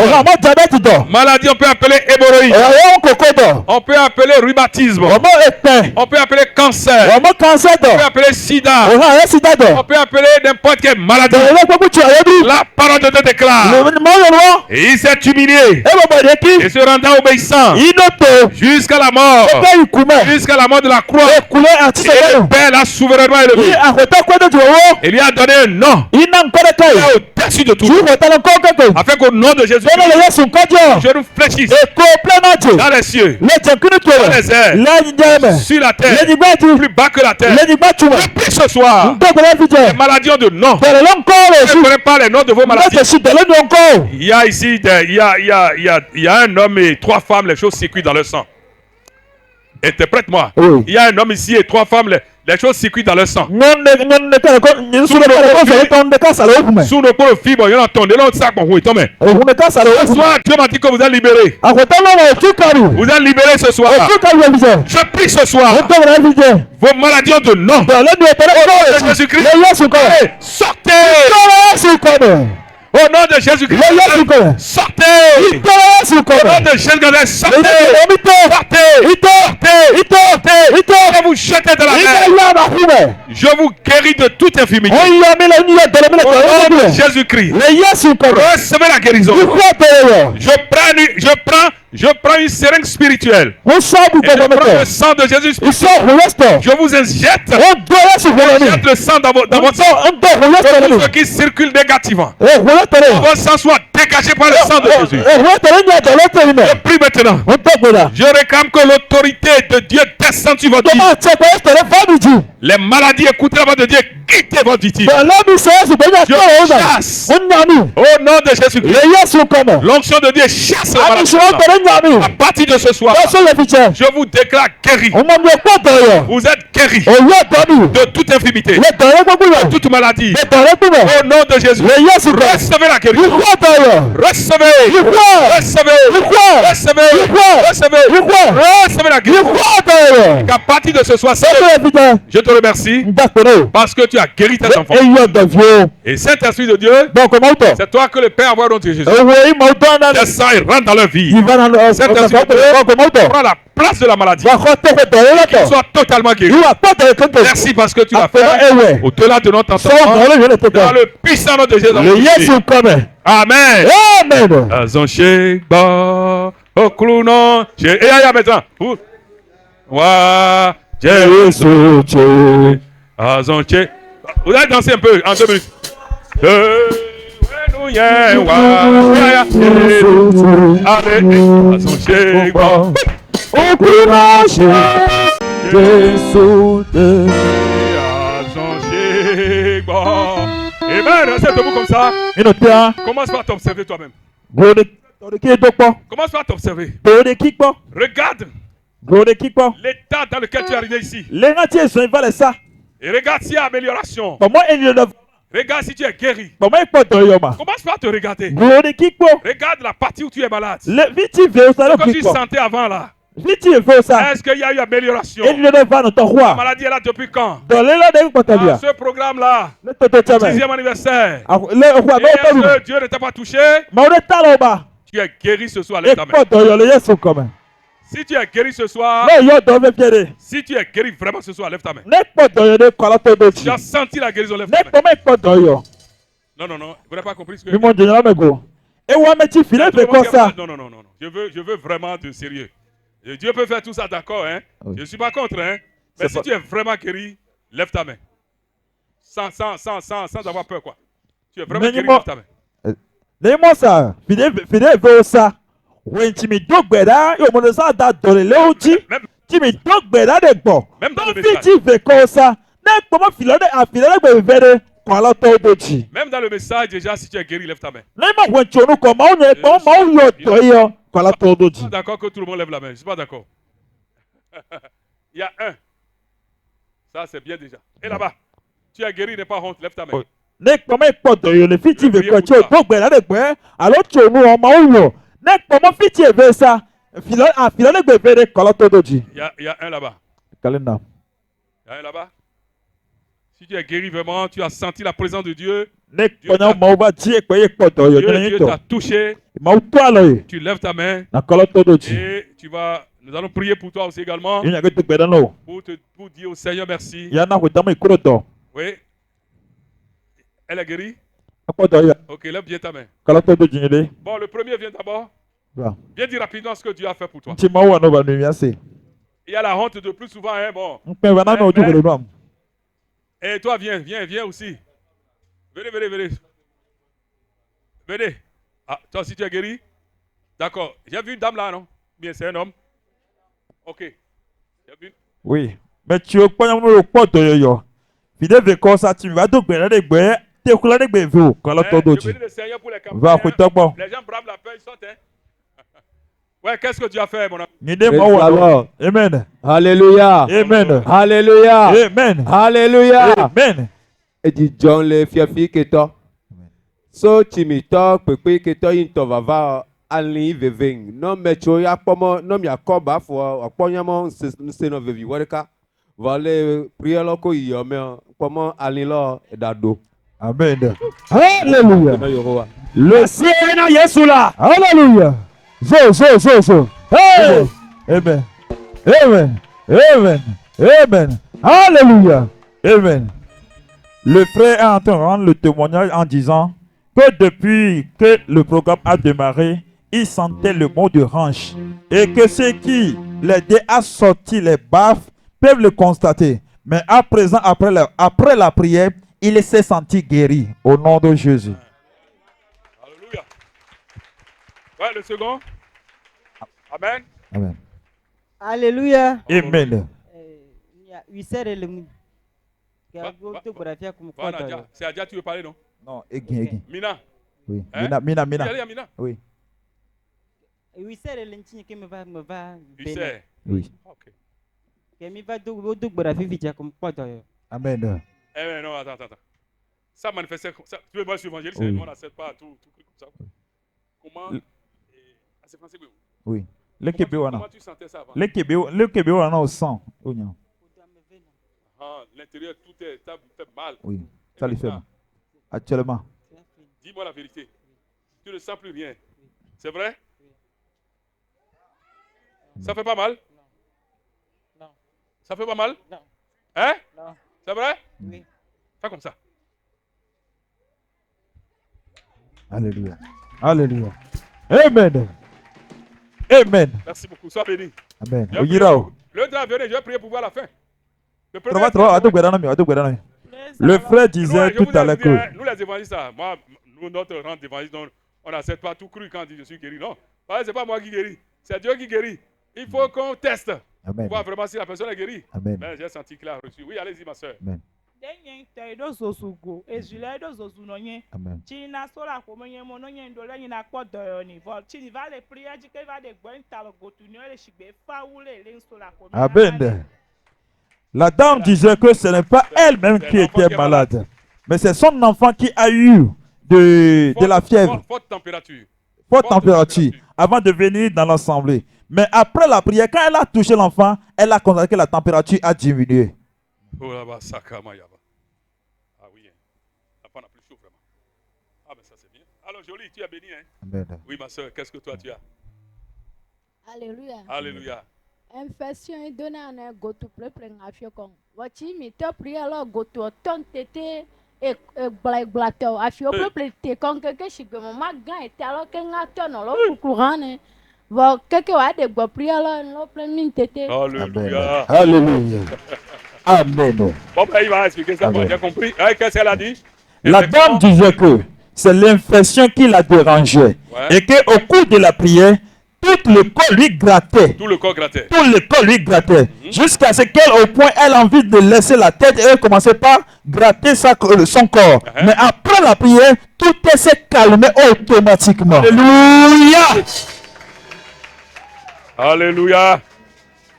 Maladie, on peut appeler hémorroïde. On peut appeler rhumatisme. On peut appeler cancer. On peut appeler sida. On peut appeler n'importe quelle maladie. La parole de Dieu déclare. Et il s'est humilié. Et se rendant obéissant. Jusqu'à la mort. Jusqu'à la mort de la croix. Et le Père l'a souverainement élevé. Il lui a donné un nom. Au-dessus de tout. Afin qu'au nom de Jésus, je nous fléchisse dans les cieux, dans les airs, sur la terre, plus bas que la terre. Je prie ce soir, les maladies ont de nom. Je ne connais pas les noms de vos maladies. Il y a ici, il y a un homme et 3 femmes, les choses circulent dans le sang. Interprète-moi. Il y a un homme ici et 3 femmes, les choses circulent dans le sang. Sous nos pauvres fibres, il y en a ton de l'autre sac, mon Dieu m'a dit que vous êtes libérés. Vous êtes libérés ce soir. Je prie ce soir. Vos maladies ont de nom. Au nom de Jésus-Christ. Sortez. Au nom de Jésus-Christ, sortez! Au nom de Jésus-Christ, sortez! Je vous jetez dans la mer. Je vous guéris de toute infirmité. Au nom de Jésus-Christ, recevez la guérison. Je prends une seringue spirituelle. Et je prends le sang de Jésus. Je vous injecte le sang dans votre sang. Tout ce qui circule négativement. Votre sang soit dégagé par le sang de Jésus. Je prie maintenant. Je réclame que l'autorité de Dieu descende sur votre vie. Les maladies, écoutez la voix de Dieu, quittez votre victime. Je chasse au nom de Jésus-Christ. L'onction de Dieu chasse la maladie. À partir de ce soir, je vous déclare guéri. Vous êtes guéri de toute infirmité, de toute maladie. Au nom de Jésus, recevez la guérison. Recevez la guérison. Qu'à partir de ce soir, je te remercie parce que tu as guéri tes enfants. Et Saint-Esprit de Dieu, c'est toi que le Père envoie dans Jésus. Tes sang rentre dans leur vie. Saint-Esprit de Dieu prend la place de la maladie. Qu'il soit totalement guéri. Merci parce que tu l'as fait. Au-delà de notre entendement, dans le puissant nom de Jésus. Amen. Amen. Azonchegba okluno je eya maintenant. Wa Jésus. Azonche. Vous allez danser un peu en 2 minutes. Azonchegba okluno Jésus. Azonchegba. Amen, restez debout comme ça. Commence par t'observer toi-même. Commence par t'observer. Regarde l'état dans lequel tu es arrivé ici. Et regarde s'il y a amélioration. Regarde si tu es guéri. Commence par te regarder. Regarde la partie où tu es malade. Ce que tu sentais avant là. Est-ce qu'il y a eu amélioration? La maladie est là depuis quand? Ce programme-là, 10e anniversaire. Et est-ce que Dieu ne t'a pas touché? Tu es guéri ce soir, lève ta main. Si tu es guéri ce soir, si tu es guéri vraiment ce soir, lève ta main. Tu as senti la guérison, lève ta main. Non, vous n'avez pas compris ce que je dis. Non. Je veux vraiment de sérieux. Dieu peut faire tout ça, d'accord, hein? Je ne suis pas contre, hein? Mais si tu es vraiment guéri, lève ta main. Sans avoir peur, quoi. Tu es vraiment guéri, lève ta main. Même dans le message, déjà, si tu es guéri, lève ta main. D'accord que tout le monde lève la main. Je ne suis pas d'accord. Il y a un. Ça, c'est bien déjà. Et là-bas, tu es guéri, n'aie pas honte, lève ta main. Ne kpɔmɔ kpɔtɔ yo le fiti ve kɔ tso do gbɛ la de gbɛ alo tso nu ɔmɔ wɔ ne kpɔmɔ fiti eve sa filɔ ne gbe ve de kɔlɔ to do dzi. Il y a un là-bas. Kalenda. Il y a un là-bas. Si tu es guéri vraiment, tu as senti la présence de Dieu. Ne kpɔnyɔ mɔwo va dzi ekpe ye kpɔtɔ yo ne Dieu tɔ. t'a touché. Mawu to alɔ ye. Tu lèves ta main. Na kɔlɔ to do dzi. Et nous allons prier pour toi aussi également. Yina ke to gbɛ dɛ no. Pour dire au Seigneur merci. Yana ko dama ikuro tɔ. Oui. Elle est guérie? Akpɔtɔ ya. Ok, lève bien ta main. Kɔlɔ to do dzi de. Bon, le premier vient d'abord. Va. Viens dire rapidement ce que Dieu a fait pour toi. Nti mawu ano ba nu mi ase. Il y a la honte de plus souvent, hein, bon. Nkpɛ va na no ojú kolo do am. Et toi, viens aussi. Venez. Venez. Ah, toi aussi, tu es guéri? D'accord. J'ai vu une dame là, non? Bien, c'est un homme. Ok. J'ai vu. Oui. Mais tu o kpɔnyɔ mo kpɔtɔ yo yo. Fide ve kɔ sa ti va do gbɛ la de gbɛ te kula de gbɛ ve o kɔlɔ to do Je dzi. bénis le Seigneur pour les Va ko tɔ gbɔ. Les gens bravent la peur, ils sortent, hein? Ouais, qu'est-ce que tu as fait, mon ami? Ni de mawu ano. Amen. Hallelujah. Amen. Hallelujah. Amen. Hallelujah. Amen. Edi John le fiafi ketɔ. So tsimitɔ kpekpe ketɔ yi ŋutɔ vava ali veveng. Nɔ metso ya kpɔmɔ nɔ miakɔ bafɔ akpɔnyamɔ nsenɔ vevi wɔ ɖeka. Vɔle priɛlɔ ko yi yɔmɛ kpɔmɔ ali lɔ ɛdado. Amen. Hallelujah. Le Seigneur Jésus là. Hallelujah. So. Hey. Amen. Hallelujah. Amen. Le frère est en train de rendre le témoignage en disant que depuis que le programme a démarré, il sentait le mot de hanche et que ceux qui l'aidaient à sortir les baffes peuvent le constater. Mais à présent, après la prière, il s'est senti guéri au nom de Jésus. Alléluia. Ouais, le second. Amen. Amen. Alléluia. Amen. Va, Nadia. C'est Adia, tu veux parler, non? Non, Egin. Mina. Oui. Hein? Mina. Mina. Oui. Oui, c'est le lentille qui me va. Tu sais. Oui. Ok. Amen. Eh non, attends. Ça manifestait comme ça. Tu veux voir sur l'évangile, Oui. on n'accepte pas tout comme ça. Comment? C'est français, oui. Oui. Le Québec, Comment tu sentais ça avant? le Québec, on a au sang. L'intérieur, tout est, ça vous fait mal. Oui. Ça lui fait mal. Actuellement. Dis-moi la vérité. Tu ne sens plus rien. C'est vrai? Ça fait pas mal? Non. Ça fait pas mal? Non. Hein? Non. C'est vrai? Oui. Fais comme ça. Alléluia. Amen. Merci beaucoup. Sois béni. Amen. Le temps venez, je vais prier pour voir la fin. Le frère disait tout à l'heure que nous les évangélistes, moi, notre rang d'évangéliste, on n'accepte pas tout cru quand on dit je suis guéri. Non, ce n'est pas moi qui guéris, c'est Dieu qui guérit. Il faut qu'on teste pour voir vraiment si la personne est guérie. Amen. Mais j'ai senti qu'il a reçu. Oui, allez-y, ma soeur. Amen. Amen. Amen. La dame disait que ce n'est pas elle-même qui était malade, mais c'est son enfant qui a eu de la fièvre. Forte température. Forte température avant de venir dans l'assemblée. Mais après la prière, quand elle a touché l'enfant, elle a constaté que la température a diminué. Oh là-bas, Sakamayaba. Ah oui, l'enfant n'a plus chaud vraiment. Ah mais ça c'est bien. Alors Jolie, tu es béni, hein? Amen. Oui ma soeur, qu'est-ce que toi tu as? Alléluia. Alléluia. Infection est donnée à un goût plus près de la fiocon. Voici, mais tu as pris alors goût ton tété et blato. A fio plus près de quand quelqu'un chez maman gagne et alors qu'un acteur dans l'autre courant. Bon, quelqu'un a des goûts pris alors l'autre plein de tété. Alléluia. Alléluia. Amen. Bon, ben, il va expliquer ça, j'ai compris. Qu'est-ce qu'elle a dit? La dame disait que c'est l'infection qui la dérangeait. Ouais. Et qu'au cours de la prière, tout le corps lui grattait. Tout le corps grattait. Tout le corps lui grattait. Jusqu'à ce qu'elle, au point, elle a envie de laisser la tête et elle commençait par gratter son corps. Mais après la prière, tout s'est calmé automatiquement. Alléluia. Alléluia.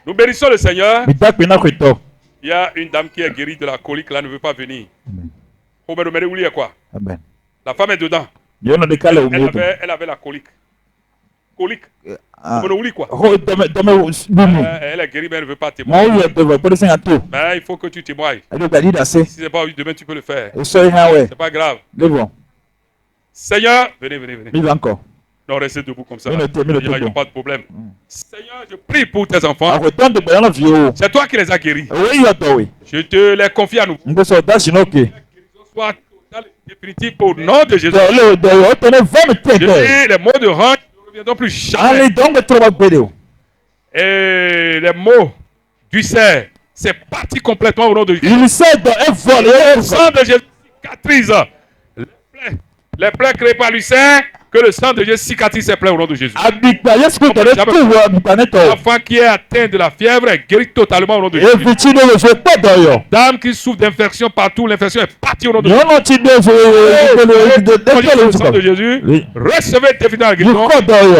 Nous bénissons le Seigneur. Il y a une dame qui est guérie de la colique, là, ne veut pas venir. Quoi? Amen. La femme est dedans. Elle avait la colique. Colique. Quoi? Elle est guérie, mais elle ne veut pas témoigner. Mais il faut que tu témoignes. Si ce n'est pas demain, tu peux le faire. C'est pas grave. Seigneur, venez. Non, restez debout comme ça. Il n'y a pas de problème. Seigneur, je prie pour tes enfants. C'est toi qui les as guéris. Je te les confie à nous. Soit totale et définitive au nom de Jésus. Je dis les mots de rang ne reviendront plus jamais. Et les mots du cerf, c'est parti complètement au nom de Jésus. Le sang de Jésus cicatrise les plaies créées par l'ulcère. Que le sang de Jésus cicatrise ses plaies au nom de Jésus. L'enfant qui est atteint de la fièvre est guéri totalement au nom de Jésus. Dame qui souffre d'infection partout, l'infection est partie au nom de Jésus. Le sang de Jésus, recevez définitivement la guérison.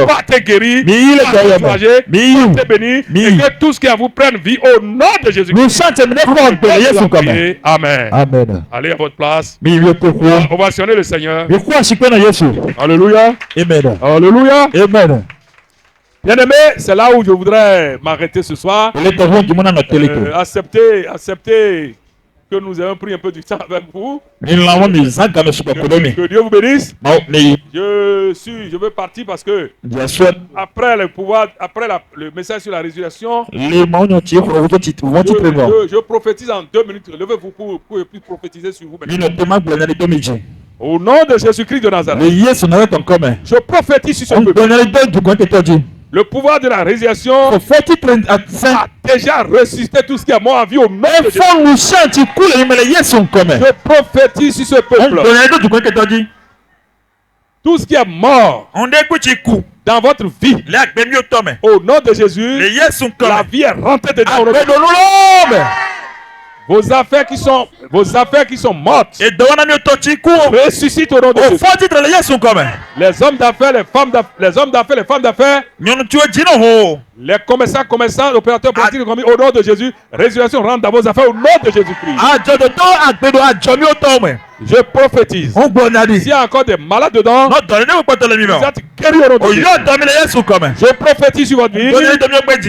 Partez guéri, partez soulagé, partez béni, et que tout ce qui a vous prenne vie au nom de Jésus. Amen. Allez à votre place. Ovationnez le Seigneur. Alléluia. Amen. Alléluia. Amen. Bien-aimé, c'est là où je voudrais m'arrêter ce soir. Acceptez que nous ayons pris un peu du temps avec vous. Que Dieu vous bénisse. Je veux partir parce que après le pouvoir, après le message sur la résurrection, je prophétise en 2 minutes. Levez-vous pour prophétiser sur vous. Au nom de Jésus-Christ de Nazareth, je prophétise sur ce peuple. Le pouvoir de la résurrection a déjà ressuscité tout ce qui est mort en vie au nom de Jésus. Je prophétise sur ce peuple. Tout ce qui est mort dans votre vie, au nom de Jésus, la vie est rentrée dedans au nom de Jésus. Vos affaires qui sont mortes ressuscitent au nom de Jésus. Les hommes d'affaires, les femmes d'affaires, les commerçants, opérateurs politiques, au nom de Jésus, résurrection rentre dans vos affaires au nom de Jésus-Christ. Je prophétise. S'il y a encore des malades dedans, vous êtes guéris au nom de Jésus. Je prophétise sur votre vie.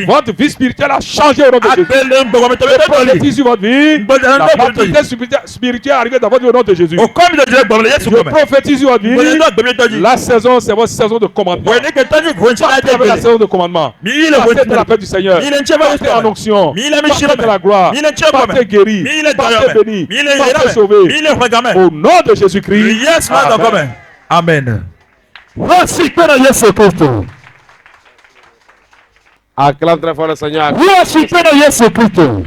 Votre vie spirituelle a changé au nom de Jésus. Je prophétise sur votre vie. La maturité spirituelle est arrivée dans votre vie au nom de Jésus. Je prophétise sur votre vie. La saison, c'est votre saison de commandement. Partez la saison de commandement. Partez de la paix du Seigneur. Partez en onction. Partez de la gloire. Partez guéri. Partez béni. Partez sauvé. Au nom de Jésus-Christ. Amen. Acclame très fort le Seigneur. Worship Yesu Kristo.